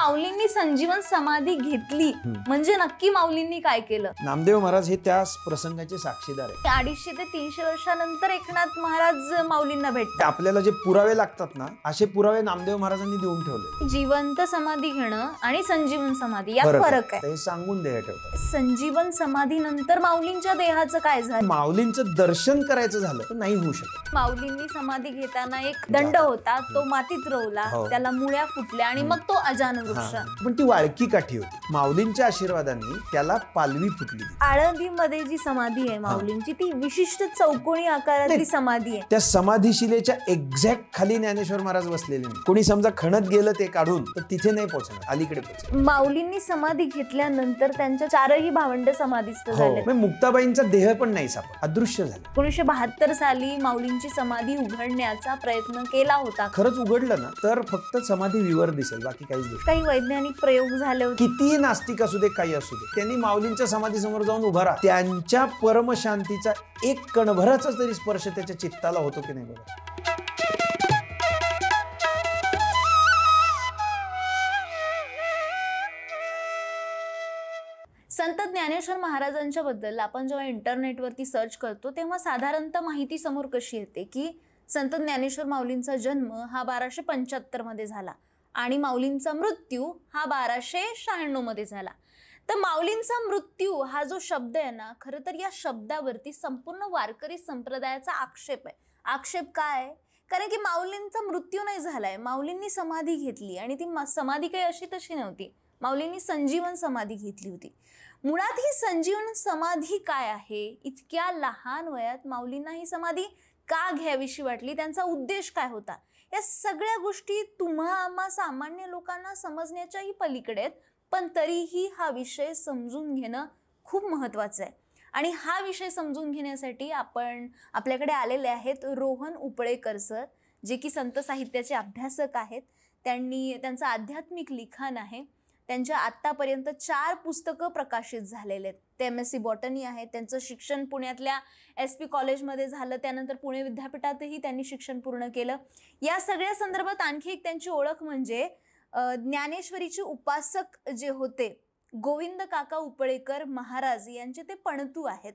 माऊलींनी संजीवन समाधी घेतली म्हणजे नक्की माऊलींनी काय केलं? नामदेव महाराज हे त्या प्रसंगाचे साक्षीदार आहे. 250 ते 300 वर्षानंतर एकनाथ महाराज माऊलींना भेटतात. आपल्याला जे पुरावे लागतात ना, असे पुरावे नामदेव महाराजांनी देऊन ठेवले. जिवंत समाधी घेणं आणि संजीवन समाधी यात फरक आहे, ते सांगून द्यायला ठेवतात. संजीवन समाधी नंतर माऊलींच्या देहाचं काय झालं? माऊलींचं दर्शन करायचं झालं तर नाही होऊ शकत. माऊलींनी समाधी घेताना एक दंड होता, तो मातीत रोवला, त्याला मुळ्या फुटल्या आणि मग तो अजान वृक्ष. पण ती वाळकी काठी होती. माऊलींच्या आशीर्वादांनी त्याला पालवी फुटली. आळंदीमध्ये जी समाधी आहे माऊलींची, ती विशिष्ट चौकोनी आकारातली समाधी आहे. त्या समाधीशिलेच्या एक्झॅक्ट खाली ज्ञानेश्वर महाराज बसलेले नाही. कोणी समजा खणत गेलं ते काढून तर तिथे नाही पोहोचणार, अलीकडे पोहोचणार. माऊलींनी समाधी घेतल्यानंतर त्यांच्या 4ही भावंड समाधीस्थ झाले. मुक्ताबाईंचा देह पण नाही सापडला, अदृश्य झाला. 1972 साली माऊलींची समाधी उघडण्याचा प्रयत्न केला होता. खरंच उघडलं ना तर फक्त समाधी विवर दिसेल, बाकी काहीच दिसेल. काही वैज्ञानिक प्रयोग झाले होते. कितीही नास्तिक असू दे, काही असू दे, त्यांनी माऊलींच्या समाधी समोर जाऊन उभा राहा, त्यांच्या परमशांतीचा एक कणभराचा तरी स्पर्श त्याच्या चित्ताला होतो की नाही बघा. संत ज्ञानेश्वर महाराजांच्या बद्दल आपण जेव्हा इंटरनेटवरती सर्च करतो तेव्हा साधारणतः माहिती समोर कशी येते की संत ज्ञानेश्वर माऊलींचा जन्म हा 1275 मध्ये झाला आणि माऊलींचा मृत्यू हा 1296 मध्ये झाला. तर माऊलींचा मृत्यू हा जो शब्द आहे ना, खरं तर या शब्दावरती संपूर्ण वारकरी संप्रदायाचा आक्षेप आहे. आक्षेप काय आहे? कारण की माऊलींचा मृत्यू नाही झालाय, माऊलींनी समाधी घेतली आणि ती समाधी काही अशी तशी नव्हती. माऊलींनी संजीवन समाधी घेतली होती. मुळात ही संजीवन समाधी काय आहे? इतक्या लहान वयात माऊलींना ही समाधी का घ्यावीशी वाटली? त्यांचा उद्देश काय होता? या सगळ्या गोष्टी आम्हा सामान्य लोकांना समजण्याच्याही पलीकडे आहेत, पण तरीही हा विषय समजून घेणं खूप महत्त्वाचं आहे. आणि हा विषय समजून घेण्यासाठी आपल्याकडे आलेले आहेत रोहन उपळेकर सर, जे की संत साहित्याचे अभ्यासक आहेत. त्यांचं आध्यात्मिक लिखाण आहे. त्यांच्या आत्तापर्यंत 4 पुस्तकं प्रकाशित झालेले आहेत. ते MSc बॉटनी आहेत. त्यांचं शिक्षण पुण्यातल्या SP कॉलेजमध्ये झालं, त्यानंतर पुणे विद्यापीठातही त्यांनी शिक्षण पूर्ण केलं. या सगळ्या संदर्भात आणखी एक त्यांची ओळख म्हणजे ज्ञानेश्वरीचे उपासक जे होते गोविंद काका उपळेकर महाराज यांचे ते पणतू आहेत.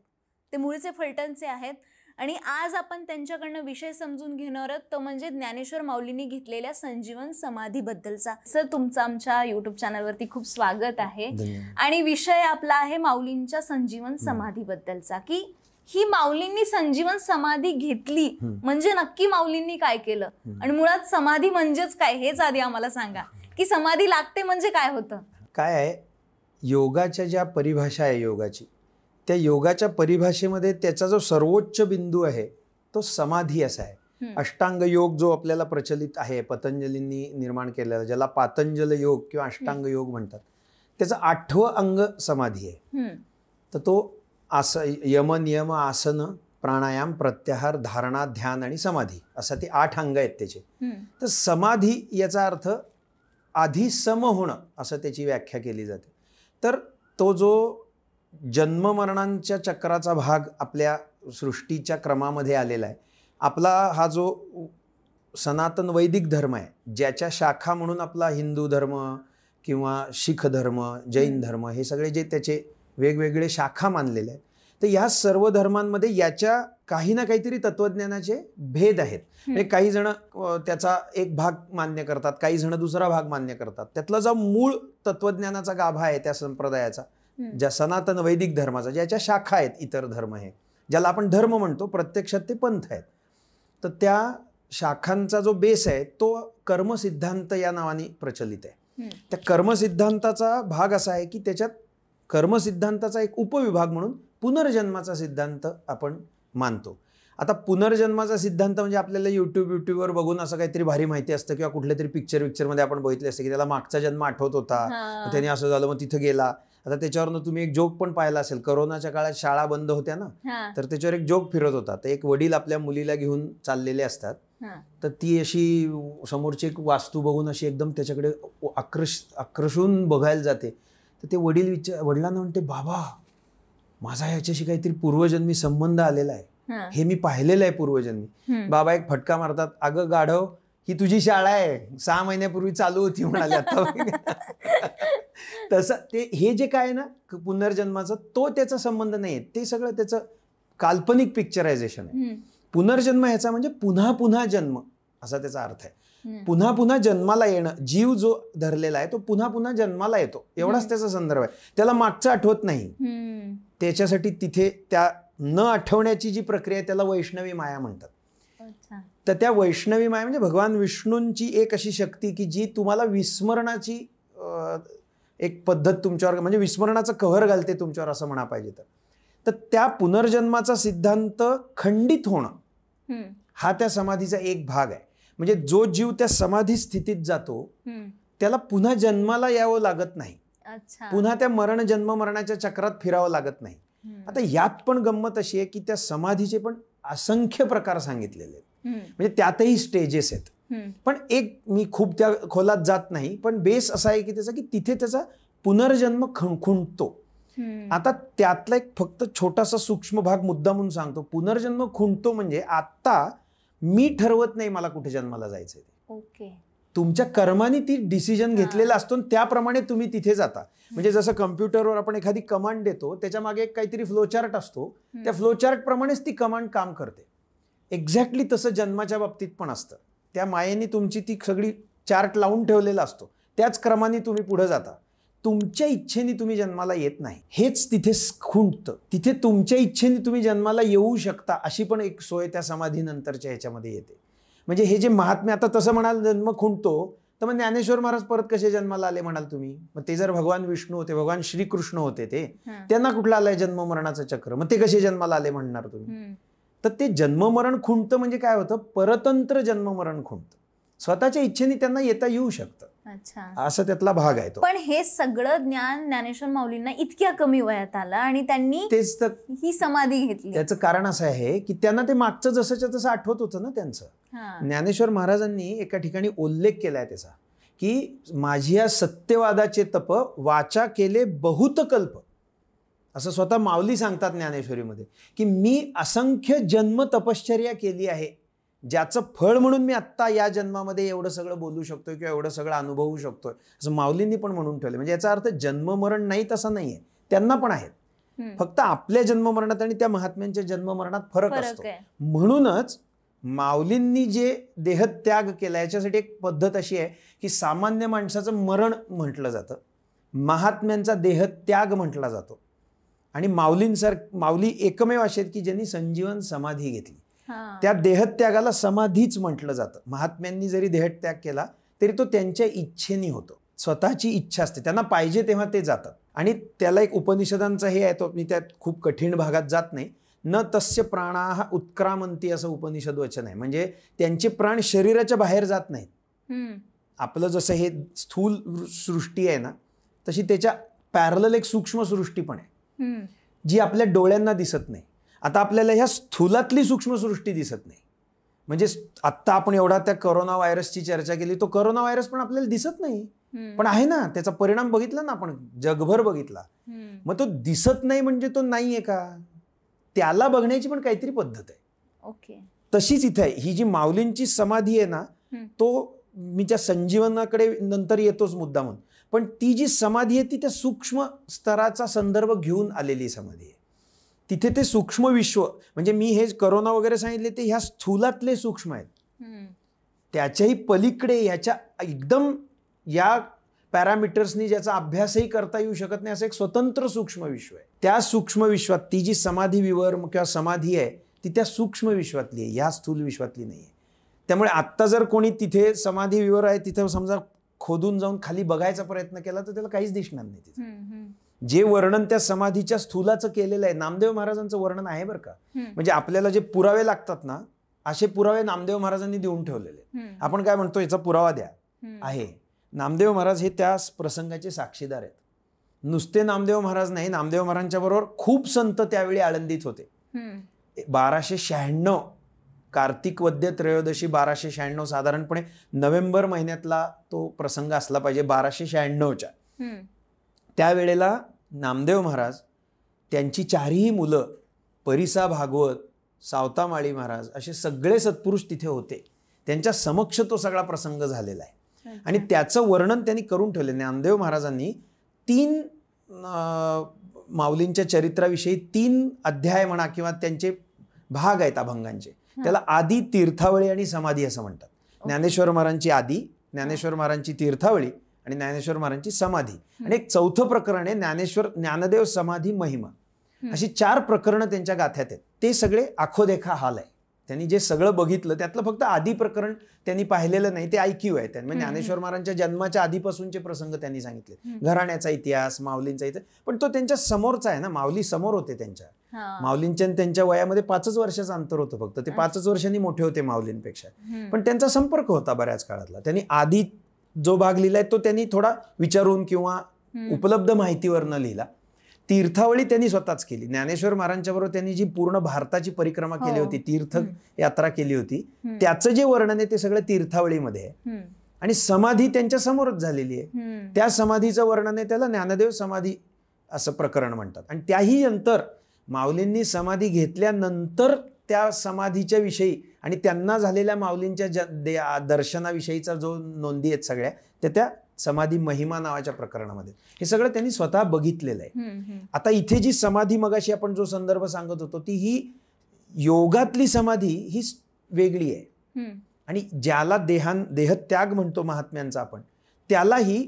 ते मूळचे फलटणचे आहेत आणि आज आपण त्यांच्याकडनं विषय समजून घेणार आहोत, तो म्हणजे ज्ञानेश्वर माऊलींनी घेतलेल्या संजीवन समाधीबद्दलचा. सर, तुमचं आमच्या YouTube चॅनलवरती खूप स्वागत आहे. आणि विषय आपला आहे माऊलींच्या संजीवन समाधीबद्दलचा, की ही माऊलींनी संजीवन समाधी घेतली म्हणजे नक्की माऊलींनी काय केलं आणि मुळात समाधी म्हणजेच काय हेच आधी आम्हाला सांगा, की समाधी लागते म्हणजे काय होतं? काय आहे, योगाच्या ज्या परिभाषा आहे योगाची, त्या योगाच्या परिभाषेमध्ये त्याचा जो सर्वोच्च बिंदू आहे तो समाधी असा आहे. अष्टांग योग जो आपल्याला प्रचलित आहे, पतंजलींनी निर्माण केलेला, ज्याला पातंजल योग किंवा अष्टांग योग म्हणतात, त्याचं 8वं अंग समाधी आहे. तर तो यम नियम आसन प्राणायाम प्रत्याहार धारणा ध्यान आणि समाधी असा ते 8 अंग आहेत त्याचे. तर समाधी याचा अर्थ आधी सम होणं असं त्याची व्याख्या केली जाते. तर तो जो जन्म मरणांच्या चक्राचा भाग आपल्या सृष्टीच्या क्रमामध्ये आलेला आहे. आपला हा जो सनातन वैदिक धर्म आहे, ज्याच्या शाखा म्हणून आपला हिंदू धर्म किंवा शीख धर्म, जैन धर्म, हे सगळे जे त्याचे वेगवेगळे शाखा मानलेले आहेत, तर या सर्व धर्मांमध्ये याच्या काही ना काहीतरी तत्वज्ञानाचे भेद आहेत. म्हणजे काही जण त्याचा एक भाग मान्य करतात, काही जण दुसरा भाग मान्य करतात. त्यातला जो मूळ तत्वज्ञानाचा गाभा आहे त्या संप्रदायाचा, ज्या सनातन वैदिक धर्माचा, ज्याच्या शाखा आहेत इतर धर्म, हे ज्याला आपण धर्म म्हणतो, प्रत्यक्षात ते पंथ आहेत. तर त्या शाखांचा जो बेस आहे तो कर्मसिद्धांत या नावाने प्रचलित आहे. त्या कर्मसिद्धांताचा भाग असा आहे की त्याच्यात कर्मसिद्धांताचा एक उपविभाग म्हणून पुनर्जन्माचा सिद्धांत आपण मानतो. आता पुनर्जन्माचा सिद्धांत म्हणजे आपल्याला यूट्यूबवर बघून असं काहीतरी भारी माहिती असतं किंवा कुठल्या तरी पिक्चरमध्ये आपण बघितले असतं की त्याला मागचा जन्म आठवत होता, त्याने असं झालं, मग तिथं गेला. आता त्याच्यावरनं तुम्ही एक जोक पण पाहिला असेल, करोनाच्या काळात शाळा बंद होत्या ना, तर त्याच्यावर एक जोक फिरत होता. तर एक वडील आपल्या मुलीला घेऊन चाललेले असतात, तर ती अशी समोरची एक वास्तू बघून अशी एकदम त्याच्याकडे आकर्षून बघायला जाते. तर ते वडिलांना म्हणते, बाबा माझा ह्याच्याशी काहीतरी पूर्वजन्मी संबंध आलेला आहे, हे मी पाहिलेलं आहे पूर्वजन्मी. बाबा एक फटका मारतात, अगं गाढव, ही तुझी शाळा आहे, 6 महिन्यापूर्वी चालू होती म्हणाले, आता तसं ते हे जे काय आहे ना पुनर्जन्माचं, तो त्याचा संबंध नाही आहे. ते सगळं त्याचं काल्पनिक पिक्चरायझेशन आहे. पुनर्जन्म ह्याचा म्हणजे पुन्हा पुन्हा जन्म असा त्याचा अर्थ आहे. पुन्हा पुन्हा जन्माला येणं, जीव जो धरलेला आहे तो पुन्हा पुन्हा जन्माला येतो, एवढाच त्याचा संदर्भ आहे. त्याला मागचं आठवत नाही. त्याच्यासाठी तिथे त्या न आठवण्याची जी प्रक्रिया आहे त्याला वैष्णवी माया म्हणतात. तर त्या वैष्णवी माया म्हणजे भगवान विष्णूंची एक अशी शक्ती की जी तुम्हाला विस्मरणाची एक पद्धत तुमच्यावर, म्हणजे विस्मरणाचं कहर घालते तुमच्यावर असं म्हणा पाहिजे तर त्या पुनर्जन्माचा सिद्धांत खंडित होणं हा त्या समाधीचा एक भाग आहे. म्हणजे जो जीव त्या समाधी स्थितीत जातो त्याला पुन्हा जन्माला यावं लागत नाही, पुन्हा त्या जन्म मरणाच्या चक्रात फिरावं लागत नाही. आता यात पण गंमत अशी आहे की त्या समाधीचे पण असंख्य प्रकार सांगितलेले आहेत, म्हणजे त्यातही स्टेजेस आहेत. पण एक मी खूप त्या खोलात जात नाही, पण बेस असा आहे की त्याचा की तिथे त्याचा पुनर्जन्म खुंटतो. आता त्यातला एक फक्त छोटासा सूक्ष्म भाग मुद्दा म्हणून सांगतो. पुनर्जन्म खुंटतो म्हणजे आता मी ठरवत नाही मला कुठे जन्माला जायचंय. ओके, तुमच्या कर्माने ती डिसिजन घेतलेला असतो आणि त्याप्रमाणे तुम्ही तिथे जाता. म्हणजे जसं कम्प्युटरवर आपण एखादी कमांड देतो, त्याच्या मागे एक काहीतरी फ्लोचार्ट असतो, त्या फ्लोचार्ट प्रमाणेच ती कमांड काम करते. एक्झॅक्टली तसं जन्माच्या बाबतीत पण असतं. त्या मायेने तुमची ती सगळी चार्ट लावून ठेवलेला असतो, त्याच क्रमाने तुम्ही पुढे जाता. तुमच्या इच्छेने तुम्ही जन्माला येत नाही, हेच तिथे खुंटतं. तिथे तुमच्या इच्छेने तुम्ही जन्माला येऊ शकता अशी पण एक सोय त्या समाधीनंतरच्या ह्याच्यामध्ये येते. म्हणजे हे जे महात्म्य, आता तसं म्हणाल जन्म खुंटतो, तर मग ज्ञानेश्वर महाराज परत कसे जन्माला आले म्हणाल तुम्ही? मग ते जर भगवान विष्णू होते, भगवान श्रीकृष्ण होते, ते त्यांना कुठलं आलंय जन्म मरणाचं चक्र, मग ते कसे जन्माला आले म्हणणार तुम्ही? तर ते जन्ममरण खुंटतं म्हणजे काय होतं, परतंत्र जन्ममरण खुंटतं. स्वतःच्या इच्छेने त्यांना येता येऊ शकतं. असं त्यातला भाग आहे तो. पण हे सगळं ज्ञान ज्ञानेश्वर माऊलींना इतक्या कमी वयात आलं आणि त्यांनी तेच तर ही समाधी घेतली. त्याचं कारण असं आहे की त्यांना ते मागचं जसंच्या तसं आठवत होतं ना त्यांचं. ज्ञानेश्वर महाराजांनी एका ठिकाणी उल्लेख केलाय त्याचा की माझ्या सत्यवादाचे तप वाचा केले बहुत कल्प, असं स्वतः माऊली सांगतात ज्ञानेश्वरीमध्ये की मी असंख्य जन्म तपश्चर्या केली आहे, ज्याचं फळ म्हणून मी आत्ता या जन्मामध्ये एवढं सगळं बोलू शकतोय किंवा एवढं सगळं अनुभवू शकतोय, असं माऊलींनी पण म्हणून ठेवलं. म्हणजे याचा अर्थ जन्ममरण नाही तसं नाहीये, त्यांना पण आहेत. फक्त आपल्या जन्ममरणात आणि त्या महात्म्यांच्या जन्ममरणात फरक असतो. म्हणूनच माऊलींनी जे देहत्याग केला याच्यासाठी एक पद्धत अशी आहे की सामान्य माणसाचं मरण म्हटलं जातं, महात्म्यांचा देहत्याग म्हटला जातो. आणि माऊली एकमेव असे आहेत की ज्यांनी संजीवन समाधी घेतली. त्या देहत्यागाला समाधीच म्हटलं जातं. महात्म्यांनी जरी देहत्याग केला तरी तो त्यांच्या इच्छेने होतो, स्वतःची इच्छा असते, त्यांना पाहिजे तेव्हा ते जातात. आणि त्याला एक उपनिषदांचा हे आहे, तो मी त्यात खूप कठीण भागात जात नाही. न तस्य प्राणाः उत्क्रामंती असं उपनिषद वचन आहे. म्हणजे त्यांचे प्राण शरीराच्या बाहेर जात नाहीत. आपलं जसं हे स्थूल सृष्टी आहे ना, तशी त्याच्या पॅरलल एक सूक्ष्म सृष्टी पण आहे जी आपल्या डोळ्यांना दिसत नाही. आता आपल्याला ह्या स्थूलातली सूक्ष्म सृष्टी दिसत नाही. म्हणजे आत्ता आपण एवढा त्या कोरोना व्हायरसची चर्चा केली, तो कोरोना व्हायरस पण आपल्याला दिसत नाही, पण आहे ना, त्याचा परिणाम बघितला ना आपण, जगभर बघितला. मग तो दिसत नाही म्हणजे तो नाहीये का? त्याला बघण्याची पण काहीतरी पद्धत आहे. ओके, तशीच इथे आहे. ही जी माऊलींची समाधी आहे ना, तो मी त्या संजीवनाकडे नंतर येतोच मुद्दा म्हणून, पण ती जी समाधी आहे ती त्या सूक्ष्म स्तराचा संदर्भ घेऊन आलेली समाधी आहे. तिथे ते सूक्ष्म विश्व, म्हणजे मी हे करोना वगैरे सांगितले ते ह्या स्थूलातले सूक्ष्म आहेत, त्याच्याही पलीकडे ह्याच्या एकदम या पॅरामीटर्सनी ज्याचा अभ्यासही करता येऊ शकत नाही असं एक स्वतंत्र सूक्ष्म विश्व आहे. त्या सूक्ष्म विश्वात ती जी समाधी विवर किंवा समाधी आहे ती त्या सूक्ष्म विश्वातली आहे, ह्या स्थूल विश्वातली नाही आहे. त्यामुळे आत्ता जर कोणी तिथे समाधी विवर आहे तिथे समजा खोदून जाऊन खाली बघायचा प्रयत्न केला तर त्याला काहीच दिसणार नाही. तिथे जे वर्णन त्या समाधीच्या स्थूलाचं केलेलं आहे, नामदेव महाराजांचं वर्णन आहे बरं का. म्हणजे आपल्याला जे पुरावे लागतात ना, असे पुरावे नामदेव महाराजांनी देऊन ठेवलेले. आपण काय म्हणतो याचा पुरावा द्या, आहे. नामदेव महाराज हे त्या प्रसंगाचे साक्षीदार आहेत. नुसते नामदेव महाराज नाही, नामदेव महाराजांच्या बरोबर खूप संत त्यावेळी आळंदीत होते. 1296 कार्तिक वद्य त्रयोदशी 1296 साधारणपणे नोव्हेंबर महिन्यातला तो प्रसंग असला पाहिजे. 1296च्या त्यावेळेला नामदेव महाराज, त्यांची चारही मुलं, परिसा भागवत, सावता माळी महाराज, असे सगळे सत्पुरुष तिथे होते. त्यांच्या समक्ष तो सगळा प्रसंग झालेला आहे आणि त्याचं वर्णन त्यांनी करून ठेवले. नामदेव महाराजांनी 3 माऊलींच्या चरित्राविषयी 3 अध्याय म्हणा किंवा त्यांचे भाग आहेत अभंगांचे. त्याला आदी, तीर्थावळी आणि समाधी असं म्हणतात. ज्ञानेश्वर महाराजांची आदी, ज्ञानेश्वर महाराजांची तीर्थावळी आणि ज्ञानेश्वर महाराजांची समाधी. आणि एक 4थं प्रकरण आहे ज्ञानदेव समाधी महिमा. अशी 4 प्रकरणं त्यांच्या गाथ्यात आहेत. ते सगळे आखोदेखा हाल आहे. त्यांनी जे सगळं बघितलं त्यातलं फक्त आदी प्रकरण त्यांनी पाहिलेलं नाही, ते ऐकीव आहे. त्यांनी ज्ञानेश्वर महाराजांच्या जन्माच्या आधीपासूनचे प्रसंग त्यांनी सांगितले, घराण्याचा इतिहास, माऊलींचा इतिहास. पण तो त्यांच्या समोरचा आहे ना, माऊली समोर होते त्यांच्या. माऊलींच्या त्यांच्या वयामध्ये 5च वर्षाचं अंतर होतं फक्त. ते 5च वर्षांनी मोठे होते माऊलींपेक्षा, पण त्यांचा संपर्क होता बऱ्याच काळातला. त्यांनी आधी जो भाग लिहिलाय तो त्यांनी थोडा विचारून किंवा उपलब्ध माहितीवरनं लिहिला. तीर्थावळी त्यांनी स्वतःच केली. ज्ञानेश्वर महाराजांच्या बरोबर त्यांनी जी पूर्ण भारताची परिक्रमा केली होती, तीर्थ यात्रा केली होती, त्याचं जे वर्णन आहे ते सगळं तीर्थावळीमध्ये आहे. आणि समाधी त्यांच्या समोरच झालेली आहे. त्या समाधीचं वर्णन आहे, त्याला ज्ञानदेव समाधी असं प्रकरण म्हणतात. आणि त्याही नंतर माऊलींनी समाधी घेतल्यानंतर त्या समाधीच्या विषयी आणि त्यांना झालेल्या माऊलींच्या दर्शनाविषयीचा जो नोंदी आहेत सगळ्या त्या समाधी महिमा नावाच्या प्रकरणामध्ये हे सगळं त्यांनी स्वतः बघितलेलं आहे. आता इथे जी समाधी मगाशी आपण जो संदर्भ सांगत होतो ती ही योगातली समाधी ही वेगळी आहे. आणि ज्याला देहत्याग म्हणतो महात्म्यांचा आपण, त्यालाही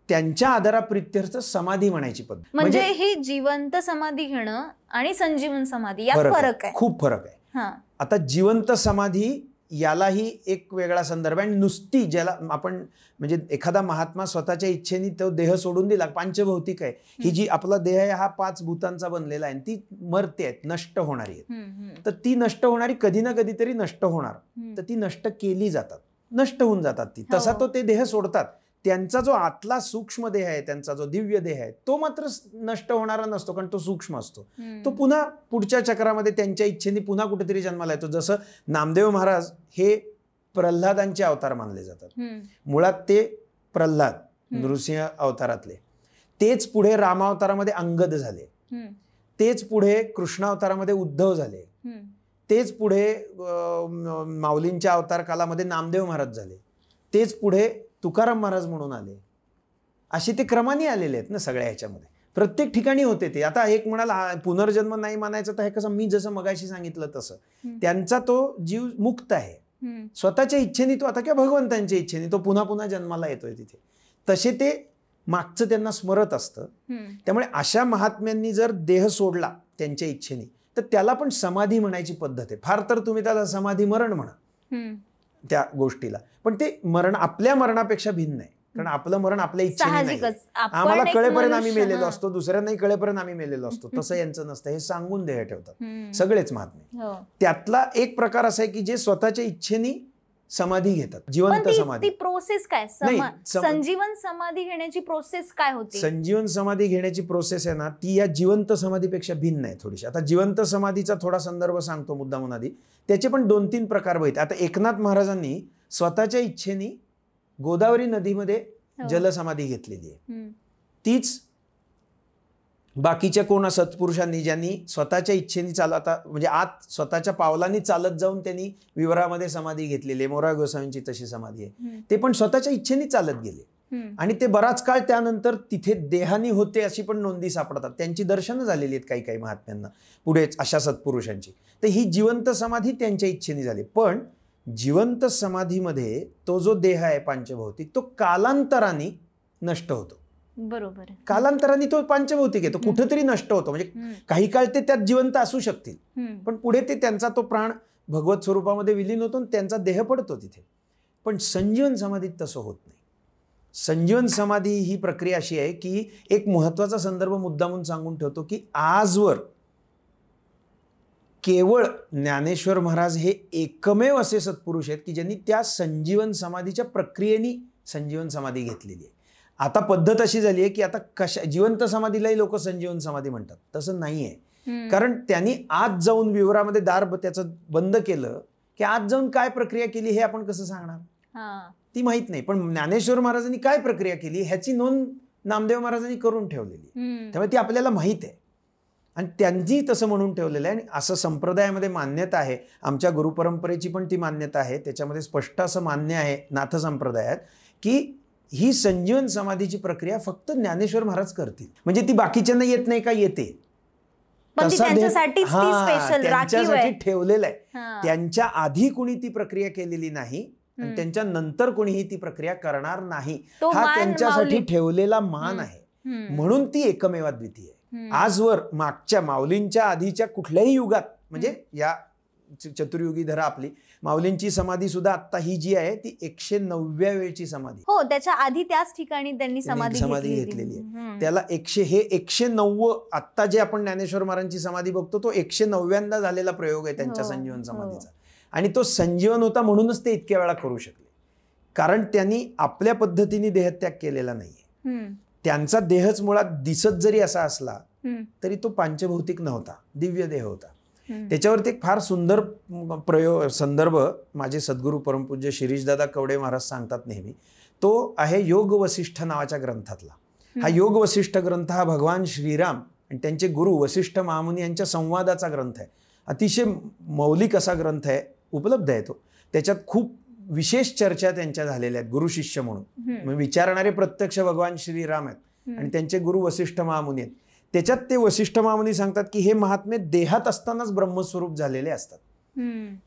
त्यांच्या आदराप्रित्यर्थ समाधी म्हणायची पद्धत. म्हणजे ही जिवंत समाधी घेणं आणि संजीवन समाधी यात फरक आहे, खूप फरक आहे. आता जिवंत समाधी यालाही एक वेगळा संदर्भ आहे. आणि नुसती ज्याला आपण म्हणजे एखादा महात्मा स्वतःच्या इच्छेने तो देह सोडून दिला, पंचभौतिक आहे, ही जी आपला देह आहे हा 5 भूतांचा बनलेला आहे, ती मरते आहेत, नष्ट होणारी आहेत. तर ती नष्ट होणारी कधी ना कधीतरी नष्ट होणार, तर ती नष्ट केली जातात, नष्ट होऊन जातात ती. तसा तो ते देह सोडतात. त्यांचा जो आतला सूक्ष्म देह आहे, त्यांचा जो दिव्य देह आहे, तो मात्र नष्ट होणारा नसतो, कारण तो सूक्ष्म असतो. तो पुन्हा पुढच्या चक्रामध्ये त्यांच्या इच्छेने पुन्हा कुठेतरी जन्माला येतो. जसं नामदेव महाराज हे प्रल्हादांचे अवतार मानले जातात. मुळात ते प्रल्हाद नृसिंह अवतारातले, तेच पुढे रामावतारामध्ये अंगद झाले, तेच पुढे कृष्णावतारामध्ये उद्धव झाले, तेच पुढे माऊलींच्या अवतार कालामध्ये नामदेव महाराज झाले, तेच पुढे तुकाराम महाराज म्हणून आले. असे ते क्रमाने आलेले आहेत ना सगळ्या ह्याच्यामध्ये. प्रत्येक ठिकाणी होते ते. आता एक म्हणाला पुनर्जन्म नाही मानायचं, तर हे कसं मी जसं मगाशी सांगितलं तसं त्यांचा तो जीव मुक्त आहे. स्वतःच्या इच्छेने तो, आता किंवा भगवंतांच्या इच्छेने तो पुन्हा पुन्हा जन्माला येतोय तिथे. तसे ते मागचं त्यांना स्मरत असतं. त्यामुळे अशा महात्म्यांनी जर देह सोडला त्यांच्या इच्छेने, तर त्याला पण समाधी म्हणायची पद्धत आहे. फार तर तुम्ही त्याला समाधी मरण म्हणा त्या गोष्टीला, पण ते मरण आपल्या मरणापेक्षा भिन्न आहे. कारण आपलं मरण आपल्या इच्छेने नाही. आम्हाला कळेपर्यंत आम्ही मेलेलो असतो, दुसऱ्यांनाही कळेपर्यंत आम्ही मेलेलो असतो. तसं यांचं नसतं. हे सांगून देह ठेवतात सगळेच महात्मे. त्यातला एक प्रकार असा आहे की जे स्वतःच्या इच्छेने समाधी घेतात, जिवंत समाधी. ती प्रोसेस काय, संजीवन समाधी घेण्याची प्रोसेस काय होती? संजीवन समाधी घेण्याची प्रोसेस आहे ना, ती या जिवंत समाधीपेक्षा भिन्न आहे थोडीशी. आता जिवंत समाधीचा थोडा संदर्भ सांगतो मुद्दामून आधी. त्याचे पण 2-3 प्रकार बघितले. आता एकनाथ महाराजांनी स्वतःच्या इच्छेने गोदावरी नदीमध्ये जलसमाधी घेतलेली आहे. तीच बाकीच्या कोण सत्पुरुषांनी ज्यांनी स्वतःच्या इच्छेने आता म्हणजे आत स्वतःच्या पावलांनी चालत जाऊन त्यांनी विवरामध्ये समाधी घेतलेली आहे. मोरार गोसावींची तशी समाधी आहे. ते पण स्वतःच्या इच्छेने चालत गेले आणि ते बराच काळ त्यानंतर तिथे देहानी होते अशी पण नोंदी सापडतात. त्यांची दर्शनं झालेली आहेत काही काही महात्म्यांना पुढेच अशा सत्पुरुषांची. तर ही जिवंत समाधी त्यांच्या इच्छेने झाली. पण जिवंत समाधीमध्ये तो जो देह आहे पंचभौतिक, तो कालांतराने नष्ट होतो. बरोबर. कालांतराने तो पंचभौतिक आहे, तो कुठेतरी नष्ट होतो. म्हणजे काही काळ ते त्यात जिवंत असू शकतील, पण पुढे ते त्यांचा तो प्राण भगवत स्वरूपामध्ये विलीन होतो आणि त्यांचा देह पडतो तिथे. पण संजीवन समाधीत तसं होत नाही. संजीवन समाधी ही प्रक्रिया अशी आहे की एक महत्वाचा संदर्भ मुद्दामून सांगून ठेवतो की आजवर केवळ ज्ञानेश्वर महाराज हे एकमेव असे सत्पुरुष आहेत की ज्यांनी त्या संजीवन समाधीच्या प्रक्रियेने संजीवन समाधी घेतलेली आहे. आता पद्धत अशी झाली आहे की आता जिवंत समाधीलाही लोक संजीवन समाधी म्हणतात. तसं नाही आहे. कारण त्यांनी आत जाऊन विवरामध्ये दार त्याचं बंद केलं की आत जाऊन काय प्रक्रिया केली हे आपण कसं सांगणार, ती माहित नाही. पण ज्ञानेश्वर महाराजांनी काय प्रक्रिया केली ह्याची नोंद नामदेव महाराजांनी करून ठेवलेली, त्यामुळे ती आपल्याला माहित आहे आणि त्यांनी तसं म्हणून ठेवलेलं आहे. आणि असं संप्रदायामध्ये मान्यता आहे, आमच्या गुरुपरंपरेची पण ती मान्यता आहे. त्याच्यामध्ये स्पष्ट असं मान्य आहे नाथ संप्रदायात की ही संजीवन समाधीची प्रक्रिया फक्त ज्ञानेश्वर महाराज करतील. म्हणजे ती बाकीच्यांना येत नाही का? येते. पण ती त्यांच्यासाठीच ती स्पेशल त्यांच्यासाठी ठेवलेलं आहे. त्यांच्या आधी कुणी ती प्रक्रिया केलेली नाही आणि त्यांच्या नंतर कुणीही ती प्रक्रिया करणार नाही. हा त्यांच्यासाठी ठेवलेला मान आहे. म्हणून ती एकमेवाद्वितीय आहे. आजवर मागच्या माऊलींच्या आधीच्या कुठल्याही युगात, म्हणजे या चतुर्युगी धरा आपली, माऊलींची समाधी सुद्धा आता ही जी आहे ती 109व्या वेळची समाधी. हो, त्याच्या आधी त्याच ठिकाणी त्यांनी समाधी घेतलेली आहे. त्याला 109 आता जे आपण ज्ञानेश्वर महाराजांची समाधी बघतो तो 109व्यांदा झालेला प्रयोग आहे त्यांच्या संजीवन समाधीचा. आणि तो संजीवन होता म्हणूनच ते इतक्या वेळा करू शकले, कारण त्यांनी आपल्या पद्धतीने देहत्याग केलेला नाहीये. त्यांचा देहच मुळात दिसत जरी असा असला तरी तो पांचभौतिक नव्हता, दिव्य देह होता. त्याच्यावरती एक फार सुंदर संदर्भ माझे सद्गुरू परमपूज्य शिरीषदादा कवडे महाराज सांगतात नेहमी. तो आहे योग वसिष्ठ नावाच्या ग्रंथातला. हा योग वसिष्ठ ग्रंथ हा भगवान श्रीराम आणि त्यांचे गुरु वसिष्ठ महामुनी यांच्या संवादाचा ग्रंथ आहे. अतिशय मौलिक असा ग्रंथ आहे, उपलब्ध आहे तो. त्याच्यात खूप विशेष चर्चा त्यांच्या झालेल्या आहेत गुरु शिष्य म्हणून. विचारणारे प्रत्यक्ष भगवान श्रीराम आहेत आणि त्यांचे गुरु वसिष्ठ महामुनी आहेत. त्याच्यात ते वसिष्ठ महामुनी सांगतात की हे महात्मे देहात असतानाच ब्रह्मस्वरूप झालेले असतात.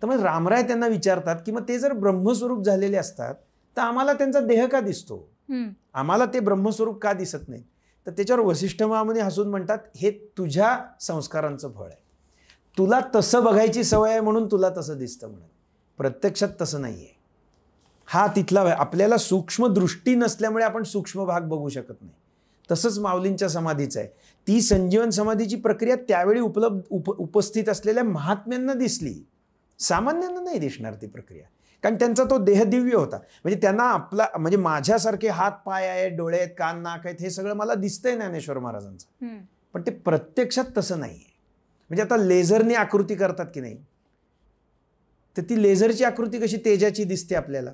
तर मग रामराय त्यांना विचारतात की मग ते जर ब्रह्मस्वरूप झालेले असतात तर आम्हाला त्यांचा देह का दिसतो, आम्हाला ते ब्रह्मस्वरूप का दिसत नाही? तर त्याच्यावर वसिष्ठ महामुनी हसून म्हणतात, हे तुझ्या संस्कारांचं फळ आहे. तुला तसं बघायची सवय आहे म्हणून तुला तसं दिसतं म्हणून. प्रत्यक्षात तसं नाहीये. हा तिथला आपल्याला सूक्ष्म दृष्टी नसल्यामुळे आपण सूक्ष्म भाग बघू शकत नाही. तसंच माऊलींच्या समाधीचं आहे. ती संजीवन समाधीची प्रक्रिया त्यावेळी उपस्थित असलेल्या महात्म्यांना दिसली, सामान्यांना नाही दिसणार ती प्रक्रिया, कारण त्यांचा तो देह दिव्य होता. म्हणजे त्यांना आपला, म्हणजे माझ्यासारखे हात पाय आहेत, डोळे आहेत, कान नाक आहेत, हे सगळं मला दिसतंय ज्ञानेश्वर महाराजांचं. पण ते प्रत्यक्षात तसं नाहीये. म्हणजे आता लेझरने आकृती करतात की नाही, तर ती लेझरची आकृती कशी तेजाची दिसते आपल्याला,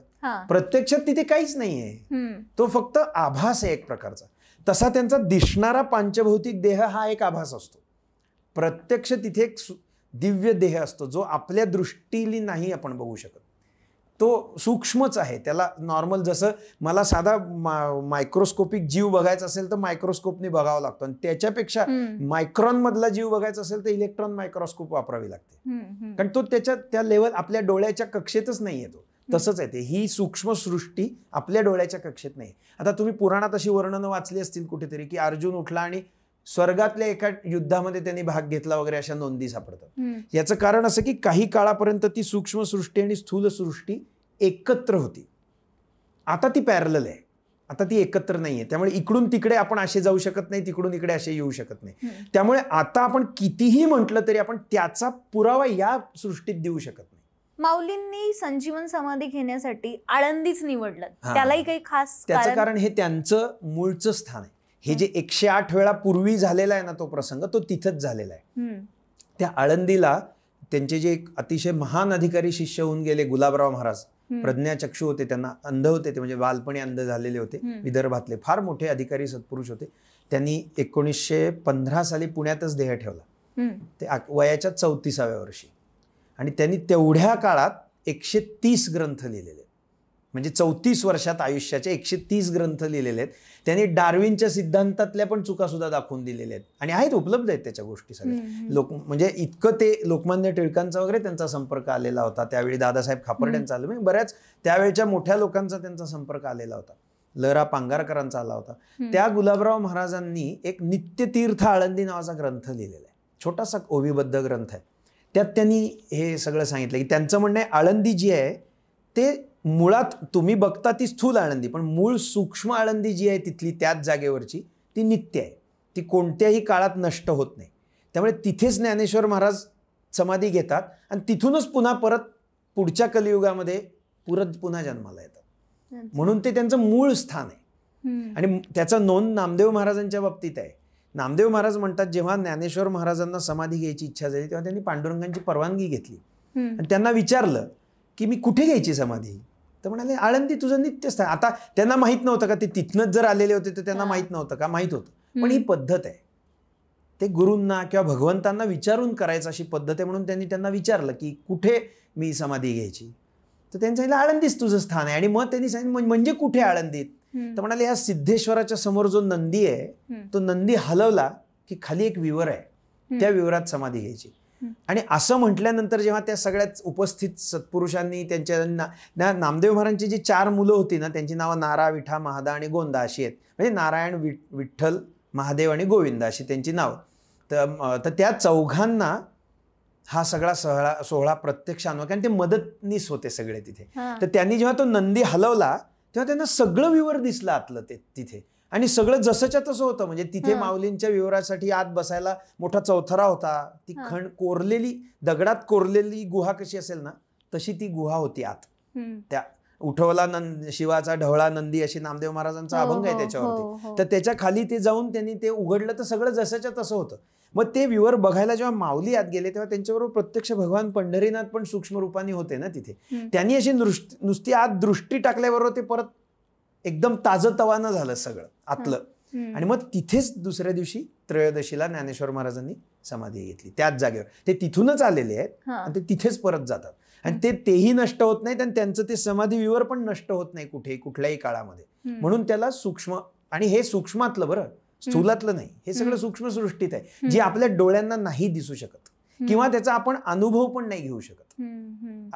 प्रत्यक्षात तिथे काहीच नाहीये. तो फक्त आभास आहे एक प्रकारचा. तसा त्यांचा दिसणारा पांचभौतिक देह हा एक आभास असतो. प्रत्यक्ष तिथे एक दिव्य देह असतो जो आपल्या दृष्टीने नाही आपण बघू शकत. तो सूक्ष्मच आहे. त्याला नॉर्मल, जसं मला साधा मायक्रोस्कोपिक जीव बघायचा असेल तर मायक्रोस्कोपने बघावा लागतो, आणि त्याच्यापेक्षा मायक्रॉन मधला जीव बघायचा असेल तर इलेक्ट्रॉन मायक्रोस्कोप वापरावी लागते, कारण तो त्या लेवल आपल्या डोळ्याच्या कक्षेतच नाही येतो. तसंच आहे ते. ही सूक्ष्म सृष्टी आपल्या डोळ्याच्या कक्षेत नाही. आता तुम्ही पुराणात अशी वर्णनं वाचली असतील कुठेतरी की अर्जुन उठला आणि स्वर्गातल्या एका युद्धामध्ये त्यांनी भाग घेतला वगैरे, अशा नोंदी सापडतात. याचं कारण असं की काही काळापर्यंत ती सूक्ष्म सृष्टी आणि स्थूल सृष्टी एकत्र होती. आता ती पॅरलल आहे, आता ती एकत्र नाहीये. त्यामुळे इकडून तिकडे आपण असे जाऊ शकत नाही, तिकडून इकडे असे येऊ शकत नाही. त्यामुळे आता आपण कितीही म्हटलं तरी आपण त्याचा पुरावा या सृष्टीत देऊ शकत नाही. माऊलींनी संजीवन समाधी घेण्यासाठी आळंदीच निवडलं, त्यालाही काही खास? त्याचं कारण हे त्यांचं मूळचं स्थान आहे. हे जे 108 वेळा पूर्वी झालेला आहे ना तो प्रसंग, तो तिथंच झालेला आहे. त्या आळंदीला त्यांचे जे एक अतिशय महान अधिकारी शिष्य होऊन गेले, गुलाबराव महाराज, प्रज्ञाचक्षू होते, त्यांना अंध होते ते, म्हणजे बालपणी अंध झालेले होते. विदर्भातले फार मोठे अधिकारी सत्पुरुष होते. त्यांनी 1915 साली पुण्यातच देह ठेवला, ते वयाच्या 34व्या वर्षी. आणि त्यांनी तेवढ्या काळात 130 ग्रंथ लिहिलेले, म्हणजे 34 वर्षात आयुष्याचे 130 ग्रंथ लिहिलेले आहेत. त्यांनी डार्विनच्या सिद्धांतातल्या पण चुका सुद्धा दाखवून दिलेल्या आहेत, आणि आहेत, उपलब्ध आहेत त्याच्या गोष्टी सगळ्या. म्हणजे इतकं ते लोकमान्य टिळकांचा वगैरे त्यांचा संपर्क आलेला होता. त्यावेळी दादासाहेब खापर्ड्यांचा आला, म्हणजे बऱ्याच त्यावेळच्या मोठ्या लोकांचा त्यांचा संपर्क आलेला होता. ल.रा. पांगारकरांचा आला होता. त्या गुलाबराव महाराजांनी एक नित्यतीर्थ आळंदी नावाचा ग्रंथ लिहिलेला आहे. छोटासा ओवीबद्ध ग्रंथ आहे. त्यात त्यांनी हे सगळं सांगितलं की त्यांचं म्हणणं आहे आळंदी जी आहे ते मुळात तुम्ही बघता ती स्थूल आळंदी, पण मूळ सूक्ष्म आळंदी जी आहे तिथली त्याच जागेवरची ती नित्य आहे, ती कोणत्याही काळात नष्ट होत नाही. त्यामुळे तिथेच ज्ञानेश्वर महाराज समाधी घेतात आणि तिथूनच पुन्हा परत पुढच्या कलियुगामध्ये पुन्हा जन्माला येतात. म्हणून ते त्यांचं मूळ स्थान आहे. आणि त्याचा नोंद नामदेव महाराजांच्या बाबतीत आहे. नामदेव महाराज म्हणतात, जेव्हा ज्ञानेश्वर महाराजांना समाधी घ्यायची इच्छा झाली तेव्हा त्यांनी पांडुरंगांची परवानगी घेतली आणि त्यांना विचारलं की मी कुठे घ्यायची समाधी? तर म्हणाले आळंदी तुझं नित्यस्थान. आता त्यांना माहित नव्हतं का ते तिथनच जर आलेले होते तर त्यांना माहित नव्हतं का? माहित होतं, पण ही पद्धत आहे, ते गुरूंना किंवा भगवंतांना विचारून करायचं अशी पद्धत आहे. म्हणून त्यांनी त्यांना विचारलं की कुठे मी समाधी घ्यायची? तर त्यांनी सांगितलं आळंदीच तुझं स्थान आहे. आणि मग त्यांनी सांगितलं म्हणजे कुठे आळंदीत? तर म्हणाले ह्या सिद्धेश्वराच्या समोर जो नंदी आहे तो नंदी हलवला की खाली एक विवर आहे, त्या विवरात समाधी घ्यायची. आणि असं म्हटल्यानंतर जेव्हा त्या सगळ्यात उपस्थित सत्पुरुषांनी त्यांच्या नामदेव महाराजांची जी 4 मुलं होती ना, त्यांची नावं नारा, विठा, महादा आणि गोंदा अशी आहेत. म्हणजे नारायण, विठ्ठल, महादेव आणि गोविंद अशी त्यांची नावं. तर त्या चौघांना हा सगळा सोहळा प्रत्यक्ष अनुभव, कारण ते मदतनीस होते सगळे तिथे. तर त्यांनी जेव्हा तो नंदी हलवला तेव्हा त्यांना सगळं विवर दिसलं आतलं तिथे, आणि सगळं जसंच्या तसं होतं. म्हणजे तिथे माऊलींच्या विवरासाठी आत बसायला मोठा चौथरा होता. ती कोरलेली, दगडात कोरलेली गुहा कशी असेल ना तशी ती गुहा होती आत. त्या उठवला शिवाचा ढवळा नंदी अशी नामदेव महाराजांचा अभंग आहे त्याच्यावरती. तर त्याच्या खाली ते जाऊन त्यांनी ते उघडलं तर सगळं जसंच्या तसं होतं. मग ते विवर बघायला जेव्हा माऊली आत गेले तेव्हा त्यांच्याबरोबर प्रत्यक्ष भगवान पंढरीनाथ पण सूक्ष्म रूपाने होते ना तिथे. त्यांनी अशी नुसती आत दृष्टी टाकल्याबरोबर ते परत एकदम ताजतवानं झालं सगळं आतलं. आणि मग तिथेच दुसऱ्या दिवशी त्रयोदशीला ज्ञानेश्वर महाराजांनी समाधी घेतली त्याच जागेवर. ते तिथूनच आलेले आहेत आणि ते तिथेच परत जातात. आणि तेही नष्ट होत नाहीत, आणि त्यांचं ते समाधी विवर पण नष्ट होत नाही कुठल्याही काळामध्ये. म्हणून त्याला सूक्ष्म, आणि हे सूक्ष्मातलं बरं, स्थूलातलं नाही, हे सगळं सूक्ष्म सृष्टीत आहे, जी आपल्या डोळ्यांना नाही दिसू शकत किंवा त्याचा आपण अनुभव पण नाही घेऊ शकत.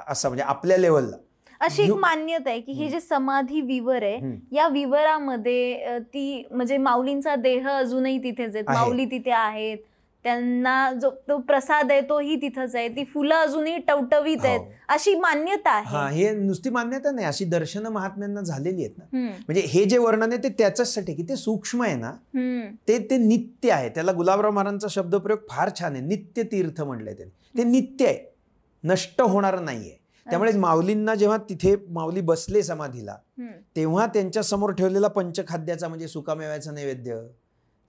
असं म्हणजे आपल्या लेवलला अशी एक मान्यता आहे की हे जे समाधी विवर आहे, या विवरामध्ये ती म्हणजे माऊलींचा देह अजूनही तिथेच आहेत, माऊली तिथे आहेत, त्यांना जो तो प्रसाद आहे तोही तिथंच आहे, ती फुलं अजूनही टवटवीत आहेत, अशी मान्यता आहे. हे नुसती मान्यता नाही, अशी दर्शनं महात्म्यांना झालेली आहेत ना. म्हणजे हे जे वर्णन आहे ते त्याच्यासाठी की ते सूक्ष्म आहे ना, ते नित्य आहे. त्याला गुलाबराव महाराजांचा शब्दप्रयोग फार छान आहे, नित्य तीर्थ म्हटलंय त्यांनी. ते नित्य आहे, नष्ट होणार नाहीये. त्यामुळे माऊलींना जेव्हा तिथे माऊली बसले समाधीला तेव्हा त्यांच्या समोर ठेवलेला पंचखाद्याचा म्हणजे सुकामेव्याचा नैवेद्य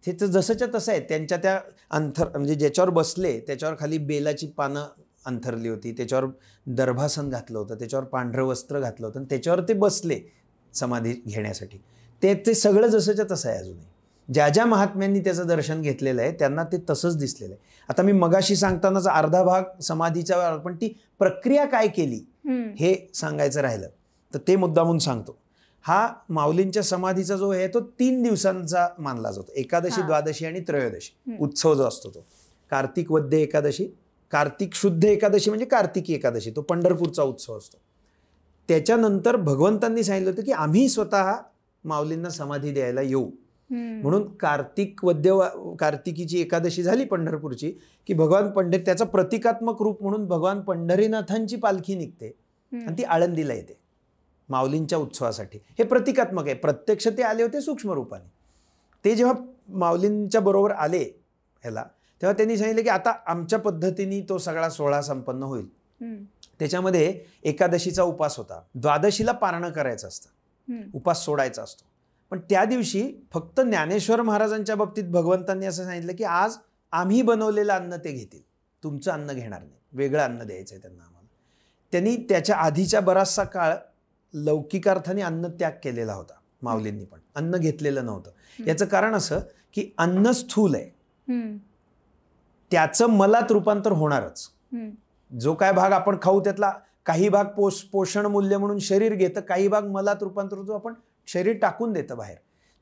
त्याचं जसंच्या तसं आहे. त्यांच्या त्या म्हणजे ज्याच्यावर बसले त्याच्यावर खाली बेलाची पानं अंथरली होती, त्याच्यावर दर्भासन घातलं होतं, त्याच्यावर पांढरं वस्त्र घातलं होतं, आणि त्याच्यावर ते बसले समाधी घेण्यासाठी. ते सगळं जसंच्या तसं आहे अजूनही. ज्या ज्या महात्म्यांनी त्याचं दर्शन घेतलेलं आहे त्यांना ते तसंच दिसलेलं आहे. आता मी मगाशी सांगतानाच अर्धा भाग समाधीच्या, पण ती प्रक्रिया काय केली हे सांगायचं राहिलं तर ते मुद्दामून सांगतो. हा माऊलींच्या समाधीचा जो आहे तो 3 दिवसांचा मानला जातो. एकादशी, द्वादशी आणि त्रयोदशी उत्सव जो असतो तो. कार्तिक वद्य एकादशी, कार्तिक शुद्ध एकादशी म्हणजे कार्तिकी एकादशी, तो पंढरपूरचा उत्सव असतो. त्याच्यानंतर भगवंतांनी सांगितलं होतं की आम्ही स्वतः माऊलींना समाधी द्यायला येऊ. म्हणून कार्तिकीची एकादशी झाली पंढरपूरची की भगवान त्याचं प्रतिकात्मक रूप म्हणून भगवान पंढरीनाथांची पालखी निघते आणि ती आळंदीला येते माऊलींच्या उत्सवासाठी. हे प्रतिकात्मक आहे. प्रत्यक्ष ते आले होते सूक्ष्म रूपाने. ते जेव्हा माऊलींच्या बरोबर आले ह्याला तेव्हा त्यांनी सांगितलं की आता आमच्या पद्धतीने तो सगळा सोहळा संपन्न होईल. त्याच्यामध्ये एकादशीचा उपास होता, द्वादशीला पारणं करायचं असतं, उपास सोडायचा असतो. पण त्या दिवशी फक्त ज्ञानेश्वर महाराजांच्या बाबतीत भगवंतांनी असं सांगितलं की आज आम्ही बनवलेलं अन्न ते घेतील, तुमचं अन्न घेणार नाही, वेगळं अन्न द्यायचं आहे त्यांना आम्हाला. त्यांनी त्याच्या आधीच्या बराचसा काळ लौकिकार्थाने अन्न त्याग केलेला होता माऊलींनी, पण अन्न घेतलेलं नव्हतं. याचं कारण असं की अन्न स्थूल आहे, त्याचं मलात रूपांतर होणारच. जो काय भाग आपण खाऊ त्यातला काही भाग पोषण मूल्य म्हणून शरीर घेतं, काही भाग मलात रूपांतर होतो, आपण शरीर टाकून देतं बाहेर.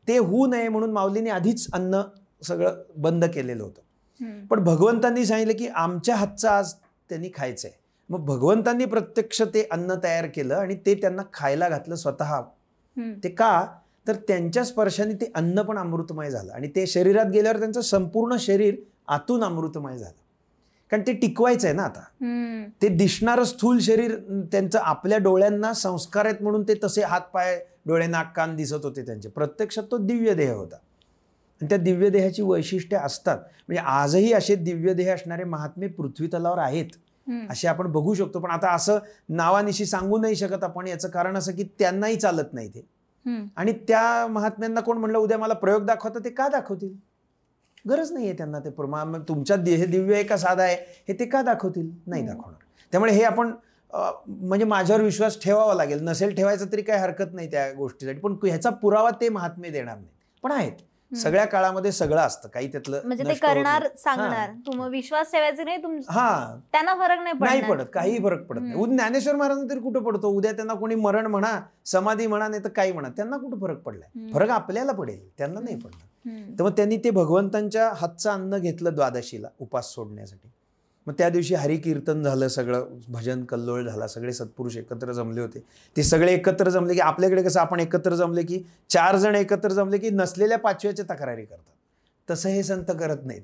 ते होऊ नये म्हणून माऊलींनी आधीच अन्न सगळं बंद केलेलं होतं. पण भगवंतांनी सांगितलं की आमच्या हातचं आज त्यांनी खायचंय. मग भगवंतांनी प्रत्यक्ष ते अन्न तयार केलं आणि ते त्यांना खायला घातलं स्वतः. ते का तर त्यांच्या स्पर्शाने ते अन्न पण अमृतमय झालं आणि ते शरीरात गेल्यावर त्यांचं संपूर्ण शरीर आतून अमृतमय झालं. कारण ते टिकवायचं आहे ना आता. ते दिसणारं स्थूल शरीर त्यांचं आपल्या डोळ्यांना संस्कार आहेत म्हणून ते तसे हात पाय डोळे नाक कान दिसत होते त्यांचे. प्रत्यक्षात तो दिव्य देह होता आणि त्या दिव्य देहाची वैशिष्ट्ये असतात. म्हणजे आजही असे दिव्य देह असणारे महात्मे पृथ्वी तलावर आहेत असे आपण बघू शकतो. पण आता असं नावानिशी सांगू नाही शकत आपण. याचं कारण असं की त्यांनाही चालत नाही ते. आणि त्या महात्म्यांना कोण म्हणलं उद्या मला प्रयोग दाखवता, ते का दाखवतील? गरज नाहीये त्यांना. ते तुमच्या देह दिव्य आहे का साधा आहे हे ते का दाखवतील? नाही दाखवणार. त्यामुळे हे आपण म्हणजे माझ्यावर विश्वास ठेवावा लागेल. नसेल ठेवायचा तरी काही हरकत नाही त्या गोष्टीसाठी, पण ह्याचा पुरावा ते महात्मे देणार नाही. पण आहेत सगळ्या काळामध्ये सगळं असतं, काही त्यातलं म्हणजे ते नष्ट होत करणार नाही. सांगणार, तुम्ही विश्वास ठेवायचा नाही, हा त्यांना फरक नाही नाही पडणार. पडत, काही फरक पडत नाही. ज्ञानेश्वर महाराजांना तरी कुठं पडतो? उद्या त्यांना कोणी मरण म्हणा, समाधी म्हणा, नाही तर काही म्हणा, त्यांना कुठं फरक पडलाय? फरक आपल्याला पडेल, त्यांना नाही पडला. तर मग त्यांनी ते भगवंतांच्या हातचं अन्न घेतलं द्वादशीला उपास सोडण्यासाठी. मग त्या दिवशी हरिकीर्तन झालं, सगळं भजन कल्लोळ झाला, सगळे सत्पुरुष एकत्र जमले होते. ते सगळे एकत्र जमले की आपल्याकडे कसं आपण एकत्र जमले की 4 जण एकत्र जमले की नसलेल्या 5व्याच्या तक्रारी करतात, तसं हे संत करत नाहीत.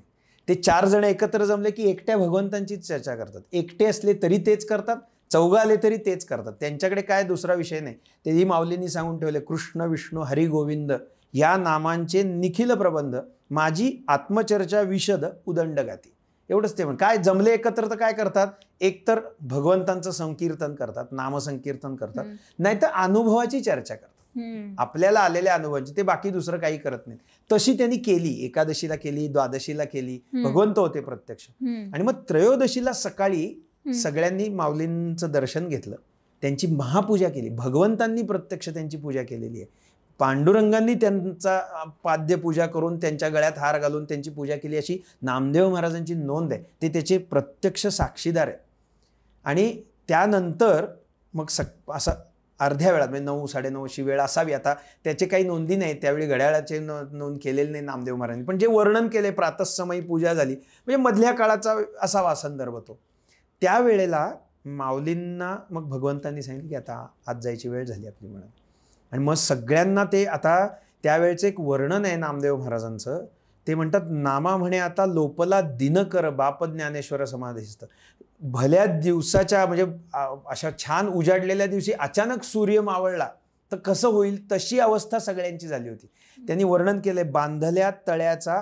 ते 4 जण एकत्र जमले की एकट्या भगवंतांचीच चर्चा करतात. एकटे असले तरी तेच करतात, 4 आले तरी तेच करतात. त्यांच्याकडे काय दुसरा विषय नाही. तेही माऊलींनी सांगून ठेवले, कृष्ण विष्णू हरी गोविंद या नामांचे निखिल प्रबंध, माझी आत्मचर्चा विशद उदंड गाती. एवढंच ते काय जमले एकत्र तर काय करतात? एकतर भगवंतांचं संकीर्तन करतात, नामसंकीर्तन करतात, नाहीतर अनुभवाची चर्चा करतात, आपल्याला आलेल्या अनुभवांची. ते बाकी दुसरं काही करत नाहीत. तशी त्यांनी केली. एकादशीला केली, द्वादशीला केली, भगवंत होते प्रत्यक्ष. आणि मग त्रयोदशीला सकाळी सगळ्यांनी माऊलींचं दर्शन घेतलं, त्यांची महापूजा केली. भगवंतांनी प्रत्यक्ष त्यांची पूजा केलेली आहे. पांडुरंगांनी त्यांचा पाद्यपूजा करून त्यांच्या गळ्यात हार घालून त्यांची पूजा केली, अशी नामदेव महाराजांची नोंद आहे. ते त्याचे प्रत्यक्ष साक्षीदार आहे. आणि त्यानंतर मग असं अर्ध्या वेळात, म्हणजे 9, 9:30ची वेळ असावी. आता त्याचे काही नोंदी नाही, त्यावेळी घड्याळाचे नोंद केलेली नाही नामदेव महाराजांनी, पण जे वर्णन केले प्रातःसमयी पूजा झाली, म्हणजे मधल्या काळाचा असावा संदर्भ तो. त्यावेळेला माऊलींना मग भगवंतांनी सांगितलं की आता आज जायची वेळ झाली आपली म्हणून. आणि मग सगळ्यांना ते आता त्यावेळेचं एक वर्णन आहे नामदेव महाराजांचं. ते म्हणतात, नामा म्हणे आता लोपला दिनकर बाप ज्ञानेश्वर समाधिस्थ. भल्या दिवसाच्या म्हणजे अशा छान उजाडलेल्या दिवशी अचानक सूर्य मावळला तर कसं होईल, तशी अवस्था सगळ्यांची झाली होती. त्यांनी वर्णन केलंय, बांधल्या तळ्याचा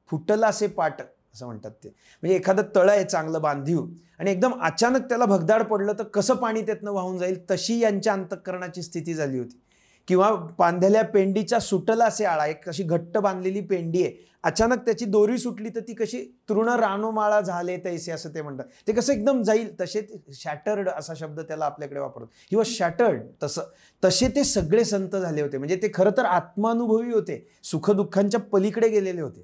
फुटलासे पाट असं म्हणतात ते. म्हणजे एखादं तळं आहे चांगलं बांधीव आणि एकदम अचानक त्याला भगदाड पडलं तर कसं पाणी त्यातनं वाहून जाईल, तशी यांच्या अंतःकरणाची स्थिती झाली होती. किंवा बांधलेल्या पेंडीचा सुटला असे आळा, एक अशी घट्ट बांधलेली पेंडी आहे, अचानक त्याची दोरी सुटली तर ती कशी तृण रानोमाळा झाले तैसे असं ते म्हणतात. ते कसं एकदम जाईल तसे, शॅटर्ड असा शब्द त्याला आपल्याकडे वापरतो. He was shattered. तसे ते सगळे संत झाले होते. म्हणजे ते खरं तर आत्मानुभवी होते, सुखदुःखांच्या पलीकडे गेलेले होते.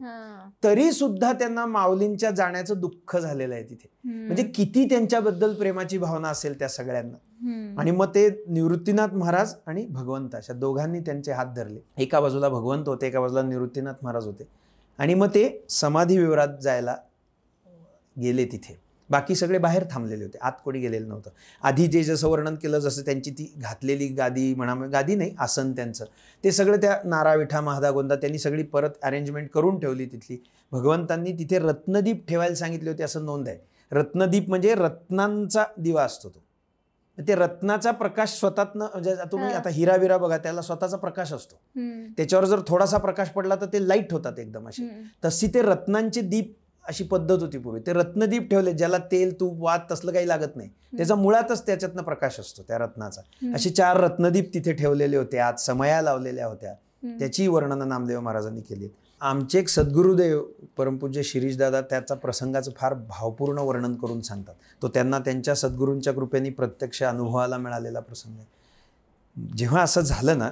तरी सुद्धा त्यांना माऊलींच्या जाण्याचं दुःख झालेलं आहे तिथे. म्हणजे किती त्यांच्याबद्दल प्रेमाची भावना असेल त्या सगळ्यांना. आणि मग ते निवृत्तीनाथ महाराज आणि भगवंत अशा दोघांनी त्यांचे हात धरले. एका बाजूला भगवंत होते, एका बाजूला निवृत्तीनाथ महाराज होते. आणि मग ते समाधी विवरात जायला गेले तिथे. बाकी सगळे बाहेर थांबलेले होते, आत कोणी गेलेलं नव्हतं. आधी जे जसं वर्णन केलं, जसं त्यांची ती घातलेली गादी म्हणा, गादी नाही आसन त्यांचं, ते सगळं त्या नारा विठा महादा गोंदा त्यांनी सगळी परत अरेंजमेंट करून ठेवली तिथली. भगवंतांनी तिथे रत्नदीप ठेवायला सांगितले होते असं नोंद आहे. रत्नदीप म्हणजे रत्नांचा दिवा असतो तो. ते रत्नाचा प्रकाश स्वतःतनं, म्हणजे तुम्ही आता हिरा बिरा बघा, त्याला स्वतःचा प्रकाश असतो. त्याच्यावर जर थोडासा प्रकाश पडला तर ते लाईट होतात एकदम असे. तशी ते रत्नांचे दीप अशी पद्धत होती पूर्वी. ते रत्नदीप ठेवले, ज्याला तेल तूप वात तसलं काही लागत नाही, त्याचा मुळातच त्याच्यातनं प्रकाश असतो त्या रत्नाचा. असे 4 रत्नदीप तिथे ठेवलेले होते, आत समया लावलेल्या होत्या. त्याची वर्णनं नामदेव महाराजांनी केली. आमचे एक सद्गुरुदेव परमपूज्य शिरीषदादा त्याचा प्रसंगाचं फार भावपूर्ण वर्णन करून सांगतात. तो त्यांना त्यांच्या सद्गुरूंच्या कृपेने प्रत्यक्ष अनुभवाला मिळालेला प्रसंग आहे. जेव्हा असं झालं ना,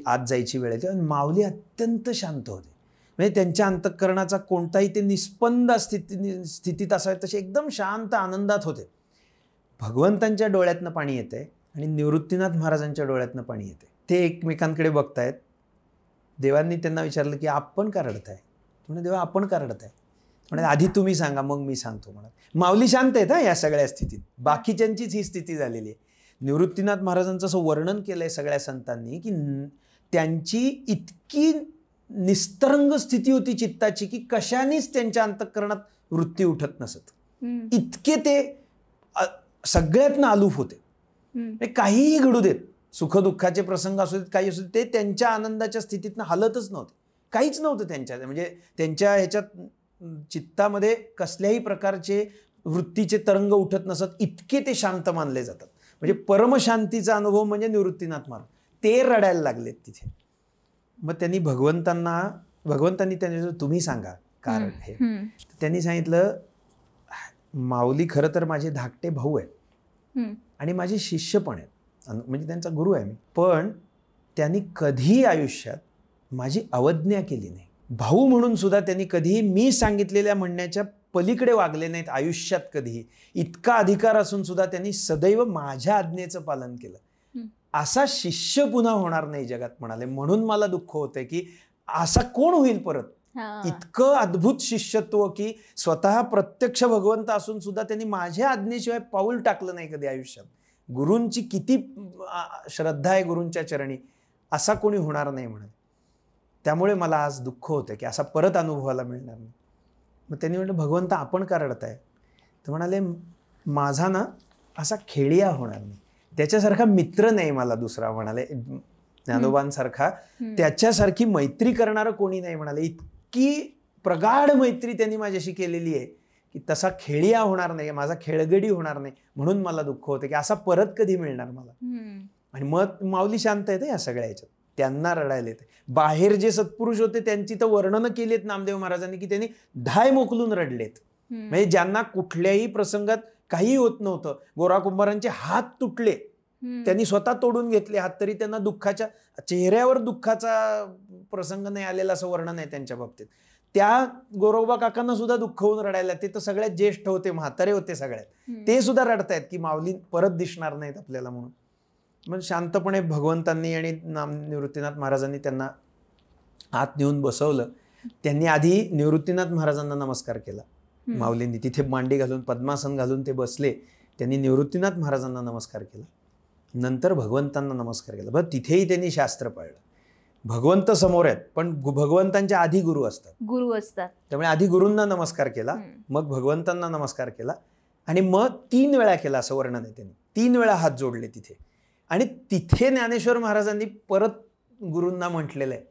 आज जायची वेळ आहे, तेव्हा माऊली अत्यंत शांत होते. म्हणजे त्यांच्या अंतःकरणाचा कोणताही ते निस्पंद स्थितीत असावे तसे एकदम शांत आनंदात होते. भगवंतांच्या डोळ्यातनं पाणी येतंय आणि निवृत्तीनाथ महाराजांच्या डोळ्यातनं पाणी येते. ते एकमेकांकडे बघतायत. देवांनी त्यांना विचारलं की आपण का रडताय? म्हणजे देवा आपण का रडताय? म्हणजे आधी तुम्ही सांगा मग मी सांगतो म्हणत. माऊली शांत आहेत हा या सगळ्या स्थितीत. बाकीच्यांचीच ही स्थिती झालेली आहे. निवृत्तीनाथ महाराजांचं असं वर्णन केलंय सगळ्या संतांनी की त्यांची इतकी निस्तरंग स्थिती होती चित्ताची की कशानेच त्यांच्या अंतःकरणात वृत्ती उठत नसत. इतके ते सगळ्यातनं आलूफ होते. काहीही घडू देत, सुखदुःखाचे प्रसंग असू देत, काही असू देत, ते त्यांच्या आनंदाच्या स्थितीतनं हलतच नव्हते. काहीच नव्हतं त्यांच्या, म्हणजे त्यांच्या ह्याच्यात चित्तामध्ये कसल्याही प्रकारचे वृत्तीचे तरंग उठत नसत. इतके ते शांत मानले जातात. म्हणजे परमशांतीचा अनुभव म्हणजे निवृत्तीनाथ महाराज. ते रडायला लागलेत तिथे. मग भगवंतांनी त्यांनी तुम्ही सांगा कारण हे. त्यांनी सांगितलं, माऊली खरं तर माझे धाकटे भाऊ आहेत आणि माझे शिष्य पण आहेत, म्हणजे त्यांचा गुरु आहे मी. पण त्यांनी कधीही आयुष्यात माझी अवज्ञा केली नाही. भाऊ म्हणून सुद्धा त्यांनी कधीही मी सांगितलेल्या म्हणण्याच्या पलीकडे वागले नाहीत आयुष्यात कधीही. इतका अधिकार असून सुद्धा त्यांनी सदैव माझ्या आज्ञेचं पालन केलं. असा शिष्य पुन्हा होणार नाही जगात म्हणाले. म्हणून मला दुःख होतंय की असा कोण होईल परत. इतकं अद्भुत शिष्यत्व की स्वतः प्रत्यक्ष भगवंत असून सुद्धा त्यांनी माझ्या आज्ञेशिवाय पाऊल टाकलं नाही कधी आयुष्यात. गुरूंची किती श्रद्धा आहे गुरूंच्या चरणी, असा कोणी होणार नाही म्हणाले. त्यामुळे मला आज दुःख होतं की असा परत अनुभवाला मिळणार नाही. मग त्यांनी म्हटलं भगवंत आपण का रडताय. तर म्हणाले माझा ना असा खेळिया होणार नाही, त्याच्यासारखा मित्र नाही मला दुसरा म्हणाले, ज्ञानोबांसारखा त्याच्यासारखी मैत्री करणारं कोणी नाही म्हणाले. इतकी प्रगाढ मैत्री त्यांनी माझ्याशी केलेली आहे की तसा खेळिया होणार नाही, माझा खेळगडी होणार नाही. म्हणून मला दुःख होतं की असा परत कधी मिळणार मला. आणि मग माऊली शांत येते या सगळ्या ह्याच्यात, त्यांना रडायला येते. बाहेर जे सत्पुरुष होते त्यांची तर वर्णनं केलीत नामदेव महाराजांनी की त्यांनी धाय मोकलून रडलेत. म्हणजे ज्यांना कुठल्याही प्रसंगात काही होत नव्हतं, गोरा कुंभारांचे हात तुटले, त्यांनी स्वतः तोडून घेतले हात, तरी त्यांना दुःखाच्या चेहऱ्यावर दुःखाचा प्रसंग नाही आलेला असं वर्णन आहे त्यांच्या बाबतीत. त्या गोरोबा काकांना सुद्धा दुःख होऊन रडायला. ते तर सगळ्यात ज्येष्ठ होते, म्हातारे होते सगळ्यात, ते सुद्धा रडतायत की माऊली परत दिसणार नाहीत आपल्याला म्हणून. मग शांतपणे भगवंतांनी आणि निवृत्तीनाथ महाराजांनी त्यांना आत नेऊन बसवलं. त्यांनी आधी निवृत्तीनाथ महाराजांना नमस्कार केला. माऊलींनी तिथे मांडी घालून पद्मासन घालून ते बसले. त्यांनी निवृत्तीनाथ महाराजांना नमस्कार केला, नंतर भगवंतांना नमस्कार केला. बरं तिथेही त्यांनी शास्त्र पाळलं. भगवंत समोर आहेत पण भगवंतांच्या आधी गुरु असतात. त्यामुळे आधी गुरूंना नमस्कार केला, मग भगवंतांना नमस्कार केला, आणि मग 3 वेळा केला असं वर्णन आहे. त्यांनी 3 वेळा हात जोडले तिथे. आणि तिथे ज्ञानेश्वर महाराजांनी परत गुरूंना म्हटलेलं आहे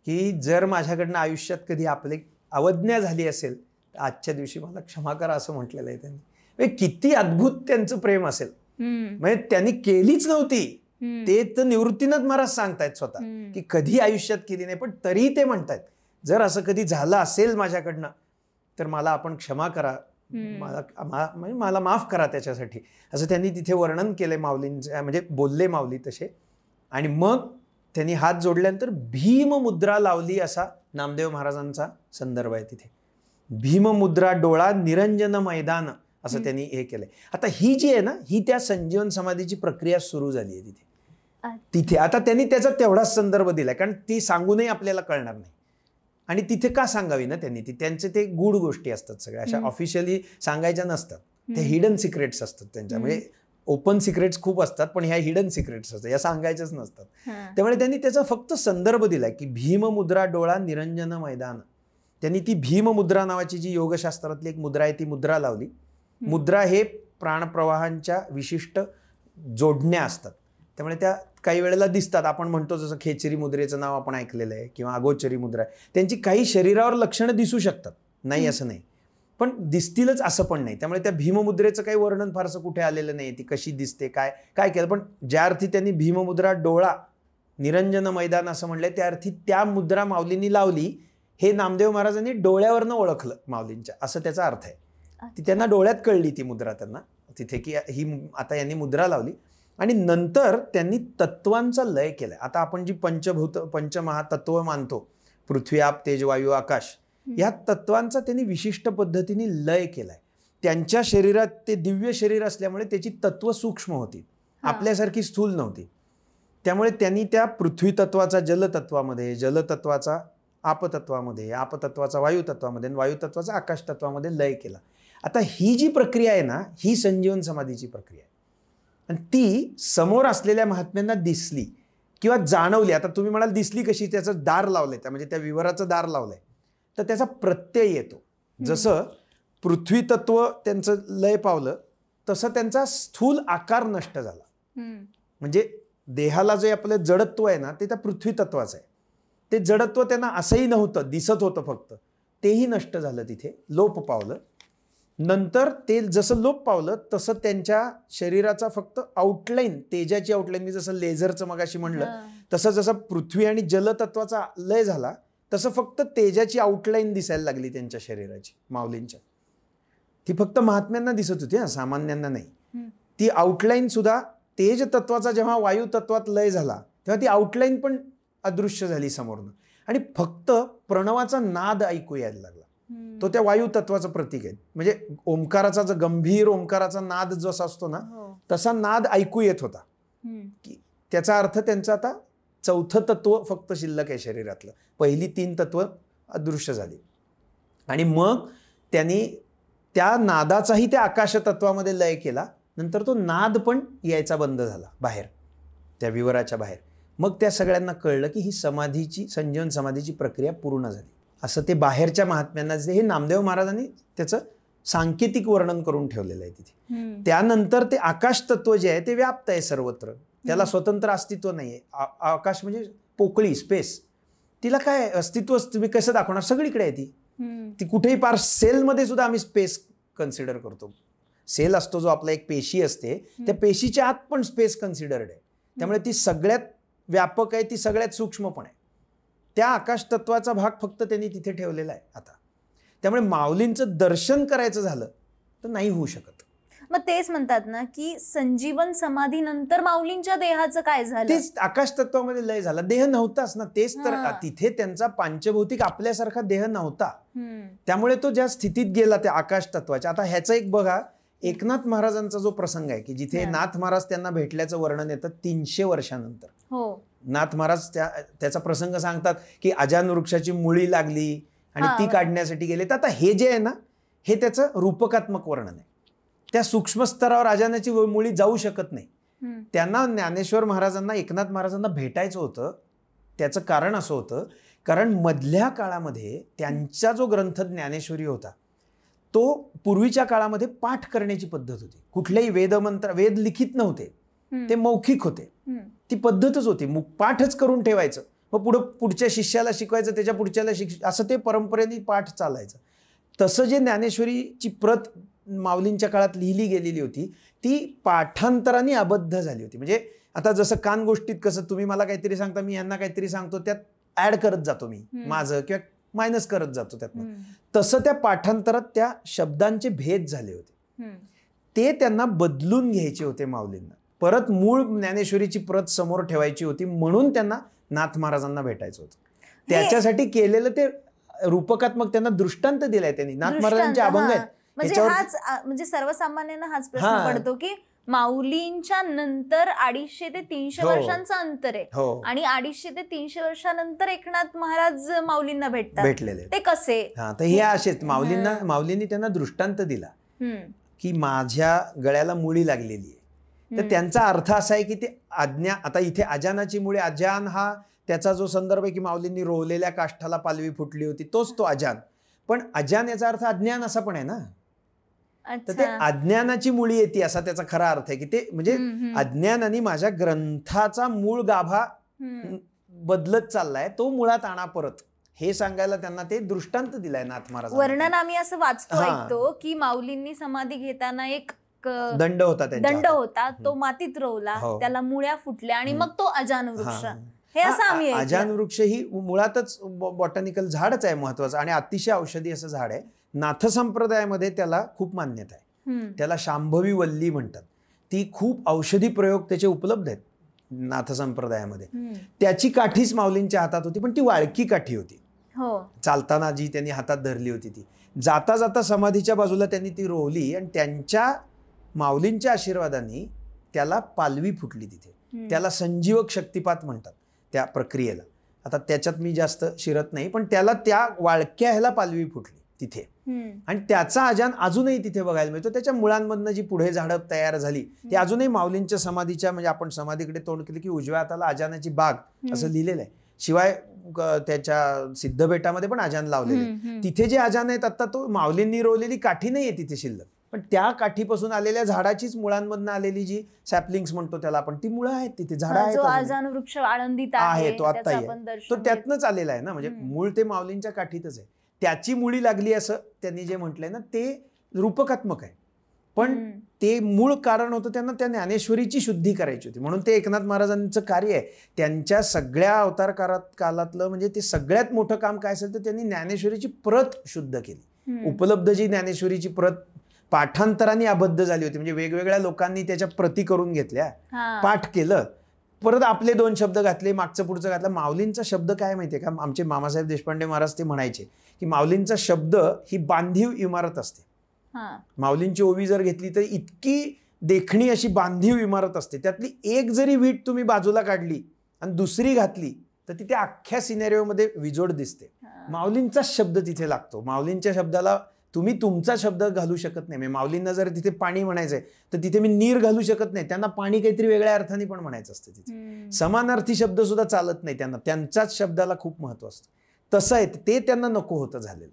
की जर माझ्याकडनं आयुष्यात कधी आपली अवज्ञा झाली असेल तर आजच्या दिवशी मला क्षमा करा असं म्हटलेलं आहे त्यांनी. म्हणजे किती अद्भुत त्यांचं प्रेम असेल. म्हणजे त्यांनी केलीच नव्हती, ते तर निवृत्तीनाथ महाराज सांगतायत स्वतः की कधी आयुष्यात केली नाही, पण तरीही ते म्हणतायत जर असं कधी झालं असेल माझ्याकडनं तर मला आपण क्षमा करा, मला माफ करा त्याच्यासाठी, असं त्यांनी तिथे वर्णन केलंय माऊलींचं. म्हणजे बोलले माऊली तसे. आणि मग त्यांनी हात जोडल्यानंतर भीममुद्रा लावली असा नामदेव महाराजांचा संदर्भ आहे तिथे. भीममुद्रा डोळा निरंजन मैदान असं त्यांनी हे केलंय. आता ही जी आहे ना, ही त्या संजीवन समाधीची प्रक्रिया सुरू झाली आहे तिथे. आता त्यांनी त्याचा तेवढाच संदर्भ दिलाय, कारण ती सांगूनही आपल्याला कळणार नाही. आणि तिथे का सांगावी ना त्यांनी, त्यांचे ते गूढ गोष्टी असतात सगळ्या, अशा ऑफिशियली सांगायच्या नसतात, ते हिडन सिक्रेट्स असतात त्यांच्या. म्हणजे ओपन सिक्रेट्स खूप असतात पण ह्या हिडन सिक्रेट्स असतात, या सांगायच्याच नसतात. त्यामुळे त्यांनी त्याचा फक्त संदर्भ दिलाय की भीममुद्रा डोळा निरंजन मैदान. त्यांनी ती भीममुद्रा नावाची जी योगशास्त्रातली एक मुद्रा आहे ती मुद्रा लावली. मुद्रा हे प्राणप्रवाहांच्या विशिष्ट जोडण्या असतात, त्यामुळे त्या काही वेळेला दिसतात. आपण म्हणतो जसं खेचरी मुद्रेचं नाव आपण ऐकलेलं आहे किंवा अगोचरी मुद्रा आहे. त्यांची काही शरीरावर लक्षणं दिसू शकतात, नाही असं नाही, पण दिसतीलच असं पण नाही. त्यामुळे त्या भीममुद्रेचं काही वर्णन फारसं कुठे आलेलं नाही, ती कशी दिसते काय काय केलं. पण ज्या अर्थी त्यांनी भीममुद्रा डोळा निरंजन मैदान असं म्हणलंय, त्या अर्थी त्या मुद्रा माऊलींनी लावली. हे नामदेव महाराजांनी डोळ्यावरनं ओळखलं माऊलींच्या, असं त्याचा अर्थ आहे. ती त्यांना डोळ्यात कळली ती मुद्रा त्यांना तिथे की ही आता यांनी मुद्रा लावली. आणि नंतर त्यांनी तत्वांचा लय केलाय. आता आपण जी पंचमहातत्व मानतो, पृथ्वी आप तेज वायू आकाश, या तत्वांचा त्यांनी विशिष्ट पद्धतीने लय केलाय. त्यांच्या शरीरात ते दिव्य शरीर असल्यामुळे त्याची तत्व सूक्ष्म होती, आपल्यासारखी स्थूल नव्हती. त्यामुळे त्यांनी त्या पृथ्वी तत्वाचा जलतत्वामध्ये, जलतत्वाचा आपतत्वामध्ये, आपतत्वाचा वायुतत्वामध्ये, वायुतत्वाचा आकाश तत्वामध्ये लय केला. आता ही जी प्रक्रिया आहे ना, ही संजीवन समाधीची प्रक्रिया आहे. आणि ती समोर असलेल्या महात्म्यांना दिसली किंवा जाणवली. आता तुम्ही म्हणाल दिसली कशी, त्याचं दार लावलंय, त्या म्हणजे त्या विवराचं दार लावलंय, तर त्याचा प्रत्यय येतो. जसं पृथ्वी तत्व त्यांचं लय पावलं तसं त्यांचा स्थूल आकार नष्ट झाला. म्हणजे देहाला जे आपलं जडत्व आहे ना, ते त्या पृथ्वी तत्वाचं आहे. ते जडत्व त्यांना असंही नव्हतं, दिसत होतं फक्त, तेही नष्ट झालं, तिथे लोप पावलं. नंतर ते जसं लोप पावलं तसं त्यांच्या शरीराचा फक्त आउटलाईन, तेजाची आउटलाईन, मी जसं लेझरचं मगाशी म्हणलं तसं, जसं पृथ्वी आणि जलतत्वाचा लय झाला तसं फक्त तेजाची आउटलाईन दिसायला लागली त्यांच्या शरीराची, माऊलींच्या. ती फक्त महात्म्यांना दिसत होती, सामान्यांना नाही. ती आउटलाईन सुद्धा तेज तत्वाचा जेव्हा वायू तत्वात लय झाला तेव्हा ती आउटलाईन पण अदृश्य झाली समोरनं. आणि फक्त प्रणवाचा नाद ऐकू यायला लागला. तो त्या वायू तत्वाचं प्रतीक आहे. म्हणजे ओंकाराचा जो गंभीर ओंकाराचा नाद जसा असतो ना तसा नाद ऐकू येत होता. की त्याचा अर्थ त्यांचं आता चौथं तत्व फक्त शिल्लक आहे शरीरातलं. पहिली 3 तत्व अदृश्य झाली. आणि मग त्यांनी त्या नादाचाही त्या आकाश तत्वामध्ये लय केला. नंतर तो नाद पण यायचा बंद झाला बाहेर, त्या विवराच्या बाहेर. मग त्या सगळ्यांना कळलं की ही समाधीची, संजीवन समाधीची प्रक्रिया पूर्ण झाली. असं ते बाहेरच्या महात्म्यांना हे नामदेव महाराजांनी त्याचं सांकेतिक वर्णन करून ठेवलेलं आहे तिथे. त्यानंतर ते आकाश तत्व जे आहे ते व्याप्त आहे सर्वत्र. त्याला स्वतंत्र अस्तित्व नाहीये. आकाश म्हणजे पोकळी, स्पेस. तिला काय अस्तित्व तुम्ही कसं दाखवणार? सगळीकडे आहे ती कुठेही. पार सेलमध्ये सुद्धा आम्ही स्पेस कन्सिडर करतो. सेल असतो जो आपला एक पेशी असते, त्या पेशीच्या आत पण स्पेस कन्सिडर्ड आहे. त्यामुळे ती सगळ्यात व्यापक आहे, ती सगळ्यात सूक्ष्म पण आहे. त्या आकाश तत्वाचा भाग फक्त त्यांनी तिथे ठेवलेला आहे आता. त्यामुळे माऊलींचं दर्शन करायचं झालं तर नाही होऊ शकत. मग तेच म्हणतात ना की संजीवन समाधीनंतर माऊलींच्या देहाचं काय झालं? तेच आकाश तत्वामध्ये लय झाला. देह नव्हताच ना. तेच तर तिथे त्यांचा पांचभौतिक आपल्यासारखा देह नव्हता. त्यामुळे तो ज्या स्थितीत गेला त्या आकाश तत्वाच्या. आता ह्याचं एक बघा, एकनाथ महाराजांचा जो प्रसंग आहे की जिथे नाथ महाराज त्यांना भेटल्याचं वर्णन येतं 300 वर्षानंतर. नाथ महाराज त्याचा प्रसंग सांगतात की अजान वृक्षाची मुळी लागली आणि ती काढण्यासाठी गेले. तर आता हे जे आहे ना हे त्याचं रूपकात्मक वर्णन आहे. त्या सूक्ष्म स्तरावर अजानाची मुळी जाऊ शकत नाही. त्यांना ज्ञानेश्वर महाराजांना, एकनाथ महाराजांना भेटायचं होतं. त्याचं कारण असं होतं कारण मधल्या काळामध्ये त्यांचा जो ग्रंथ ज्ञानेश्वरी होता तो पूर्वीच्या काळामध्ये पाठ करण्याची पद्धत होती. कुठलेही वेदमंत्र, वेद लिखित नव्हते, ते मौखिक होते. ती पद्धतच होती. पाठच करून ठेवायचं, मग पुढच्या शिष्याला शिकवायचं, त्याच्या पुढच्याला असं ते परंपरेने पाठ चालायचं. तसं जे ज्ञानेश्वरीची प्रत माऊलींच्या काळात लिहिली गेलेली होती ती पाठांतराने अबद्ध झाली होती. म्हणजे आता जसं कान गोष्टीत कसं तुम्ही मला काहीतरी सांगता, मी यांना काहीतरी सांगतो, त्यात ऍड करत जातो मी माझं किंवा मायनस करत जातो त्यातनं. तसं त्या पाठांतरात त्या शब्दांचे भेद झाले होते. ते त्यांना बदलून घ्यायचे होते माऊलींना. परत मूळ ज्ञानेश्वरीची प्रत समोर ठेवायची होती. म्हणून त्यांना नाथ महाराजांना भेटायचं होतं. त्याच्यासाठी केलेलं ते रूपकात्मक त्यांना दृष्टांत दिलाय त्यांनी. नाथ महाराजांचे अभंग आहेत. म्हणजे सर्वसामान्यांना हाच प्रश्न पडतो की माऊलींच्या नंतर 250 ते 300 वर्षांचं अंतर आहे आणि 250 ते 300 वर्षानंतर एकनाथ महाराज माऊलींना भेटलेले. ते कसे? तर हे असेच माऊलींनी त्यांना दृष्टांत दिला की माझ्या गळ्याला मुळी लागलेली आहे. तर त्यांचा अर्थ असा आहे की ते आज्ञा, आता इथे अजानाची मुळे, अजान हा त्याचा जो संदर्भ आहे की माऊलींनी रोवलेल्या काष्ठाला पालवी फुटली होती, तोच तो अजान. पण अजान याचा अर्थ अज्ञान असा पण आहे ना. तर ते अज्ञानाची मुळी येते असा त्याचा खरा अर्थ आहे की ते म्हणजे अज्ञानाने माझ्या ग्रंथाचा मूळ गाभा बदलत चाललाय, तो मुळात आणा परत, हे सांगायला त्यांना ते दृष्टांत दिलाय नाथ महाराज. वर्णन आम्ही असं वाचतो ऐकतो की माऊलींनी समाधी घेताना एक दंड होता, तो मातीत रोवला, त्याला मुळ्या फुटल्या आणि मग तो अजान वृक्ष. हे असं आम्ही अजान वृक्ष ही मुळातच बॉटॅनिकल झाडच आहे महत्वाचं आणि अतिशय औषधी असं झाड आहे. नाथ संप्रदायामध्ये त्याला खूप मान्यता आहे. त्याला शांभवी वल्ली म्हणतात. ती खूप औषधी प्रयोग त्याचे उपलब्ध आहेत नाथ संप्रदायामध्ये. त्याची काठीच माऊलींच्या हातात होती, पण ती वाळकी काठी होती. चालताना जी त्यांनी हातात धरली होती ती जाता जाता समाधीच्या बाजूला त्यांनी ती रोवली आणि त्यांच्या माऊलींच्या आशीर्वादाने त्याला पालवी फुटली तिथे. त्याला संजीवक शक्तिपात म्हणतात त्या प्रक्रियेला. आता त्याच्यात मी जास्त शिरत नाही, पण त्याला त्या वाळक्या ह्याला पालवी फुटली तिथे आणि त्याचा अजान अजूनही तिथे बघायला मिळतो. त्याच्या मुळांमधनं जी पुढे झाडं तयार झाली ती अजूनही माऊलींच्या समाधीच्या, म्हणजे आपण समाधीकडे तोंड केलं की उजव्या हाताला अजानाची बाग असं लिहिलेलं आहे. शिवाय त्याच्या सिद्धबेटामध्ये पण अजान लावलेले. तिथे जे अजान आहेत आता तो माऊलींनी रोवलेली काठी नाहीये तिथे शिल्लक, पण त्या काठीपासून आलेल्या झाडाचीच मुळांमधनं आलेली जी सॅपलिंग्स म्हणतो त्याला आपण, ती मुळं आहेत तिथे, झाडं आहेत. तो आता तो त्यातनंच आलेला आहे ना, म्हणजे मूळ ते माऊलींच्या काठीतच आहे. त्याची मुळी लागली असं त्यांनी जे म्हटलंय ना ते रूपकात्मक आहे. पण ते मूळ कारण होतं त्यांना त्या ज्ञानेश्वरीची शुद्धी करायची होती. म्हणून ते एकनाथ महाराजांचं कार्य आहे. त्यांच्या सगळ्या अवतार कालातलं म्हणजे ते सगळ्यात मोठं काम काय असेल तर त्यांनी ज्ञानेश्वरीची प्रत शुद्ध केली. उपलब्ध जी ज्ञानेश्वरीची प्रत पाठांतराने अबद्ध झाली होती, म्हणजे वेगवेगळ्या लोकांनी त्याच्या प्रती करून घेतल्या, पाठ केलं, परत आपले 2 शब्द घातले, मागचं पुढचं घातलं. माऊलींचा शब्द काय माहितीये का, आमचे मामासाहेब देशपांडे महाराज ते म्हणायचे की माऊलींचा शब्द ही बांधीव इमारत असते. माऊलींची ओवी जर घेतली तर इतकी देखणी अशी बांधीव इमारत असते, त्यातली एक जरी वीट तुम्ही बाजूला काढली आणि दुसरी घातली तर तिथे अख्ख्या सिनेरिओमध्ये विजोड दिसते. माऊलींचा शब्द तिथे लागतो. माऊलींच्या शब्दाला तुम्ही तुमचा शब्द घालू शकत नाही. माऊलींना जर तिथे पाणी म्हणायचंय तर तिथे मी नीर घालू शकत नाही. त्यांना पाणी काहीतरी वेगळ्या अर्थाने पण म्हणायचं असतं. तिथे समानार्थी शब्द सुद्धा चालत नाही त्यांना. त्यांच्याच शब्दाला खूप महत्व असतं. तसं आहे ते त्यांना नको होतं झालेलं.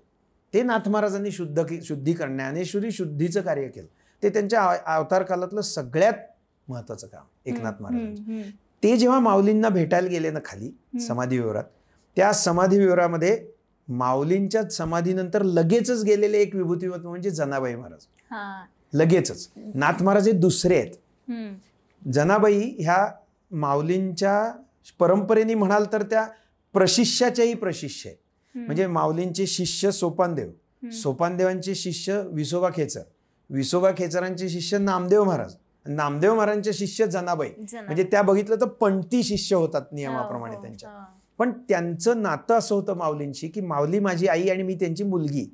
ते नाथ महाराजांनी शुद्धीकरण ज्ञानेश्वरी शुद्धीचं कार्य केलं. ते त्यांच्या अवतार कालातलं सगळ्यात महत्वाचं काम एकनाथ महाराजांचं. ते जेव्हा माऊलींना भेटायला गेले ना खाली समाधी विहारात, त्या समाधी विहारामध्ये माऊलींच्या समाधीनंतर लगेचच गेलेले एक विभूतिवत म्हणजे जनाबाई महाराज. लगेचच. नाथ महाराज हे दुसरे आहेत. जनाबाई ह्या माऊलींच्या परंपरेने म्हणाल तर त्या प्रशिष्याच्याही प्रशिष्य आहेत. म्हणजे माऊलींचे शिष्य सोपानदेव, सोपानदेवांचे शिष्य विसोबा खेचर, विसोबा खेचरांचे शिष्य नामदेव महाराज, नामदेव महाराजांचे शिष्य जनाबाई. म्हणजे त्या बघितलं तर पंक्ती शिष्य होतात नियमाप्रमाणे त्यांच्या. पण त्यांचं नातं असं होतं माऊलींशी की माऊली माझी आई आणि मी त्यांची मुलगी,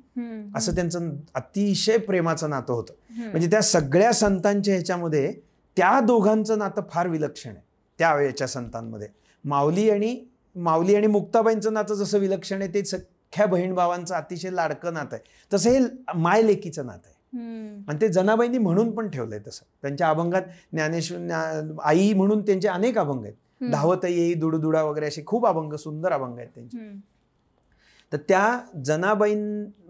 असं त्यांचं अतिशय प्रेमाचं नातं होतं. म्हणजे त्या सगळ्या संतांच्या ह्याच्यामध्ये त्या दोघांचं नातं फार विलक्षण आहे. त्यावेळेच्या संतांमध्ये माऊली आणि मुक्ताबाईंचं नातं जसं विलक्षण आहे, ते सख्ख्या बहीण भावांचं अतिशय लाडकं नातं आहे, तसं हे मायलेकीचं नातं आहे. आणि ते जनाबाईंनी म्हणून पण ठेवलंय तसं. त्यांच्या अभंगात ज्ञानेश्वर आई म्हणून त्यांचे अनेक अभंग आहेत. धावत येई दुडुदुडा वगैरे असे खूप अभंग, सुंदर अभंग आहेत त्यांचे. तर त्या जनाबाई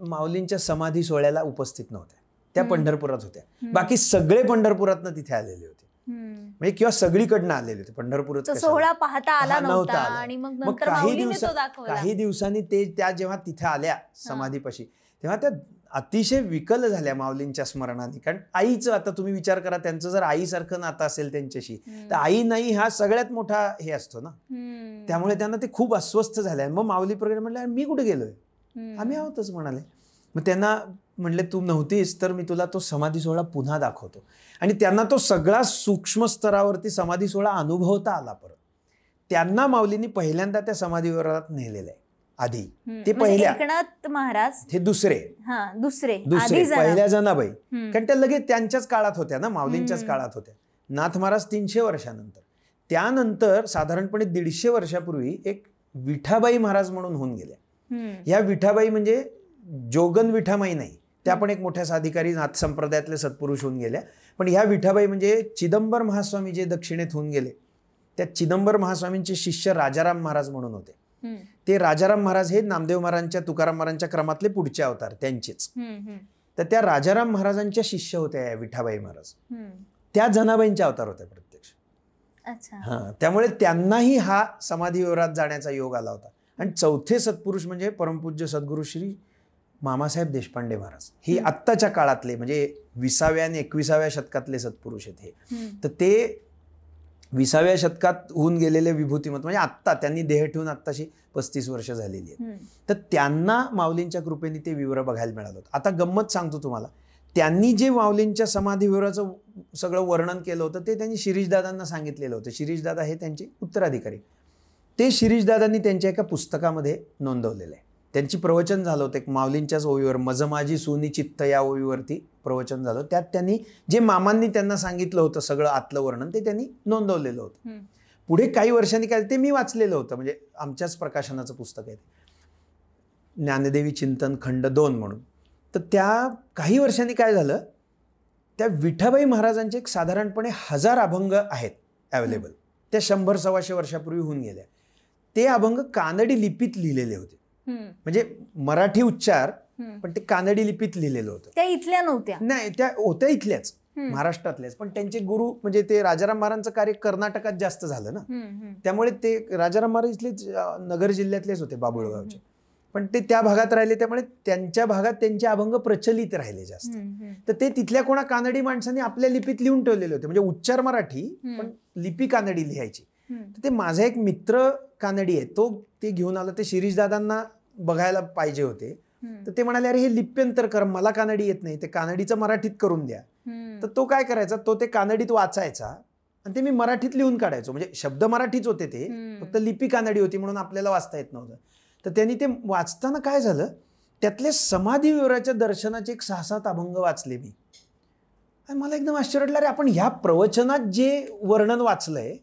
माऊलींच्या समाधी सोहळ्याला उपस्थित नव्हत्या. त्या पंढरपुरात होत्या. बाकी सगळे पंढरपुरातनं तिथे आलेले होते. म्हणजे किंवा सगळीकडनं आलेले होते. पंढरपुरात सोहळा पाहता आला नव्हता. आणि मग काही दिवसांनी त्या जेव्हा तिथे आल्या समाधीपाशी, तेव्हा त्या अतिशय विकल झाल्या माऊलींच्या स्मरणाने. कारण आईचं, आता तुम्ही विचार करा, त्यांचं जर आईसारखं नातं असेल त्यांच्याशी, तर आई नाही हा सगळ्यात मोठा हे असतो ना. त्यामुळे त्यांना ते खूप अस्वस्थ झाले. मग माऊली प्रगट म्हणले मी कुठे गेलोय, आम्ही आहोतच म्हणाले. मग त्यांना म्हणले तू नव्हतीस तर मी तुला तो समाधी सोहळा पुन्हा दाखवतो. आणि त्यांना तो सगळा सूक्ष्म स्तरावरती समाधी सोहळा अनुभवता आला. परत त्यांना माऊलींनी पहिल्यांदा त्या समाधी विहारात नेलेलं आहे. आधी ते पहिल्या एकनाथ महाराज, हे दुसरे पहिल्या जनाबाई, कारण त्या लगेच त्यांच्याच काळात होत्या ना, माऊलींच्याच काळात होत्या. नाथ महाराज 300 वर्षानंतर. त्यानंतर साधारणपणे 150 वर्षापूर्वी एक विठाबाई महाराज म्हणून होऊन गेल्या. ह्या विठाबाई म्हणजे जोगन विठामाई नाही, त्या पण एक मोठ्या साधिकारी नाथ संप्रदायातले सत्पुरुष होऊन गेल्या. पण ह्या विठाबाई म्हणजे चिदंबर महास्वामी जे दक्षिणेत होऊन गेले, त्या चिदंबर महास्वामींचे शिष्य राजाराम महाराज म्हणून होते. ते राजाराम महाराज हे नामदेव महाराजांच्या, तुकाराम महाराजांच्या क्रमातले पुढचे अवतार त्यांचेच. तर त्या राजाराम महाराजांच्या शिष्य होत्या या विठाबाई महाराज. त्या जनाबाईंच्या अवतार होत्या प्रत्यक्ष. त्यामुळे त्यांनाही हा समाधी विहारात जाण्याचा योग आला होता. आणि चौथे सत्पुरुष म्हणजे परमपूज्य सद्गुरू श्री मामासाहेब देशपांडे महाराज. ही आत्ताच्या काळातले म्हणजे 20व्या आणि 21व्या शतकातले सत्पुरुष आहेत हे. तर ते 20व्या शतकात होऊन गेलेले विभूतिमत, म्हणजे आत्ता त्यांनी देह ठेवून आत्ताशी 35 वर्ष झालेली आहेत. तर त्यांना माऊलींच्या कृपेने ते विवर बघायला मिळालं होतं. आता गंमत सांगतो तुम्हाला, त्यांनी जे माऊलींच्या समाधी विवराचं सगळं वर्णन केलं होतं ते त्यांनी शिरीषदादांना सांगितलेलं होतं. शिरीषदादा हे त्यांचे उत्तराधिकारी. ते शिरीषदादांनी त्यांच्या एका पुस्तकामध्ये नोंदवलेलं आहे. त्यांची प्रवचन झालं होतं एक माऊलींच्याच ओवीवर, मज माझी सोनी चित्त या ओवीवरती प्रवचन झालं. त्यात त्यांनी जे मामांनी त्यांना सांगितलं होतं सगळं आतलं वर्णन ते त्यांनी नोंदवलेलं होतं. पुढे काही वर्षांनी काय ते मी वाचलेलं होतं, म्हणजे आमच्याच प्रकाशनाचं पुस्तक आहे, ज्ञानदेवी चिंतन खंड 2 म्हणून. तर त्या काही वर्षांनी काय झालं, त्या विठाबाई महाराजांचे एक साधारणपणे 1000 अभंग आहेत अवेलेबल. त्या 100-125 वर्षापूर्वी होऊन गेल्या. ते अभंग कानडी लिपीत लिहिलेले होते. म्हणजे मराठी उच्चार, पण ते कानडी लिपीत लिहिलेलं होतं. त्या इथल्या नव्हत्या, नाही त्या होत्या इथल्याच, महाराष्ट्रातल्याच. पण त्यांचे गुरु म्हणजे ते राजाराम महाराजांचं कार्य कर्नाटकात जास्त झालं ना, त्यामुळे ते राजाराम महाराज इथलेच नगर जिल्ह्यातलेच होते, बाबुळगावचे. पण ते त्या भागात राहिले, त्यामुळे त्यांच्या भागात त्यांचे अभंग प्रचलित राहिले जास्त. तर ते तिथल्या कोणा कानडी माणसांनी आपल्या लिपीत लिहून ठेवलेले होते. म्हणजे उच्चार मराठी पण लिपी कानडी लिहायची. तर ते माझा एक मित्र कानडी आहे, तो ते घेऊन आला. ते शिरीषदादांना बघायला पाहिजे होते. तर ते म्हणाले अरे हे लिप्यंतर कर, मला कानडी येत नाही, ते कानडीचं मराठीत करून द्या. तर तो काय करायचा, तो ते कानडीत वाचायचा आणि ते मी मराठीत लिहून काढायचो. म्हणजे शब्द मराठीच होते ते, फक्त लिपी कानडी होती म्हणून आपल्याला वाचता येत नव्हतं. तर त्यांनी ते वाचताना काय झालं, त्यातले समाधी विवराच्या दर्शनाचे एक 6-7 अभंग वाचले मी. आणि मला एकदम आश्चर्य वाटलं, अरे आपण ह्या प्रवचनात जे वर्णन वाचलंय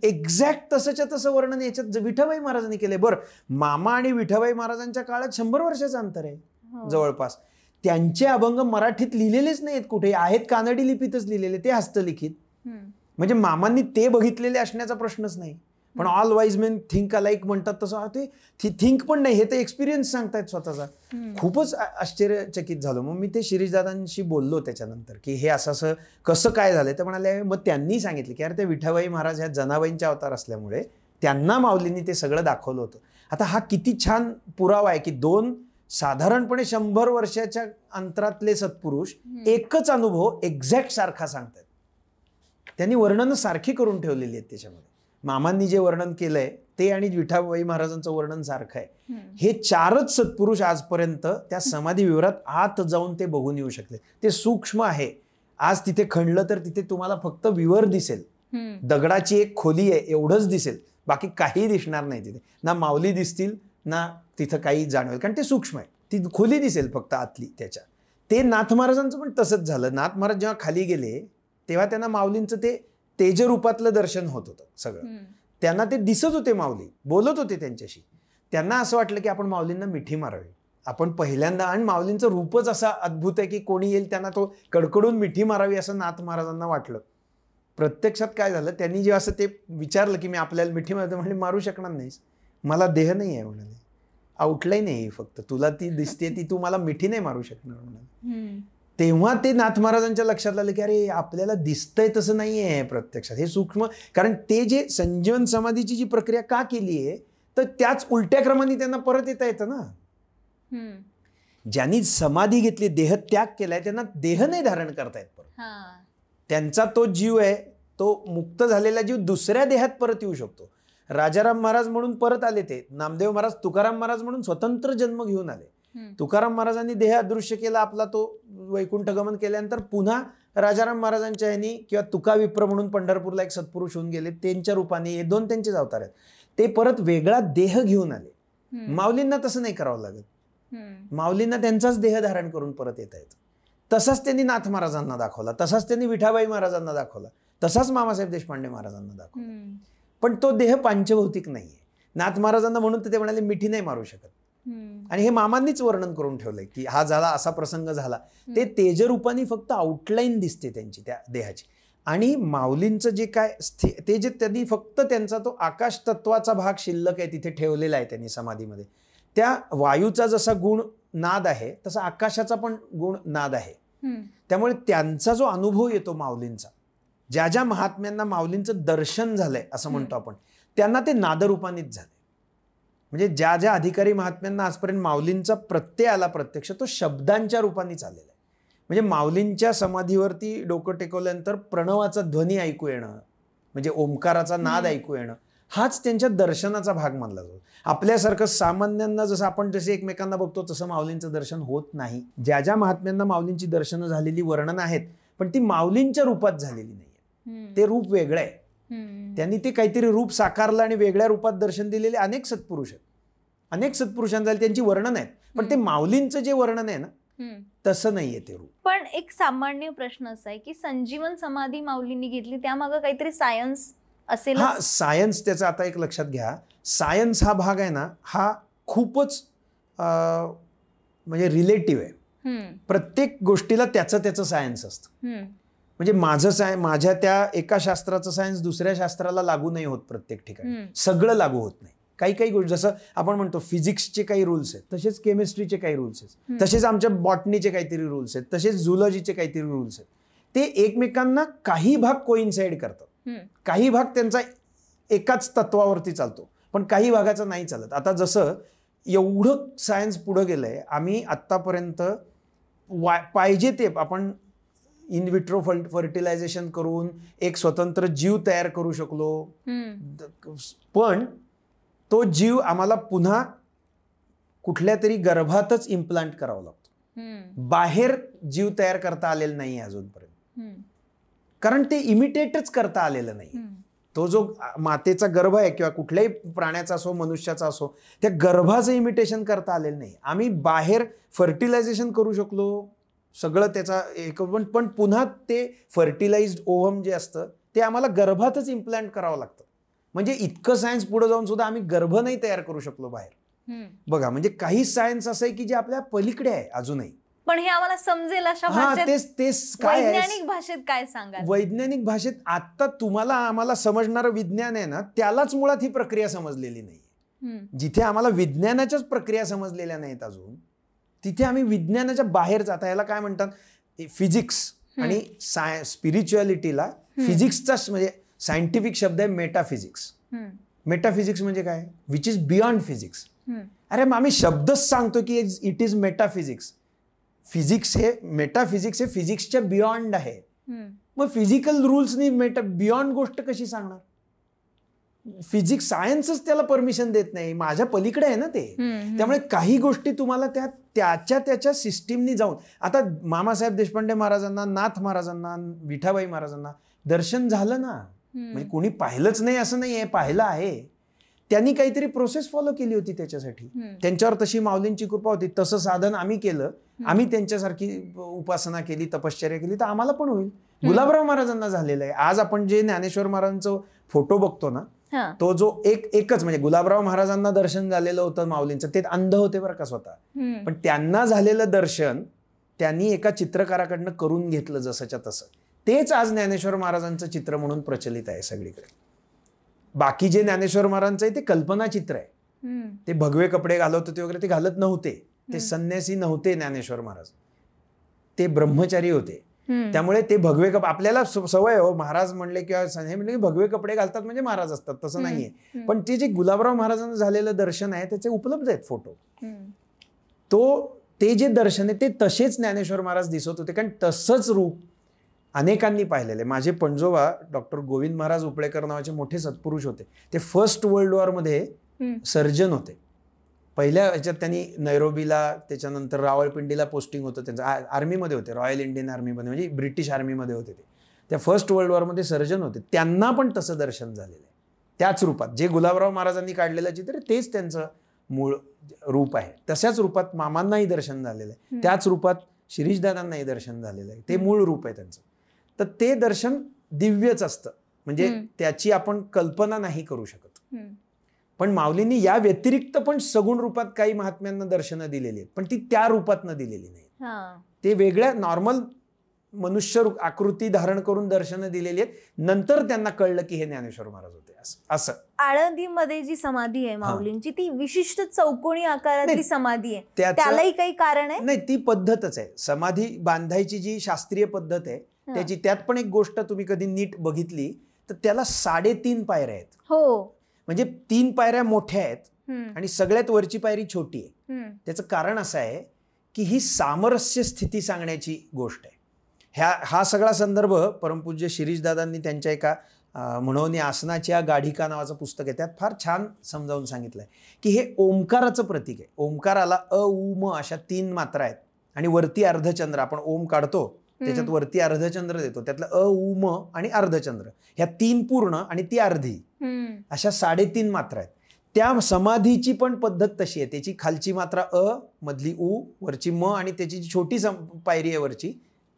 एक्झॅक्ट तसंच्या तसं वर्णन याच्यात विठाबाई महाराजांनी केलंय. बरं, मामा आणि विठाबाई महाराजांच्या काळात 100 वर्षाचं अंतर आहे जवळपास. त्यांचे अभंग मराठीत लिहिलेलेच नाहीत कुठे, आहेत कानडी लिपीतच लिहिलेले, ते हस्तलिखित. म्हणजे मामांनी ते बघितलेले असण्याचा प्रश्नच नाही. पण all wise men think alike म्हणतात तसं ते थिंक पण नाही, हे तर एक्सपिरियन्स सांगतायत स्वतःचा. खूपच आश्चर्यचकित झालो. मग मी ते शिरीषदादांशी बोललो त्याच्यानंतर की हे असं असं कसं काय झालं. तर म्हणाले, मग त्यांनी सांगितलं की अरे ते विठाबाई महाराज ह्या जनाबाईंच्या अवतार असल्यामुळे त्यांना माऊलींनी ते सगळं दाखवलं होतं. आता हा किती छान पुरावा आहे की 2 साधारणपणे 100 वर्षाच्या अंतरातले सत्पुरुष एकच अनुभव एक्झॅक्ट सारखा सांगतात. त्यांनी वर्णन सारखी करून ठेवलेली आहेत त्याच्यामध्ये. मामांनी जे वर्णन केलंय ते आणि विठाबाई महाराजांचं वर्णन सारखं आहे. हे 4च सत्पुरुष आजपर्यंत त्या समाधी विवरात आत जाऊन ते बघून येऊ शकले. ते सूक्ष्म आहे. आज तिथे खणलं तर तिथे तुम्हाला फक्त विवर दिसेल, दगडाची एक खोली आहे एवढंच दिसेल, बाकी काही दिसणार नाही तिथे. ना माऊली दिसतील ना तिथं काही जाणवेल, कारण ते सूक्ष्म आहे. ती खोली दिसेल फक्त आतली त्याच्या. ते नाथ महाराजांचं पण तसंच झालं. नाथ महाराज जेव्हा खाली गेले तेव्हा त्यांना माऊलींचं ते तेजरूपातलं दर्शन होत होतं सगळं. त्यांना ते दिसत होते, माऊली बोलत होते त्यांच्याशी. त्यांना असं वाटलं की आपण माऊलींना मिठी मारावी. आपण पहिल्यांदा, आणि माऊलींचं रूपच असं अद्भुत आहे की कोणी येईल त्यांना तो कडकडून मिठी मारावी असं नाथ महाराजांना वाटलं. प्रत्यक्षात काय झालं, त्यांनी जेव्हा असं ते विचारलं की मी आपल्याला मिठी मारतो, म्हणले मारू शकणार नाहीस, मला देह नाही आहे म्हणाले, आउटलाईन आहे फक्त, तुला ती दिसते ती तू मला मिठी नाही मारू शकणार म्हणाले. तेव्हा ते नाथ महाराजांच्या लक्षात आलं की अरे आपल्याला दिसतंय तसं नाही आहे प्रत्यक्षात, हे सूक्ष्म. कारण ते जे संजीवन समाधीची जी प्रक्रिया का केली आहे तर त्याच उलट्या क्रमाने त्यांना परत येता येतं ना. ज्यांनी समाधी घेतली, देह त्याग केलाय, त्यांना देह नाही धारण करतायत परत. त्यांचा तो जीव आहे, तो मुक्त झालेला जीव दुसऱ्या देहात परत येऊ शकतो. राजाराम महाराज म्हणून परत आले, ते नामदेव महाराज तुकाराम महाराज म्हणून स्वतंत्र जन्म घेऊन आले. तुकाराम महाराजांनी देह अदृश्य केला आपला, तो वैकुंठ गमन केल्यानंतर पुन्हा राजाराम महाराजांच्या ह्यानी किंवा तुका विप्र म्हणून पंढरपूरला एक सत्पुरुष होऊन गेले, त्यांच्या रूपाने, हे 2 त्यांचेच अवतार आहेत. ते परत वेगळा देह घेऊन आले. माऊलींना तसं नाही करावं लागत. माऊलींना त्यांचाच देह धारण करून परत येता येतं. तसाच त्यांनी नाथ महाराजांना दाखवला, तसाच त्यांनी विठाबाई महाराजांना दाखवला, तसाच मामासाहेब देशपांडे महाराजांना दाखवला. पण तो देह पांचभौतिक नाहीये. नाथ महाराजांना म्हणून ते म्हणाले मिठी नाही मारू शकत. आणि हे मामांनीच वर्णन करून ठेवलंय की हा झाला, असा प्रसंग झाला. ते तेजरूपाने फक्त आउटलाईन दिसते त्यांची त्या देहाची. आणि माऊलींचं जे काय ते जे त्यांनी फक्त त्यांचा तो आकाश तत्वाचा भाग शिल्लक आहे तिथे ठेवलेला आहे त्यांनी समाधीमध्ये. त्या वायूचा जसा गुण नाद आहे तसा आकाशाचा पण गुण नाद आहे. त्यामुळे त्यांचा जो अनुभव येतो माऊलींचा, ज्या ज्या महात्म्यांना माऊलींचं दर्शन झालंय असं म्हणतो आपण, त्यांना ते नादरूपानेच झालंय. म्हणजे ज्या ज्या अधिकारी महात्म्यांना आजपर्यंत माऊलींचा प्रत्यय आला प्रत्यक्ष, तो शब्दांच्या रूपाने चाललेला आहे. म्हणजे माऊलींच्या समाधीवरती डोकं टेकवल्यानंतर प्रणवाचा ध्वनी ऐकू येणं, म्हणजे ओंकाराचा नाद ऐकू येणं, हाच त्यांच्या दर्शनाचा भाग मानला जातो. आपल्यासारखं सामान्यांना जसं आपण जसे एकमेकांना बघतो तसं माऊलींचं दर्शन होत नाही. ज्या ज्या महात्म्यांना माऊलींची दर्शनं झालेली वर्णन आहेत, पण ती माऊलींच्या रूपात झालेली नाहीये. ते रूप वेगळं आहे. त्यांनी ते काहीतरी रूप साकारलं आणि वेगळ्या रूपात दर्शन दिलेले अनेक सत्पुरुष आहेत. अनेक सत्पुरुषांना त्यांची वर्णन आहेत, पण ते माऊलींचं जे वर्णन आहे ना तसं नाहीये ते रूप. पण एक सामान्य प्रश्न असा आहे की संजीवन समाधी माऊलींनी घेतली, त्यामागे काहीतरी सायन्स असेल. हा सायन्स, त्याचा आता एक लक्षात घ्या, सायन्स हा भाग आहे ना, हा खूपच म्हणजे रिलेटिव्ह आहे. प्रत्येक गोष्टीला त्याचं सायन्स असतं. म्हणजे माझ्या त्या एका शास्त्राचं सायन्स दुसऱ्या शास्त्राला लागू नाही होत प्रत्येक ठिकाणी, सगळं लागू होत नाही. काही गोष्टी जसं आपण म्हणतो फिजिक्सचे काही रूल्स आहेत, तसेच केमिस्ट्रीचे काही रूल्स आहेत, तसेच आमच्या बॉटनीचे काहीतरी रूल्स आहेत, तसेच झुलॉजीचे काहीतरी रूल्स आहेत. ते एकमेकांना काही भाग कोइन्साइड करतात, काही भाग त्यांचा एकाच तत्वावरती चालतो, पण काही भागाचा नाही चालत. आता जसं एवढं सायन्स पुढं गेलंय, आम्ही आत्तापर्यंत पाहिजे ते आपण इन विट्रो फर्टिलायझेशन करून एक स्वतंत्र जीव तयार करू शकलो, पण तो जीव आम्हाला पुन्हा कुठल्या तरी गर्भातच इम्प्लांट करावा लागतो. बाहेर जीव तयार करता आलेला नाही अजूनपर्यंत. कारण ते इमिटेटच करता आलेलं नाही. तो जो मातेचा गर्भ आहे किंवा कुठल्याही प्राण्याचा असो मनुष्याचा असो त्या गर्भाचं इमिटेशन करता आलेलं नाही. आम्ही बाहेर फर्टिलायझेशन करू शकलो सगळं त्याचा एक, पण पुन्हा ते फर्टिलाइज्ड ओव्हम जे असतं ते आम्हाला गर्भातच इम्प्लांट करावं लागतं. म्हणजे इतकं सायन्स पुढे जाऊन सुद्धा आम्ही गर्भ नाही तयार करू शकलो बाहेर. बघा म्हणजे काही सायन्स असं आहे की जे आपल्या पलीकडे आहे अजूनही. पण हे आम्हाला समजेल अशा भाषेत, तेच काय वैज्ञानिक भाषेत काय सांगा? वैज्ञानिक भाषेत आता तुम्हाला आम्हाला समजणारं विज्ञान आहे ना त्यालाच मुळात ही प्रक्रिया समजलेली नाही. जिथे आम्हाला विज्ञानाच्याच प्रक्रिया समजलेल्या नाहीत अजून तिथे आम्ही विज्ञानाच्या बाहेर जाता. याला काय म्हणतात फिजिक्स आणि स्पिरिच्युअलिटीला फिजिक्सचा म्हणजे सायंटिफिक शब्द आहे मेटाफिजिक्स. मेटाफिजिक्स म्हणजे काय? Which is beyond physics. अरे मग आम्ही शब्दच सांगतो की इट इज मेटाफिजिक्स. फिजिक्स हे मेटाफिजिक्स हे फिजिक्सच्या बियॉन्ड आहे. मग फिजिकल रूल्सनी बियॉन्ड गोष्ट कशी सांगणार? फिजिक्स सायन्सच त्याला परमिशन देत नाही. माझ्या पलीकडे आहे ना ते. त्यामुळे काही गोष्टी तुम्हाला त्याच्या सिस्टीमनी जाऊन आता मामासाहेब देशपांडे महाराजांना नाथ महाराजांना विठाबाई महाराजांना दर्शन झालं ना. म्हणजे कोणी पाहिलंच नाही असं नाही आहे, पाहिलं आहे. त्यांनी काहीतरी प्रोसेस फॉलो केली होती त्याच्यासाठी. त्यांच्यावर तशी माऊलींची कृपा होती. तसं साधन आम्ही केलं. आम्ही त्यांच्यासारखी उपासना केली तपश्चर्या केली तर आम्हाला पण होईल. गुलाबराव महाराजांना झालेलं आहे. आज आपण जे ज्ञानेश्वर महाराजांचा फोटो बघतो ना तो जो एकच म्हणजे गुलाबराव महाराजांना दर्शन झालेलं होतं माऊलींचं ते अंध होते बरं का स्वतः. पण त्यांना झालेलं दर्शन त्यांनी एका चित्रकाराकडनं करून घेतलं जसंच्या तसं. तेच आज ज्ञानेश्वर महाराजांचं चित्र म्हणून प्रचलित आहे सगळीकडे. बाकी जे ज्ञानेश्वर महाराजांचं आहे ते कल्पना चित्र आहे. ते भगवे कपडे घालत होते वगैरे ते घालत नव्हते. ते संन्यासी नव्हते ज्ञानेश्वर महाराज. ते ब्रह्मचारी होते. त्यामुळे ते भगवे कपडे आपल्याला सवय हो महाराज म्हणले किंवा हे म्हणले की भगवे कपडे घालतात म्हणजे महाराज असतात तसं नाहीये. पण ते जे गुलाबराव महाराजांना झालेलं दर्शन आहे त्याचे उपलब्ध आहेत फोटो. ते जे दर्शन आहे ते तसेच ज्ञानेश्वर महाराज दिसत होते कारण तसंच रूप अनेकांनी पाहिलेले. माझे पणजोबा डॉक्टर गोविंद महाराज उपळेकर नावाचे मोठे सत्पुरुष होते. ते फर्स्ट वर्ल्ड वॉरमध्ये सर्जन होते. पहिल्या ह्याच्यात त्यांनी नैरोबीला त्याच्यानंतर रावळपिंडीला पोस्टिंग होतं त्यांचं. आर्मीमध्ये होते रॉयल इंडियन आर्मीमध्ये म्हणजे ब्रिटिश आर्मीमध्ये होते. ते त्या फर्स्ट वर्ल्ड वॉरमध्ये सर्जन होते. त्यांना पण तसं दर्शन झालेलं आहे त्याच रूपात. जे गुलाबराव महाराजांनी काढलेलं चित्र तेच त्यांचं मूळ रूप आहे. तशाच रूपात मामांनाही दर्शन झालेलं आहे. त्याच रूपात शिरीषदादांनाही दर्शन झालेलं आहे. ते मूळ रूप आहे त्यांचं. तर ते दर्शन दिव्यच असतं म्हणजे त्याची आपण कल्पना नाही करू शकत. पण माऊलींनी या व्यतिरिक्त पण सगुण रूपात काही महात्म्यांना दर्शनं दिलेली आहेत पण ती त्या रूपात न दिलेली नाही. ते वेगळ्या नॉर्मल मनुष्य आकृती धारण करून दर्शनं दिलेली आहेत. नंतर त्यांना कळलं की हे ज्ञानेश्वर महाराज होते असं. आळंदीमध्ये जी समाधी आहे माऊलींची ती विशिष्ट चौकोनी आकारातली समाधी आहे. त्यालाही काही कारण आहे? नाही ती पद्धतच आहे. समाधी बांधायची जी शास्त्रीय पद्धत आहे त्याची. त्यात पण एक गोष्ट तुम्ही कधी नीट बघितली तर त्याला 3.5 पायऱ्या आहेत. हो म्हणजे 3 पायऱ्या मोठ्या आहेत आणि सगळ्यात वरची पायरी छोटी आहे. त्याचं कारण असं आहे की ही सामरस्य स्थिती सांगण्याची गोष्ट आहे. हा सगळा संदर्भ परमपूज्य शिरीषदादांनी त्यांच्या एका म्हणून आसनाच्या गाढिका नावाचं पुस्तक आहे त्यात फार छान समजावून सांगितलंय की हे ओंकाराचं प्रतीक आहे. ओंकाराला अ उ म अशा 3 मात्रा आहेत आणि वरती अर्धचंद्र. आपण ओम काढतो त्याच्यात वरती अर्धचंद्र देतो. त्यातलं अ उ म आणि अर्धचंद्र ह्या 3 पूर्ण आणि ती अर्धी अशा 3.5 मात्रा आहेत. त्या समाधीची पण पद्धत तशी आहे. त्याची खालची मात्रा अ, मधली उ, वरची म आणि त्याची जी छोटी पायरी आहे वरची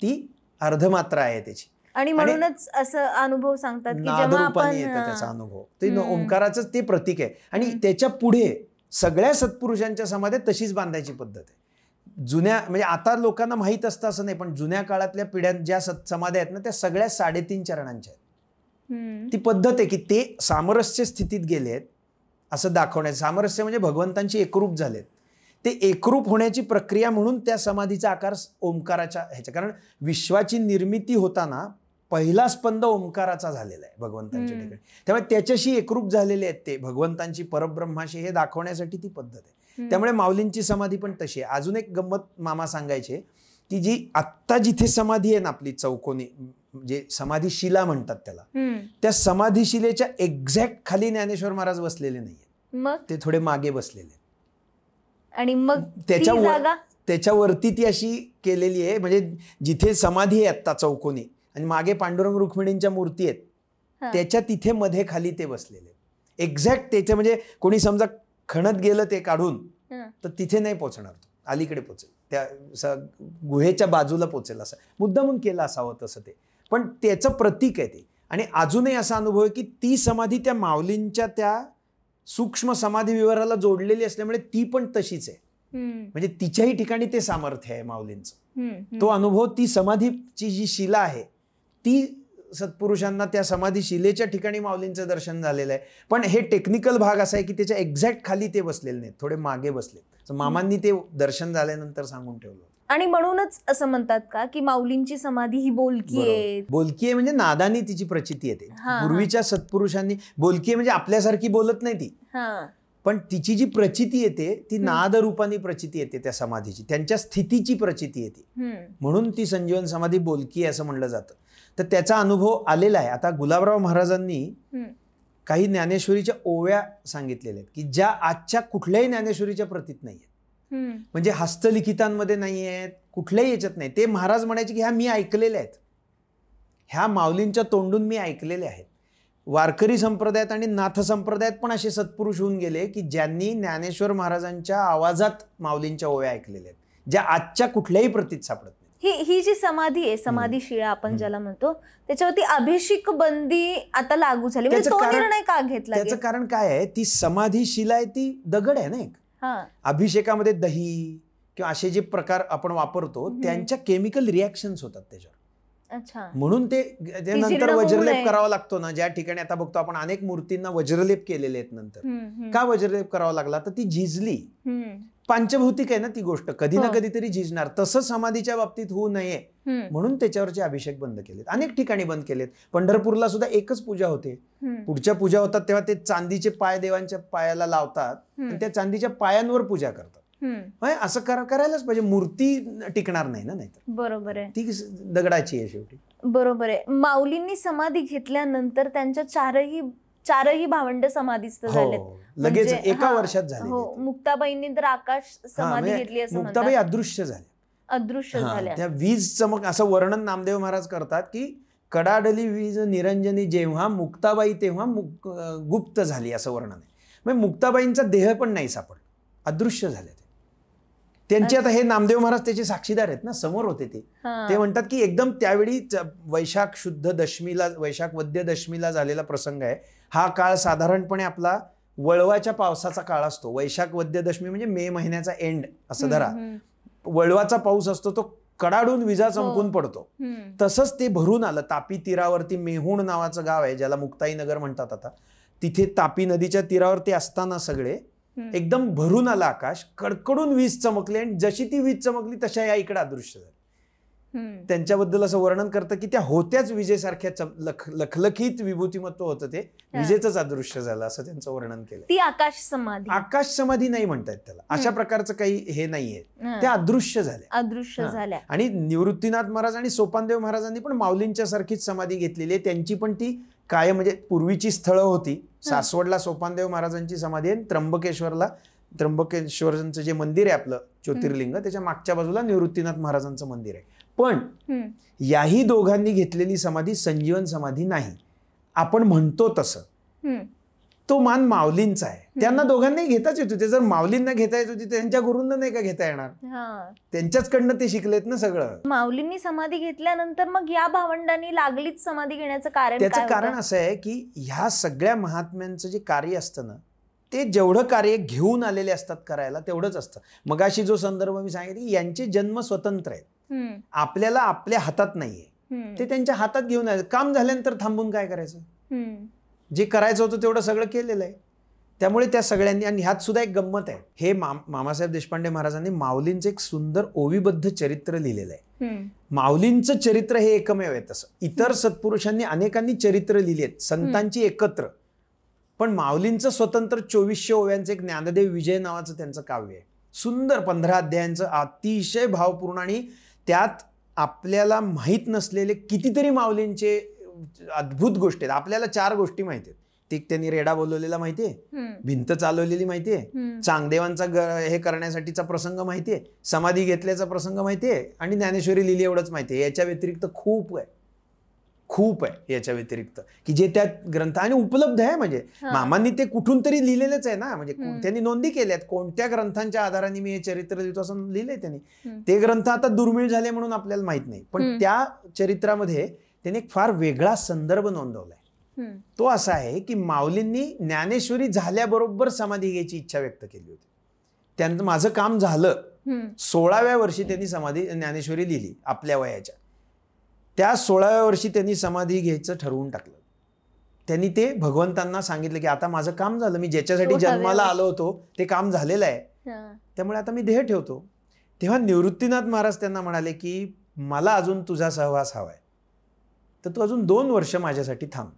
ती अर्धमात्रा आहे त्याची. आणि म्हणूनच असं अनुभव सांगतात की जेव्हा आपण त्याचा अनुभव ते ओंकाराचंच ते प्रतीक आहे. आणि त्याच्या पुढे सगळ्या सत्पुरुषांच्या समाध्या तशीच बांधायची पद्धत आहे. जुन्या म्हणजे आता लोकांना माहीत असतं असं नाही पण जुन्या काळातल्या पिढ्यात ज्या समाध्या आहेत ना त्या सगळ्या 3.5 चरणांच्या आहेत. ती पद्धत आहे की ते सामरस्य स्थितीत गेलेत असं दाखवण्याचं. सामरस्य म्हणजे भगवंतांची एकरूप झालेत. ते एकरूप होण्याची प्रक्रिया म्हणून त्या समाधीचा आकार ओंकाराच्या ह्याच्या. कारण विश्वाची निर्मिती होताना पहिला स्पंद ओंकाराचा झालेला आहे भगवंतांच्या ठिकाणी. त्यामुळे त्याच्याशी एकरूप झालेले आहेत ते भगवंतांची परब्रह्माशी हे दाखवण्यासाठी ती पद्धत आहे. त्यामुळे माऊलींची समाधी पण तशी आहे. अजून एक गंमत मामा सांगायचे की जी आत्ता जिथे समाधी आहे ना आपली चौकोनी जे समाधीशिला म्हणतात त्याला, त्या समाधीशिलेच्या एक्झॅक्ट खाली ज्ञानेश्वर महाराज बसलेले नाहीये. मग ते थोडे मागे बसलेले आणि मग त्याच्यावरती ती अशी केलेली आहे म्हणजे जिथे समाधी आहे आत्ता चौकोनी आणि मागे पांडुरंग रुक्मिणींच्या मूर्ती आहेत, त्याच्या तिथे मध्ये खाली ते बसलेले एक्झॅक्ट त्याच्या, म्हणजे कोणी समजा खणत गेलं ते काढून तर तिथे नाही पोचणार, अलीकडे पोचेल, त्या गुहेच्या बाजूला पोचेल, असं मुद्दामून केलं असावं तसं ते, पण त्याचं प्रतीक आहे ते. आणि अजूनही असा अनुभव आहे की ती समाधी त्या माऊलींच्या त्या सूक्ष्म समाधी विवराला जोडलेली असल्यामुळे ती पण तशीच आहे, म्हणजे तिच्याही ठिकाणी ते सामर्थ्य आहे माऊलींचं. तो अनुभव, ती समाधीची जी शिला आहे ती सत्पुरुषांना त्या समाधी शिलेच्या ठिकाणी माऊलींचं दर्शन झालेलं आहे. पण हे टेक्निकल भाग असा आहे की त्याच्या एक्झॅक्ट खाली ते बसलेले नाहीत, थोडे मागे बसले. मामांनी ते दर्शन झाल्यानंतर सांगून ठेवलं. आणि म्हणूनच असं म्हणतात का की माऊलींची समाधी ही बोलकी आहे? बोलकी आहे म्हणजे नादानी तिची प्रचिती येते. पूर्वीच्या सत्पुरुषांनी बोलकी म्हणजे आपल्यासारखी बोलत नाही ती, पण तिची जी प्रचिती येते ती नाद रूपानी प्रचिती येते त्या समाधीची, त्यांच्या स्थितीची प्रचिती येते, म्हणून ती संजीवन समाधी बोलकी आहे असं म्हणलं जातं. तर त्याचा अनुभव आलेला आहे. आता गुलाबराव महाराजांनी काही ज्ञानेश्वरीच्या ओव्या सांगितलेल्या आहेत की ज्या आजच्या कुठल्याही ज्ञानेश्वरीच्या प्रतीत नाही आहेत, म्हणजे हस्तलिखितांमध्ये नाही आहेत, कुठल्याही याच्यात नाही. ते महाराज म्हणायचे की ह्या मी ऐकलेल्या आहेत, ह्या माऊलींच्या तोंडून मी ऐकलेल्या आहेत. वारकरी संप्रदायात आणि नाथ संप्रदायात पण असे सत्पुरुष होऊन गेले की ज्यांनी ज्ञानेश्वर महाराजांच्या आवाजात माऊलींच्या ओव्या ऐकलेल्या आहेत, ज्या आजच्या कुठल्याही प्रतीत सापडत नाही. ही जी समाधी आहे, समाधी शिळा आपण ज्याला म्हणतो, त्याच्यावरती अभिषेक बंदी आता लागू झाली, म्हणजे तो निर्णय का घेतला? त्याचं कारण काय आहे, ती समाधी शिला आहे ती दगड आहे ना एक. अभिषेकामध्ये दही किंवा असे जे प्रकार आपण वापरतो त्यांच्या केमिकल रिॲक्शन्स होतात त्याच्यावर. अच्छा, म्हणून ते नंतर वज्रलेप करावा लागतो ना. ज्या ठिकाणी आता बघतो आपण अनेक मूर्तींना वज्रलेप केलेले आहेत. नंतर का वज्रलेप करावा लागला, तर ती झिजली. पंचभौतिक आहे ना ती गोष्ट, कधी ना कधीतरी झिजणार. तसं समाधीच्या बाबतीत होऊ नये म्हणून त्याच्यावरचे अभिषेक बंद केलेत, अनेक ठिकाणी बंद केलेत. पंढरपूरला सुद्धा एकच पूजा होते, पुढच्या पूजा होतात तेव्हा ते चांदीचे पाय देवांच्या पायाला लावतात आणि त्या चांदीच्या पायांवर पूजा करतात. असं करायलाच पाहिजे, मूर्ती टिकणार नाही ना, नाहीतर. बरोबर आहे, ती दगडाची आहे शेवटी. बरोबर आहे. माऊलींनी समाधी घेतल्यानंतर त्यांच्या चारही भावंड समाधीस्थ झालेत, लगेच एका वर्षात झाले. मुक्ताबाईंनी तर आकाश समाधी घेतली असं म्हणतात. मुक्ताबाई अदृश्य झाल्या. त्या वीज चमक असं वर्णन नामदेव महाराज करतात की कडाडली वीज निरंजनी जेव्हा मुक्ताबाई तेव्हा गुप्त झाली, असं वर्णन आहे. म्हणजे मुक्ताबाईंचा देह पण नाही सापडला, अदृश्य झाले त्यांची. आता हे नामदेव महाराज त्याचे साक्षीदार आहेत ना, समोर होते ते म्हणतात की एकदम त्यावेळी वैशाख शुद्ध दशमीला, वैशाख वद्य दशमीला झालेला प्रसंग आहे. हा काळ साधारणपणे आपला वळवाच्या पावसाचा काळ असतो. वैशाख वद्य दशमी म्हणजे मे महिन्याचा एंड असं धरा. वळवाचा पाऊस असतो, तो कडाडून विजा चमकून पडतो. तसंच ते भरून आलं. तापी तीरावरती मेहुण नावाचं गाव आहे, ज्याला मुक्ताई नगर म्हणतात आता. तिथे तापी नदीच्या तीरावरती असताना सगळे एकदम भरून आलं आकाश, कडकडून वीज चमकली आणि जशी ती वीज चमकली तशा या इकडे अदृश्य झाली. त्यांच्याबद्दल असं वर्णन करतं की त्या होत्याच विजेसारख्या लखलखीत विभूतिमत्व होतं, ते विजेचंच अदृश्य झालं असं त्यांचं वर्णन केलं. ती आकाश समाधी नाही म्हणतायत त्याला, अशा प्रकारचं काही हे नाहीये, त्या अदृश्य झाल्या. आणि निवृत्तीनाथ महाराज आणि सोपानदेव महाराजांनी पण माऊलींच्या सारखीच समाधी घेतलेली आहे. त्यांची पण ती काय म्हणजे पूर्वीची स्थळं होती. सासवडला सोपानदेव महाराजांची समाधी आहे, त्र्यंबकेश्वरांचं जे मंदिर आहे आपलं ज्योतिर्लिंग, त्याच्या मागच्या बाजूला निवृत्तीनाथ महाराजांचं मंदिर आहे. पण याही दोघांनी घेतलेली समाधी संजीवन समाधी नाही, आपण म्हणतो तसं. तो मान माऊलींचा आहे. त्यांना दोघांनाही घेताच येत होते. जर माऊलींना घेता येत होती त्यांच्या गुरूंना नाही का घेता येणार? त्यांच्याचकडनं ते शिकलेत ना सगळं. माऊलींनी समाधी घेतल्यानंतर मग या भावंडांनी लागलीच समाधी घेण्याचं कारण? त्याचं कारण असं आहे की ह्या सगळ्या महात्म्यांचं जे कार्य असतं ना, ते जेवढं कार्य घेऊन आलेले असतात करायला तेवढंच असतं. मगाशी जो संदर्भ मी सांगितले, यांचे जन्म स्वतंत्र आहेत, आपल्याला आपल्या हातात नाहीये, ते त्यांच्या हातात घेऊन आले. काम झाल्यानंतर थांबून काय करायचं? जे करायचं होतं तेवढं सगळं केलेलं आहे. त्यामुळे त्या सगळ्यांनी, आणि ह्यात सुद्धा एक गंमत आहे, हे मामासाहेब देशपांडे महाराजांनी माऊलींचं एक सुंदर ओवीबद्ध चरित्र लिहिलेलं आहे. माऊलींचं चरित्र हे एकमेव आहे. तसं इतर सत्पुरुषांनी अनेकांनी चरित्र लिहिली आहेत संतांची एकत्र, पण माऊलींचं स्वतंत्र 2400 ओव्यांचं एक ज्ञानदेव विजय नावाचं त्यांचं काव्य आहे. सुंदर 15 अध्यायांचं, अतिशय भावपूर्ण, आणि त्यात आपल्याला माहीत नसलेले कितीतरी माऊलींचे अद्भुत गोष्टी आहेत. आपल्याला 4 गोष्टी माहिती आहेत. ती त्यांनी रेडा बोलवलेला माहितीये, भिंत चालवलेली माहितीये, चांगदेवांचा हे करण्यासाठीचा प्रसंग माहितीये, समाधी घेतल्याचा प्रसंग माहितीये, आणि ज्ञानेश्वरी लिहिली एवढंच माहितीये. याच्या व्यतिरिक्त खूप आहे. खूप आहे याच्या व्यतिरिक्त की जे त्या ग्रंथ आणि उपलब्ध आहे. म्हणजे मामांनी ते कुठून तरी लिहिलेलंच आहे ना, म्हणजे त्यांनी नोंदी केल्यात कोणत्या ग्रंथांच्या आधाराने मी हे चरित्र लिहितो असं लिहिलंय त्यांनी. ते ग्रंथ आता दुर्मिळ झाले म्हणून आपल्याला माहित नाही, पण त्या चरित्रामध्ये त्यांनी एक फार वेगळा संदर्भ नोंदवलाय. तो असा आहे की माऊलींनी ज्ञानेश्वरी झाल्याबरोबर समाधी घ्यायची इच्छा व्यक्त केली होती. त्यानंतर माझं काम झालं, 16व्या वर्षी त्यांनी ज्ञानेश्वरी लिहिली आपल्या वयाच्या. त्या 16व्या वर्षी त्यांनी समाधी घ्यायचं ठरवून टाकलं. त्यांनी ते भगवंतांना सांगितलं की आता माझं काम झालं, मी ज्याच्यासाठी जन्माला आलो होतो ते काम झालेलं आहे, त्यामुळे आता मी देह ठेवतो. तेव्हा निवृत्तीनाथ महाराज त्यांना म्हणाले की मला अजून तुझा सहवास हवाय, तर तू अजून 2 वर्ष माझ्यासाठी थांब.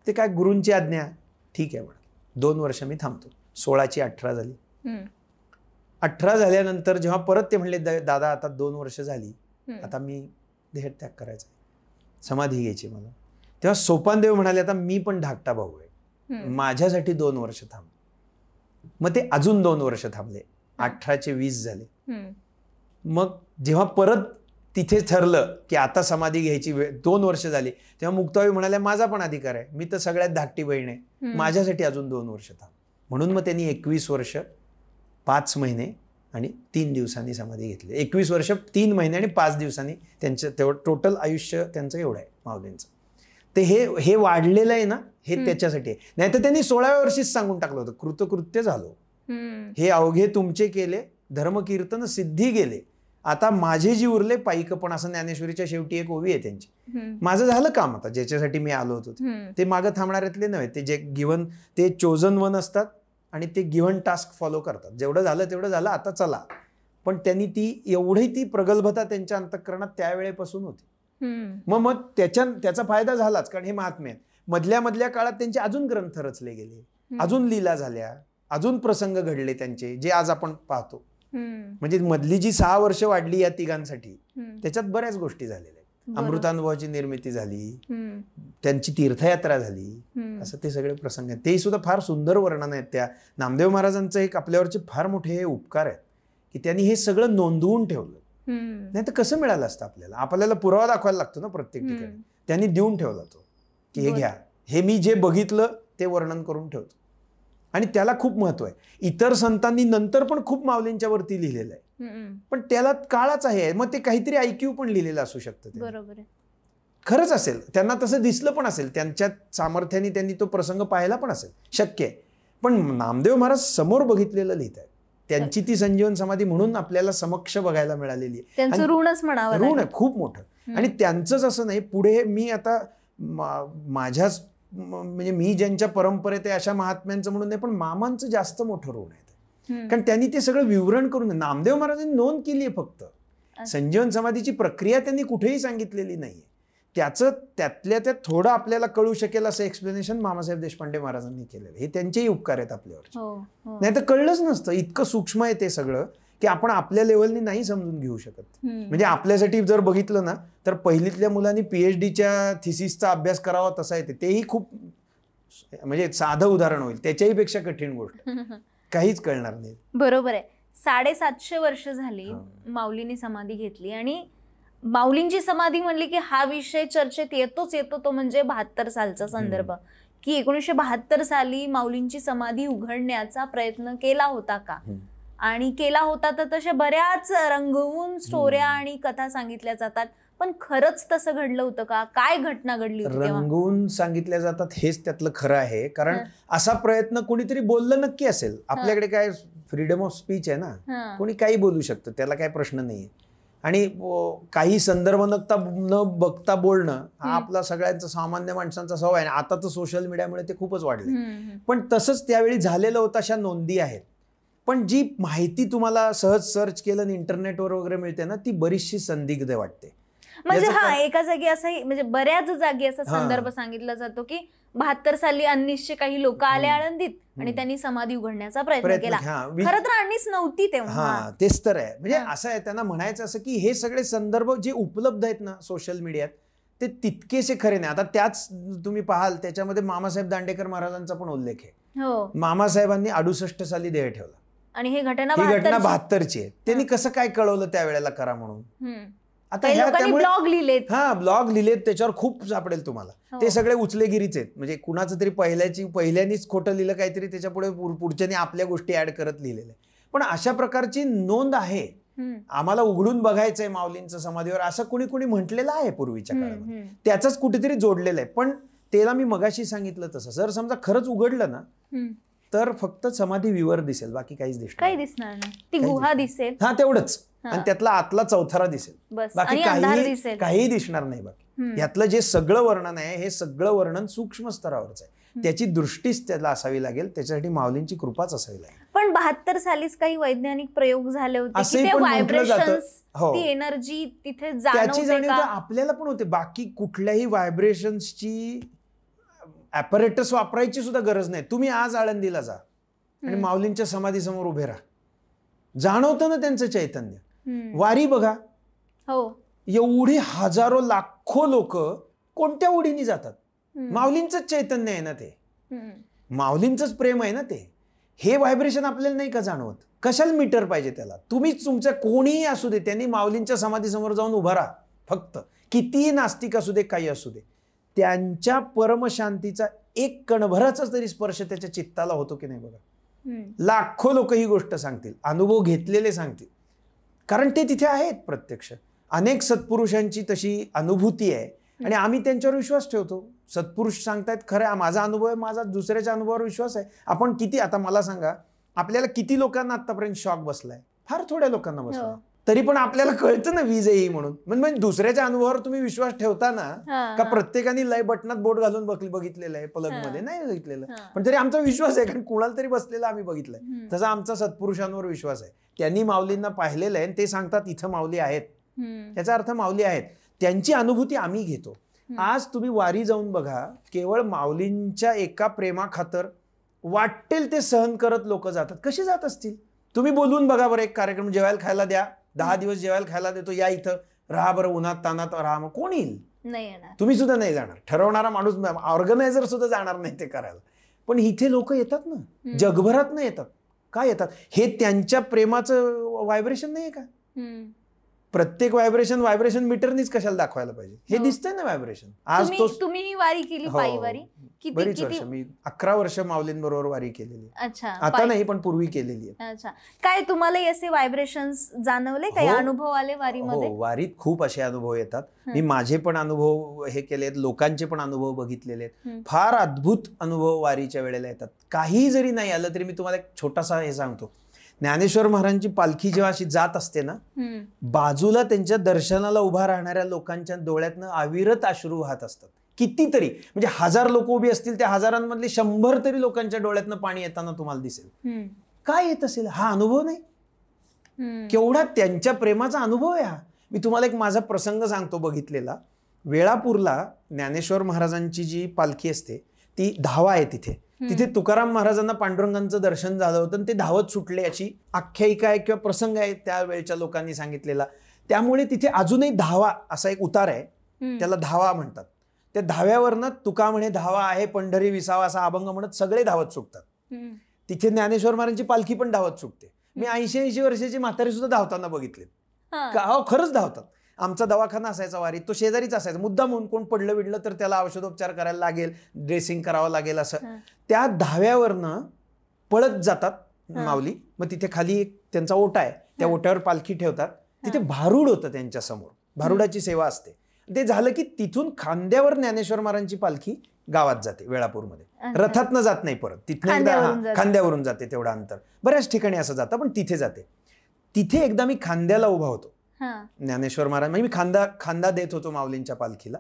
ते काय गुरूंची आज्ञा, ठीक आहे म्हणा, 2 वर्ष मी थांबतो. 16ची 18 झाली. 18 झाल्यानंतर जेव्हा परत ते म्हणले दादा आता 2 वर्ष झाली, आता मी देहत्याग करायचा, समाधी घ्यायची मला, तेव्हा सोपानदेव म्हणाले आता मी पण धाकटा भाऊ आहे, माझ्यासाठी 2 वर्ष थांब. मग ते अजून 2 वर्ष थांबले. 18चे 20 झाले. मग जेव्हा परत तिथे ठरलं की आता समाधी घ्यायची वेळ, 2 वर्ष झाली, तेव्हा मुक्ताबाई म्हणाल्या माझा पण अधिकार आहे, मी तर सगळ्यात धाकटी बहीण आहे, माझ्यासाठी अजून 2 वर्ष थांब. म्हणून मग त्यांनी 21 वर्ष 5 महिने आणि 3 दिवसांनी समाधी घेतली. 21 वर्ष 3 महिने आणि 5 दिवसांनी त्यांचं तेवढं टोटल आयुष्य त्यांचं एवढं आहे माऊलींचं. ते हे वाढलेलं आहे ना, हे त्याच्यासाठी आहे. नाही तर त्यांनी 16व्या वर्षीच सांगून टाकलं होतं कृतकृत्य झालो, हे अवघे तुमचे केले धर्मकीर्तन सिद्धी गेले, आता माझे जी उरले पायीकपण, असं ज्ञानेश्वरीच्या शेवटी एक ओवी आहे त्यांची. माझं झालं काम आता, ज्याच्यासाठी मी आलो होतो ते मागं थांबणाऱ्यातले नव्हे. ते जे गिव्हन, ते चोजन वन असतात आणि ते गिव्हन टास्क फॉलो करतात. जेवढं झालं तेवढं झालं, आता चला. पण त्यांनी ती प्रगल्भता त्यांच्या अंतःकरणात त्यावेळेपासून होती. मग त्याचा फायदा झालाच, कारण हे महात्मे आहेत. मधल्या काळात त्यांचे अजून ग्रंथ रचले गेले, अजून लीला झाल्या, अजून प्रसंग घडले त्यांचे, जे आज आपण पाहतो. म्हणजे मधली जी 6 वर्ष वाढली या तिघांसाठी, त्याच्यात बऱ्याच गोष्टी झालेल्या आहेत. अमृतानुभवाची निर्मिती झाली, त्यांची तीर्थयात्रा झाली, असं ते सगळे प्रसंग आहेत. ते सुद्धा फार सुंदर वर्णन आहेत. त्या नामदेव महाराजांचं एक आपल्यावरचे फार मोठे हे उपकार आहेत की त्यांनी हे सगळं नोंदवून ठेवलं. नाही तर कसं मिळालं असतं आपल्याला पुरावा दाखवायला लागतो ना प्रत्येक ठिकाणी. त्यांनी देऊन ठेवला तो की हे घ्या, हे मी जे बघितलं ते वर्णन करून ठेवतो. आणि त्याला खूप महत्व आहे. इतर संतांनी नंतर पण खूप माऊलींच्या वरती लिहिलेलं आहे, पण त्याला काळाच आहे. मग ते काहीतरी ऐक्यू पण लिहिलेलं असू शकतं. बरोबर, खरंच असेल, त्यांना तसं दिसलं पण असेल, त्यांच्या सामर्थ्याने त्यांनी तो प्रसंग पाहिला पण असेल, शक्य आहे. पण नामदेव महाराज समोर बघितलेलं लिहित आहेत. त्यांची ती संजीवन समाधी म्हणून आपल्याला समक्ष बघायला मिळालेली आहे. त्यांचं ऋणच म्हणावं, ऋण आहे खूप मोठं. आणि त्यांचंच असं नाही, पुढे मी आता माझ्याच म्हणजे मी ज्यांच्या परंपरेत आहे अशा महात्म्यांचं म्हणून नाही, पण मामांचं जास्त मोठं ऋण आहे. कारण त्यांनी ते सगळं विवरण करून, नामदेव महाराजांनी नोंद केली आहे फक्त, संजीवन समाधीची प्रक्रिया त्यांनी कुठेही सांगितलेली नाहीये. त्यातल्या त्यात थोडं आपल्याला कळू शकेल असं एक्सप्लेनेशन मामासाहेब देशपांडे महाराजांनी केलेलं. हे त्यांचेही उपकार आहेत आपल्यावर. नाही तर कळलंच नसतं. इतकं सूक्ष्म आहे ते सगळं की आपण आपल्या लेवलनी नाही समजून घेऊ शकत. म्हणजे आपल्यासाठी जर बघितलं ना, तर पहिलीतल्या मुलांनी PhDच्या थिसिसचा अभ्यास करावा तसा येते. तेही खूप म्हणजे साधं उदाहरण होईल, त्याच्याही पेक्षा कठीण गोष्ट, काहीच कळणार नाही. बरोबर आहे. 750 वर्ष झाली माऊलींनी समाधी घेतली, आणि माऊलींची समाधी म्हणली की हा विषय चर्चेत येतो तो म्हणजे 72 सालचा संदर्भ, की 1972 साली माऊलींची समाधी उघडण्याचा प्रयत्न केला होता का, आणि केला होता तर तशा बऱ्याच रंगवून स्टोऱ्या आणि कथा सांगितल्या जातात, पण खरंच तसं घडलं होतं का, काय घटना घडली होती? रंगवून सांगितल्या जातात हेच त्यातलं खरं आहे. कारण असा प्रयत्न कोणीतरी बोललं नक्की असेल. आपल्याकडे काय फ्रीडम ऑफ स्पीच आहे ना, कोणी काही बोलू शकतं, त्याला काही प्रश्न नाही. आणि काही संदर्भ न बघता बोलणं हा आपला सगळ्यांचा सामान्य माणसांचा स्वभाव आहे. आता तर सोशल मीडियामुळे ते खूपच वाढले, पण तसंच त्यावेळी झालेलं होतं, अशा नोंदी आहेत. पण जी माहिती तुम्हाला सहज सर्च केलं आणि इंटरनेटवर वगैरे मिळते ना, ती बरीचशी संदिग्ध वाटते. म्हणजे एका जागी असंही, म्हणजे बऱ्याच जागी असा संदर्भ सांगितला जातो की 72 साली अन्नीसचे काही लोक आले आळंदीत आणि त्यांनी समाधी उघडण्याचा प्रयत्न केला. खरं तर अन्नीस नव्हती तेव्हा. तेच तर आहे. म्हणजे असं आहे, त्यांना म्हणायचं असं की हे सगळे संदर्भ जे उपलब्ध आहेत ना सोशल मीडियात, ते तितकेसे खरे नाही. आता त्याच तुम्ही पाहाल, त्याच्यामध्ये मामासाहेब दांडेकर महाराजांचा पण उल्लेख आहे. मामासाहेबांनी 68 साली देह ठेवला, आणि ही घटना 72ची आहे. त्यांनी कसं काय कळवलं त्यावेळेला करा म्हणून? आता ह्या त्यामुळे ब्लॉग लिहिलेत. हा ब्लॉग लिहिलेत, त्याच्यावर खूप सापडेल तुम्हाला. ते सगळे उचलेगिरीच आहेत. म्हणजे कुणाचं तरी पहिल्यानीच खोटं लिहिलं काहीतरी, त्याच्या पुढच्यानी आपल्या गोष्टी ऍड करत लिहिलेलं आहे. पण अशा प्रकारची नोंद आहे. आम्हाला उघडून बघायचंय माऊलींचं समाधीवर असं कुणी कुणी म्हटलेलं आहे पूर्वीच्या काळामध्ये. त्याचंच कुठेतरी जोडलेलं आहे. पण त्याला मी मगाशी सांगितलं तसं, जर समजा खरंच उघडलं ना तर फक्त समाधी विवर दिसेल, बाकी काहीच काही दिसणार नाही. ती गुहा दिसेल, हा तेवढंच, आणि त्यातला आतला चौथरा दिसेल, बाकी काही दिसणार नाही. बाकी यातलं जे सगळं वर्णन आहे हे सगळं वर्णन सूक्ष्म स्तरावरच आहे. त्याची दृष्टीच त्याला असावी लागेल, त्याच्यासाठी माऊलींची कृपाच असावी लागेल. पण 72 सालीच काही वैज्ञानिक प्रयोग झाले होते, असंही पण म्हटलं जातं. ती एनर्जी तिथे त्याची जाणीव आपल्याला पण होते. बाकी कुठल्याही व्हायब्रेशन्सची ॲपरेटस वापरायची सुद्धा गरज नाही. तुम्ही आज आळंदीला जा आणि माऊलींच्या समाधीसमोर उभे राहा, जाणवतं ना त्यांचं चैतन्य. वारी बघा, एवढी हजारो लाखो लोक कोणत्या ओढीने जातात, माऊलींचंच चैतन्य आहे ना ते, माऊलींचंच प्रेम आहे ना ते. हे व्हायब्रेशन आपल्याला नाही का जाणवत? कशाला मीटर पाहिजे त्याला? तुम्हीच तुमच्या कोणीही असू दे, त्यांनी माऊलींच्या समाधीसमोर जाऊन उभा राहा फक्त. कितीही नास्तिक असू दे, काही असू दे, त्यांच्या परमशांतीचा एक कणभराचा तरी स्पर्श त्याच्या चित्ताला होतो की नाही बघा. लाखो लोक ही गोष्ट सांगतील, अनुभव घेतलेले सांगतील, कारण ते तिथे आहेत प्रत्यक्ष. अनेक सत्पुरुषांची तशी अनुभूती आहे आणि आम्ही त्यांच्यावर विश्वास ठेवतो. सत्पुरुष सांगतायत खरं, माझा अनुभव आहे, माझा दुसऱ्याच्या अनुभवावर विश्वास आहे. आपण किती, आता मला सांगा, आपल्याला किती लोकांना आतापर्यंत शॉक बसलाय? फार थोड्या लोकांना बसला. तरी पण आपल्याला कळतं ना वीज येई म्हणून. म्हणजे दुसऱ्याच्या अनुभवावर तुम्ही विश्वास ठेवता ना, का प्रत्येकाने लय बटनात बोट घालून बघितलेलं आहे, प्लग मध्ये नाही बघितलेलं, पण तरी आमचा विश्वास आहे, कारण कुणाला तरी बसलेला आम्ही बघितलंय. तसा आमचा सत्पुरुषांवर विश्वास आहे. त्यांनी माऊलींना पाहिलेलं आहे, ते सांगतात इथं माऊली आहेत, याचा अर्थ माऊली आहेत. त्यांची अनुभूती आम्ही घेतो. आज तुम्ही वारी जाऊन बघा, केवळ माऊलींच्या एका प्रेमाखातर वाटेल ते सहन करत लोक जातात. कसे जात असतील? तुम्ही बोलवून बघा बरं, एक कार्यक्रम जेवायला खायला द्या, 10 दिवस जेवायला खायला देतो, या इथं राहा बरं, उन्हात तानात राहा, मग कोण येईल? नाही येणार. तुम्ही सुद्धा नाही जाणार, ठरवणारा माणूस, ऑर्गनायझर सुद्धा जाणार नाही ते करायला. पण इथे लोक येतात ना, जगभरात न येतात. काय येतात? हे त्यांच्या प्रेमाचं व्हायब्रेशन नाही का? प्रत्येक व्हायब्रेशन मीटरनीच कशाला दाखवायला पाहिजे? हे दिसतंय ना व्हायब्रेशन. आज तुम्ही ही वारी केली, पायी वारी बरीच वर्ष, मी 11 वर्ष माऊलींबरोबर वारी केलेली. अच्छा, आता नाही पण पूर्वी केलेली आहे. अच्छा, काय तुम्हाला असे व्हायब्रेशन्स जाणवले, काही अनुभव आले वारीमध्ये? हो, वारीत खूप असे अनुभव येतात. मी माझे पण अनुभव हे केलेत, लोकांचे पण अनुभव बघितलेले आहेत. फार अद्भुत अनुभव वारीच्या वेळेला येतात. काही जरी नाही आलं तरी मी तुम्हाला एक छोटासा हे सांगतो. ज्ञानेश्वर महाराजांची पालखी जेव्हा अशी जात असते ना, बाजूला त्यांच्या दर्शनाला उभा राहणाऱ्या लोकांच्या डोळ्यातनं अविरत अश्रू वाहत असतात. कितीतरी, म्हणजे 1000 लोक उभी असतील, त्या हजारांमधले 100 तरी लोकांच्या डोळ्यातनं पाणी येताना तुम्हाला दिसेल. काय येत असेल? हा अनुभव नाही? केवढा त्यांच्या प्रेमाचा अनुभव आहे हा. मी तुम्हाला एक माझा प्रसंग सांगतो बघितलेला. वेळापूरला ज्ञानेश्वर महाराजांची जी पालखी असते ती धावा आहे. तिथे तुकाराम महाराजांना पांडुरंगांचं दर्शन झालं होतं आणि ते धावत सुटले, अशी आख्यायिका आहे किंवा प्रसंग आहे त्यावेळच्या लोकांनी सांगितलेला. त्यामुळे तिथे अजूनही धावा असा एक उतार आहे, त्याला धावा म्हणतात. त्या धाव्यावरनं तुका म्हणे धावा आहे पंढरी विसावा असा अभंग म्हणत सगळे धावत सुटतात. तिथे ज्ञानेश्वर महाराजांची पालखी पण धावत सुटते. मी 80-80 वर्षाची म्हातारी सुद्धा धावताना बघितले. खरंच धावतात. आमचा दवाखाना असायचा वारीत, तो शेजारीच असायचा. मुद्दाम म्हणून कोण पडलं विडलं तर त्याला औषधोपचार करायला लागेल, ड्रेसिंग करावं लागेल, असं त्या धाव्यावरनं पळत जातात माऊली. मग तिथे खाली एक त्यांचा ओटा आहे, त्या ओट्यावर पालखी ठेवतात. तिथे भारूड होतं त्यांच्या समोर, भारुडाची सेवा असते. ते झालं की तिथून खांद्यावर ज्ञानेश्वर महाराजांची पालखी गावात जाते. वेळापूरमध्ये रथातनं जात नाही, परत तिथनं एकदा खांद्यावरून जाते. तेवढं अंतर बऱ्याच ठिकाणी असं जातं, पण तिथे जाते. तिथे एकदा मी खांद्याला उभा होतो ज्ञानेश्वर महाराज, म्हणजे मी खांदा देत होतो माऊलींच्या पालखीला.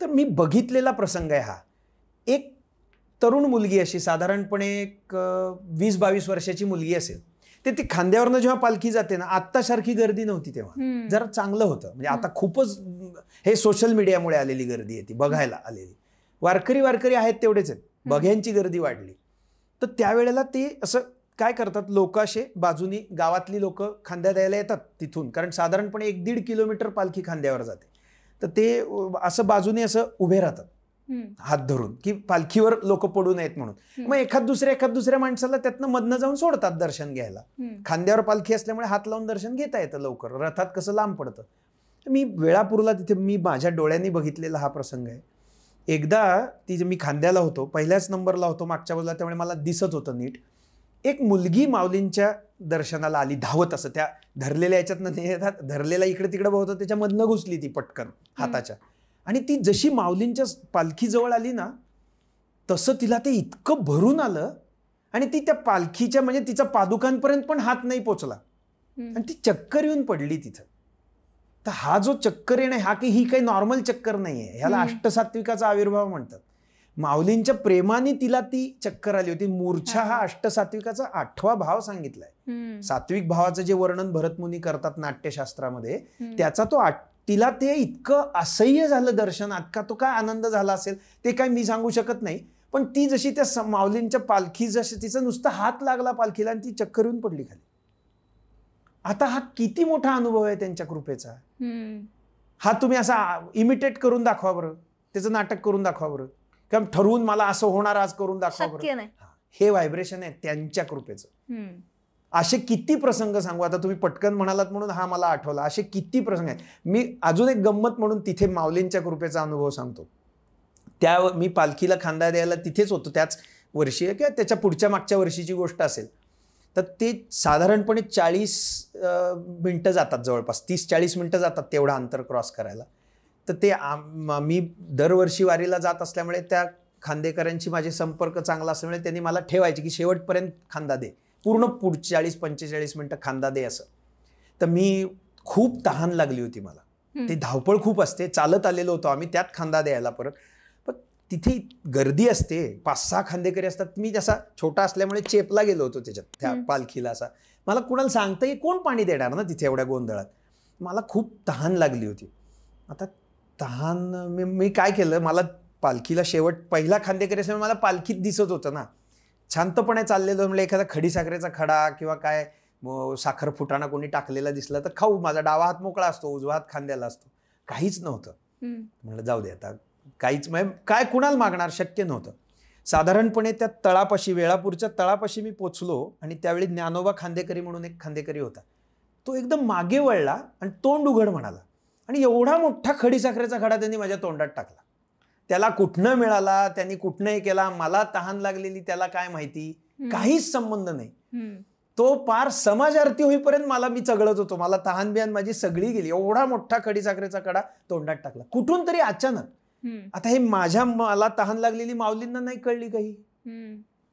तर मी बघितलेला प्रसंग आहे हा. एक तरुण मुलगी, अशी साधारणपणे एक 20-22 वर्षाची मुलगी असेल, ती खांद्यावरनं जेव्हा पालखी जाते ना, आत्तासारखी गर्दी नव्हती तेव्हा, जरा चांगलं होतं. म्हणजे आता खूपच हे सोशल मीडियामुळे आलेली गर्दी आहे, ती बघायला आलेली. वारकरी आहेत तेवढेच आहेत, बघ्यांची गर्दी वाढली. तर त्यावेळेला ते असं काय करतात, लोक असे बाजूनी, गावातली लोक खांद्या द्यायला येतात तिथून, कारण साधारणपणे 1-1.5 किलोमीटर पालखी खांद्यावर जाते. तर ते असं बाजूने असं उभे राहतात हात धरून, की पालखीवर लोक पडू नयेत म्हणून. मग एखाद दुसऱ्या माणसाला त्यातनं मधनं जाऊन सोडतात दर्शन घ्यायला. खांद्यावर पालखी असल्यामुळे हात लावून दर्शन घेता येतं लवकर, रथात कसं लांब पडतं. मी वेळापूरला तिथे मी माझ्या डोळ्यांनी बघितलेला हा प्रसंग आहे. एकदा मी खांद्याला होतो, पहिल्याच नंबरला होतो मागच्या बाजूला, त्यामुळे मला दिसत होतं नीट. एक मुलगी माऊलींच्या दर्शनाला आली धावत, असं त्या धरलेल्या याच्यातनं नाही येतात, धरलेला इकडे तिकडे बघत त्याच्यामधनं घुसली ती पटकन हाताच्या. आणि ती जशी माऊलींच्या पालखीजवळ आली ना, तसं तिला ते इतकं भरून आलं आणि ती त्या पालखीच्या म्हणजे तिचा पादुकांपर्यंत पण हात नाही पोचला आणि ती चक्कर येऊन पडली तिथं. तर हा जो चक्कर येणे हा की ही काही नॉर्मल चक्कर नाहीये, ह्याला अष्टसात्विकाचा आविर्भाव म्हणतात. माऊलींच्या प्रेमाने तिला ती चक्कर आली होती. मूर्छा हा अष्टसात्विकाचा 8वा भाव सांगितलाय. सात्विक भावाचं जे वर्णन भरतमुनी करतात नाट्यशास्त्रामध्ये, त्याचा तो तिला ते इतकं असह्य झालं दर्शनात, का तो काय आनंद झाला असेल ते काय मी सांगू शकत नाही. पण ती जशी त्या माऊलींच्या पालखी जशी तिचा नुसता हात लागला पालखीला आणि ती चक्कर येऊन पडली खाली. आता हा किती मोठा अनुभव आहे त्यांच्या कृपेचा. हा तुम्ही असा इमिटेट करून दाखवा बरं, त्याचं नाटक करून दाखवा बरं, किंवा ठरवून मला असं होणार आज करून दाखवा बरं. हे व्हायब्रेशन आहे त्यांच्या कृपेचं. असे किती प्रसंग सांगू, आता तुम्ही पटकन म्हणालात म्हणून हा मला आठवला. असे किती प्रसंग आहेत. मी अजून एक गंमत म्हणून तिथे माऊलींच्या कृपेचा अनुभव सांगतो. मी पालखीला खांदा द्यायला तिथेच होतो त्याच वर्षी किंवा त्याच्या पुढच्या मागच्या वर्षीची गोष्ट असेल. तर ते साधारणपणे 40 मिनटं जातात, जवळपास 30-40 मिनटं जातात तेवढं अंतर क्रॉस करायला. तर ते मी दरवर्षी वारीला जात असल्यामुळे त्या खांदेकरांची माझे संपर्क चांगला असल्यामुळे त्यांनी मला ठेवायचे की शेवटपर्यंत खांदा दे, पूर्ण पुढची 40-45 मिनटं खांदा दे असं. तर मी खूप तहान लागली होती मला. ते धावपळ खूप असते, चालत आलेलो होतो आम्ही त्यात खांदा द्यायला परत. पण तिथे गर्दी असते, 5-6 खांदेकरी असतात. मी जसा छोटा असल्यामुळे चेपला गेलो होतो त्याच्यात त्या पालखीला. असा मला कुणाला सांगता येईल, कोण पाणी देणार ना तिथे एवढ्या गोंधळात. मला खूप तहान लागली होती. आता तहान मी काय केलं, मला पालखीला शेवट पहिला खांदेकरी असल्यामुळे मला पालखीत दिसत होतं ना, शांतपणे चाललेलं. म्हणजे एखादा खडीसाखरेचा खडा किंवा काय साखर फुटाणा कोणी टाकलेला दिसला तर खाऊ, माझा डावा हात मोकळा असतो, उजवा हात खांद्याला असतो. काहीच नव्हतं. म्हणलं जाऊ दे आता, काहीच काय कुणाला मागणार, शक्य नव्हतं. साधारणपणे त्या तळापाशी, वेळापूरच्या तळापाशी मी पोचलो आणि त्यावेळी ज्ञानोबा खांदेकरी म्हणून एक खांदेकरी होता. तो एकदम मागे वळला आणि तोंड उघड म्हणाला आणि एवढा मोठा खडीसाखरेचा खडा त्यांनी माझ्या तोंडात टाकला. त्याला कुठनं मिळाला, त्यांनी कुठनंही केला, मला तहान लागलेली त्याला काय माहिती, काहीच संबंध नाही. तो पार समाज आरती होईपर्यंत मी चगळत होतो. मला तहान बिहान माझी सगळी गेली. एवढा मोठा खडीसाखरेचा कडा तोंडात टाकला कुठून तरी अचानक. आता हे मला तहान लागलेली माऊलींना नाही कळली काही.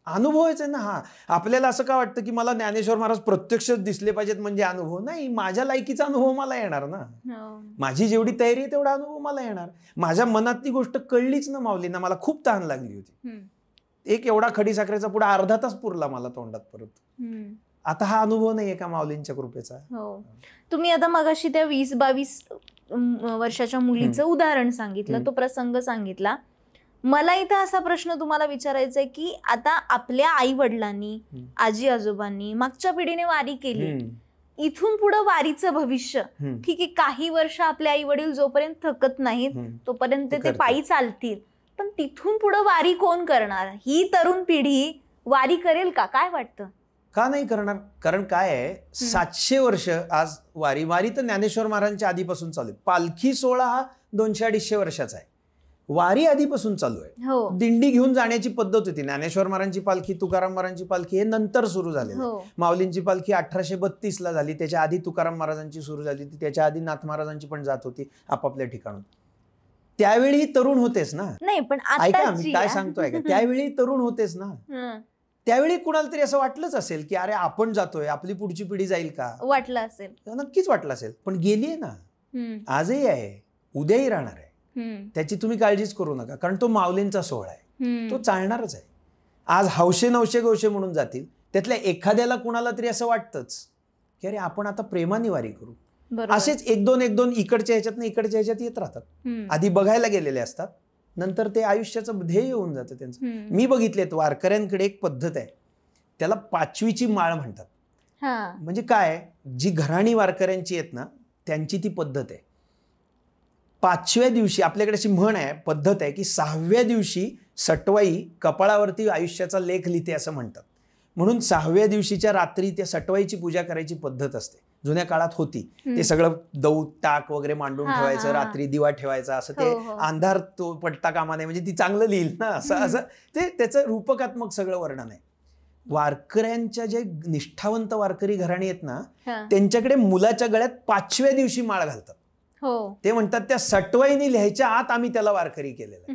अनुभवायचं ना हा. आपल्याला असं का वाटतं की मला ज्ञानेश्वर महाराज प्रत्यक्ष दिसले पाहिजेत म्हणजे अनुभव नाही. माझ्या लायकीचा अनुभव मला येणार ना. माझी जेवढी तयारी आहे तेवढा अनुभव मला येणार. माझ्या मनातली गोष्ट कळलीच ना माऊलींना. मला खूप तहान लागली होती. एक एवढा खडीसाखरेचा पुढे अर्धा तास पुरला मला तोंडात परत. आता हा अनुभव नाहीये का माऊलींच्या कृपेचा. तुम्ही आता मगाशी त्या 20-22 वर्षाच्या मुलीचं उदाहरण सांगितलं, तो प्रसंग सांगितला. मला इथं असा प्रश्न तुम्हाला विचारायचा आहे की आता आपल्या आई वडिलांनी, आजी आजोबांनी, मागच्या पिढीने वारी केली, इथून पुढे वारीचं भविष्य ठीक आहे. काही वर्ष आपले आई वडील जोपर्यंत थकत नाहीत तोपर्यंत ते पायी चालतील, पण तिथून पुढे वारी कोण करणार? ही तरुण पिढी वारी करेल का? काय वाटतं? का नाही करणार? कारण काय आहे, 700 वर्ष आज वारी तर ज्ञानेश्वर महाराजांच्या आधीपासून चालू आहे. पालखी सोहळा हा 200-250 वर्षाचा आहे. वारी आधीपासून चालू आहे. दिंडी घेऊन जाण्याची पद्धत होती. ज्ञानेश्वर महाराजांची पालखी, तुकाराम महाराजांची पालखी हे नंतर सुरू झालेलं. माऊलींची पालखी 1832ला झाली. त्याच्या आधी तुकाराम महाराजांची सुरू झाली होती. त्याच्या आधी नाथ महाराजांची पण जात होती आपापल्या ठिकाणून. त्यावेळी तरुण होतेस ना. नाही पण ऐका मी काय सांगतोय का, त्यावेळी तरुण होतेस ना. त्यावेळी कुणाला तरी असं वाटलंच असेल की अरे आपण जातोय, आपली पुढची पिढी जाईल का? वाटलं असेल, नक्कीच वाटलं असेल. पण गेलीये ना, आजही आहे, उद्याही राहणार आहे. त्याची तुम्ही काळजीच करू नका. कारण तो माऊलींचा सोहळा आहे, तो चालणारच आहे. आज हौशे नवशे गवशे म्हणून जातील, त्यातल्या एखाद्याला कुणाला तरी असं वाटतंच की अरे आपण आता प्रेमाने वारी करू. असेच एक दोन इकडच्या ह्याच्यात इकडच्या ह्याच्यात येत राहतात. आधी बघायला गेलेले असतात, नंतर ते आयुष्याचं ध्येय येऊन जातं त्यांचं. मी बघितलेत वारकऱ्यांकडे एक पद्धत आहे, त्याला 5वीची माळ म्हणतात. म्हणजे काय, जी घराणी वारकऱ्यांची आहेत ना त्यांची ती पद्धत आहे. 5व्या दिवशी आपल्याकडे अशी म्हण आहे, पद्धत आहे की 6व्या दिवशी सटवाई कपाळावरती आयुष्याचा लेख लिहिते असं म्हणतात. म्हणून 6व्या दिवशीच्या रात्री त्या सटवाईची पूजा करायची पद्धत असते. जुन्या काळात होती. ते सगळं दौत टाक वगैरे मांडून ठेवायचं, रात्री दिवा ठेवायचा, असं ते अंधार तो पडता कामा नये, म्हणजे ती चांगलं लिहिल ना, असं ते त्याचं रूपकात्मक सगळं वर्णन आहे. वारकऱ्यांच्या जे निष्ठावंत वारकरी घराणी आहेत ना, त्यांच्याकडे मुलाच्या गळ्यात 5व्या दिवशी माळ घालतात. ते म्हणतात त्या सटवाईने लिहायच्या आत आम्ही त्याला वारकरी केलेलं.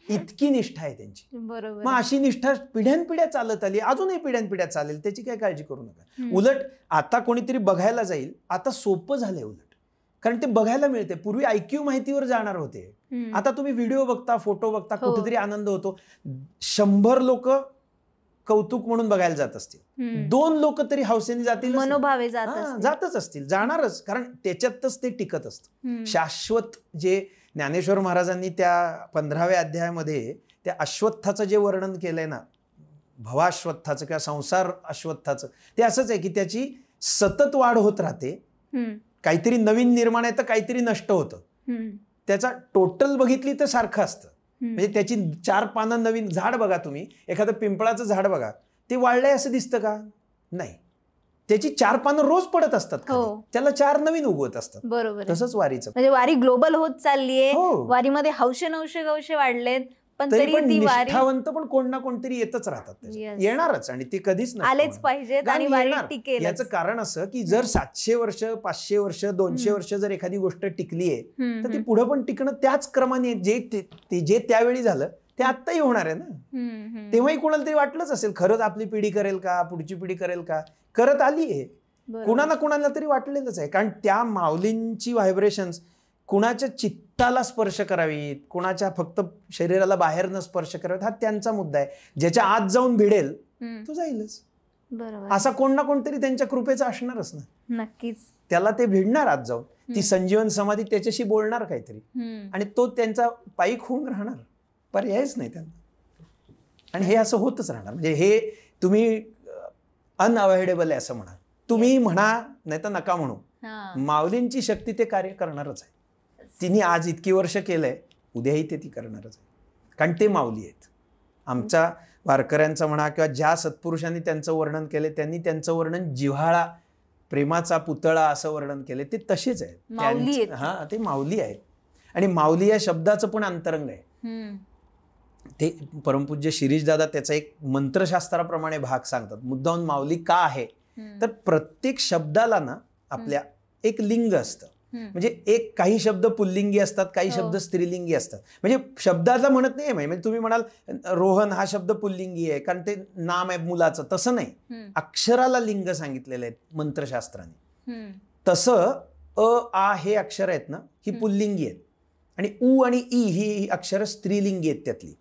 इतकी निष्ठा आहे त्यांची. मग अशी निष्ठा पिढ्यानपिढ्या चालत आली, अजूनही पिढ्यानपिढ्या चालेल, त्याची काही काळजी करू नका. उलट आता कोणीतरी बघायला जाईल, आता सोपं झालंय उलट, कारण ते बघायला मिळते. पूर्वी ऐक्यू माहितीवर जाणार होते, आता तुम्ही व्हिडिओ बघता, फोटो बघता, कुठेतरी आनंद होतो. 100 लोक कौतुक म्हणून बघायला जात असतील, 2 लोक तरी हौसेने जातील, मनोभावे जातच असतील, जाणारच, कारण त्याच्यातच ते टिकत असतं. शाश्वत जे ज्ञानेश्वर महाराजांनी त्या 15व्या अध्यायामध्ये त्या अश्वत्थाचं जे वर्णन केलंय ना, भवाश्वत्थाचं किंवा संसार अश्वत्थाचं, ते असंच आहे की त्याची सतत वाढ होत राहते. काहीतरी नवीन निर्माण आहे तर काहीतरी नष्ट होतं. त्याचा टोटल बघितली तर सारखं असतं. म्हणजे त्याची 4 पानं नवीन, झाड बघा तुम्ही, एखादं पिंपळाचं झाड बघा, ते वाढलंय असं दिसतं का? नाही, त्याची 4 पानं रोज पडत असतात, त्याला 4 नवीन उगवत असतात. बरोबर. तसंच वारीचं, म्हणजे वारी ग्लोबल होत चाललीये. वारीमध्ये हौशे नवशे गवशे वाढलेत, पण तरी ती निष्ठावंत पण कोण ना कोणतरी येतच राहतात, येणारच, आणि ते कधीच आलेच पाहिजेत आणि वारी टिकेल. याचं कारण असं की जर 700 वर्ष 500 वर्ष 200 वर्ष जर एखादी गोष्ट टिकलीये, तर ती पुढे पण टिकणं त्याच क्रमाने, जे त्यावेळी झालं ते आत्ताही होणार आहे ना. तेव्हाही कोणाला तरी वाटलंच असेल, खरंच आपली पिढी करेल का, पुढची पिढी करेल का, करत आली आहे, कुणाला कुणाला तरी वाटलेलंच आहे. कारण त्या माऊलींची व्हायब्रेशन्स कुणाच्या चित्ताला स्पर्श करावीत, कुणाच्या फक्त शरीराला बाहेर न स्पर्श करावेत, हा त्यांचा मुद्दा आहे. ज्याच्या आत जाऊन भिडेल तो जाईलच. असा कोण ना कोणतरी त्यांच्या कृपेचा असणारच ना, नक्कीच. त्याला ते भिडणार आत जाऊन, ती संजीवन समाधी त्याच्याशी बोलणार काहीतरी, आणि तो त्यांचा पायीक होऊन राहणार, पर्यायच नाही त्यांना. आणि हे असं होतच राहणार. म्हणजे हे तुम्ही अनअवॉइडेबल आहे असं म्हणा, तुम्ही म्हणा नाही तर नका म्हणू, माऊलींची शक्ती ते कार्य करणारच आहे. तिने आज इतकी वर्ष केलंय, उद्याही ते ती करणारच आहे, कारण ते माऊली आहेत. आमच्या वारकऱ्यांचं म्हणा किंवा ज्या सत्पुरुषांनी त्यांचं वर्णन केले, त्यांनी त्यांचं वर्णन जिव्हाळा, प्रेमाचा पुतळा असं वर्णन केले, ते तसेच आहेत. हा, ते माऊली आहेत. आणि माऊली या शब्दाचं पण अंतरंग आहे. ते परमपूज्य शिरीष दादा त्याचा एक मंत्रशास्त्राप्रमाणे भाग सांगतात. मुद्दाहून माऊली का आहे, तर प्रत्येक शब्दाला ना आपल्या एक लिंग असतं. म्हणजे एक काही शब्द पुल्लिंगी असतात, काही शब्द स्त्रीलिंगी असतात. म्हणजे शब्दाला म्हणत नाही, म्हणजे तुम्ही म्हणाल रोहन हा शब्द पुल्लिंगी आहे कारण ते नाम आहे मुलाचं, तसं नाही. अक्षराला लिंग सांगितलेलं आहे मंत्रशास्त्राने. तसं आ हे अक्षर आहेत ना, ही पुल्लिंगी आहेत, आणि उ आणि ई ही अक्षर स्त्रीलिंगी आहेत त्यातली.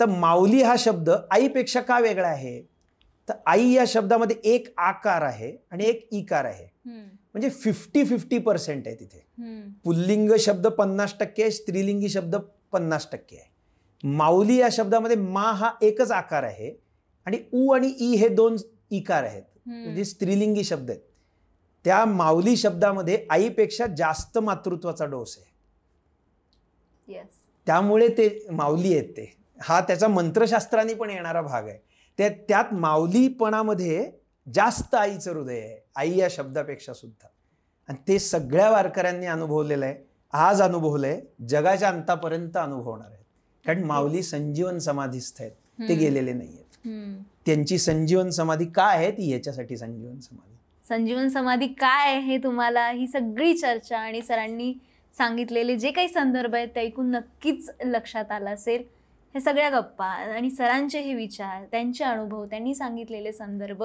तर माऊली हा शब्द आईपेक्षा का वेगळा आहे, तर आई या शब्दामध्ये एक आकार आहे आणि एक इकार आहे. म्हणजे 50-50% आहे तिथे. पुल्लिंग शब्द 50% आहे, स्त्रीलिंगी शब्द 50% आहे. माऊली या शब्दामध्ये मा हा एकच आकार आहे आणि उ आणि ई हे 2 इकार आहेत, म्हणजे स्त्रीलिंगी शब्द आहेत. त्या माऊली शब्दामध्ये आईपेक्षा जास्त मातृत्वाचा डोस आहे. त्यामुळे ते माऊली आहेत. ते हा त्याचा मंत्रशास्त्राने पण येणारा भाग आहे. त्यात माऊलीपणामध्ये जास्त आईचं हृदय आहे, आई या शब्दापेक्षा सुद्धा. आणि ते सगळ्या वारकऱ्यांनी अनुभवलेलं आहे, आज अनुभवलंय, जगाच्या अंतापर्यंत अनुभवणार आहे. कारण माऊली संजीवन समाधीस्थ आहेत, ते गेलेले नाही आहेत. त्यांची संजीवन समाधी काय आहे, ती याच्यासाठी संजीवन समाधी. संजीवन समाधी काय आहे हे तुम्हाला ही सगळी चर्चा आणि सरांनी सांगितलेले जे काही संदर्भ आहेत ते ऐकून नक्कीच लक्षात आलं असेल. हे सगळ्या गप्पा आणि सरांचे हे विचार, त्यांचे अनुभव, त्यांनी सांगितलेले संदर्भ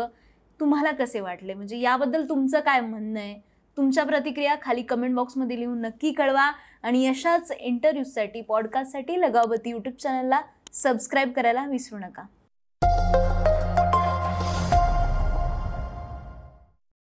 तुम्हाला कसे वाटले, म्हणजे याबद्दल तुमचं काय म्हणणं आहे, तुमच्या प्रतिक्रिया खाली कमेंट बॉक्समध्ये लिहून नक्की कळवा. आणि अशाच इंटरव्ह्यूजसाठी, पॉडकास्टसाठी लगावती यूट्यूब चॅनलला सबस्क्राईब करायला विसरू नका.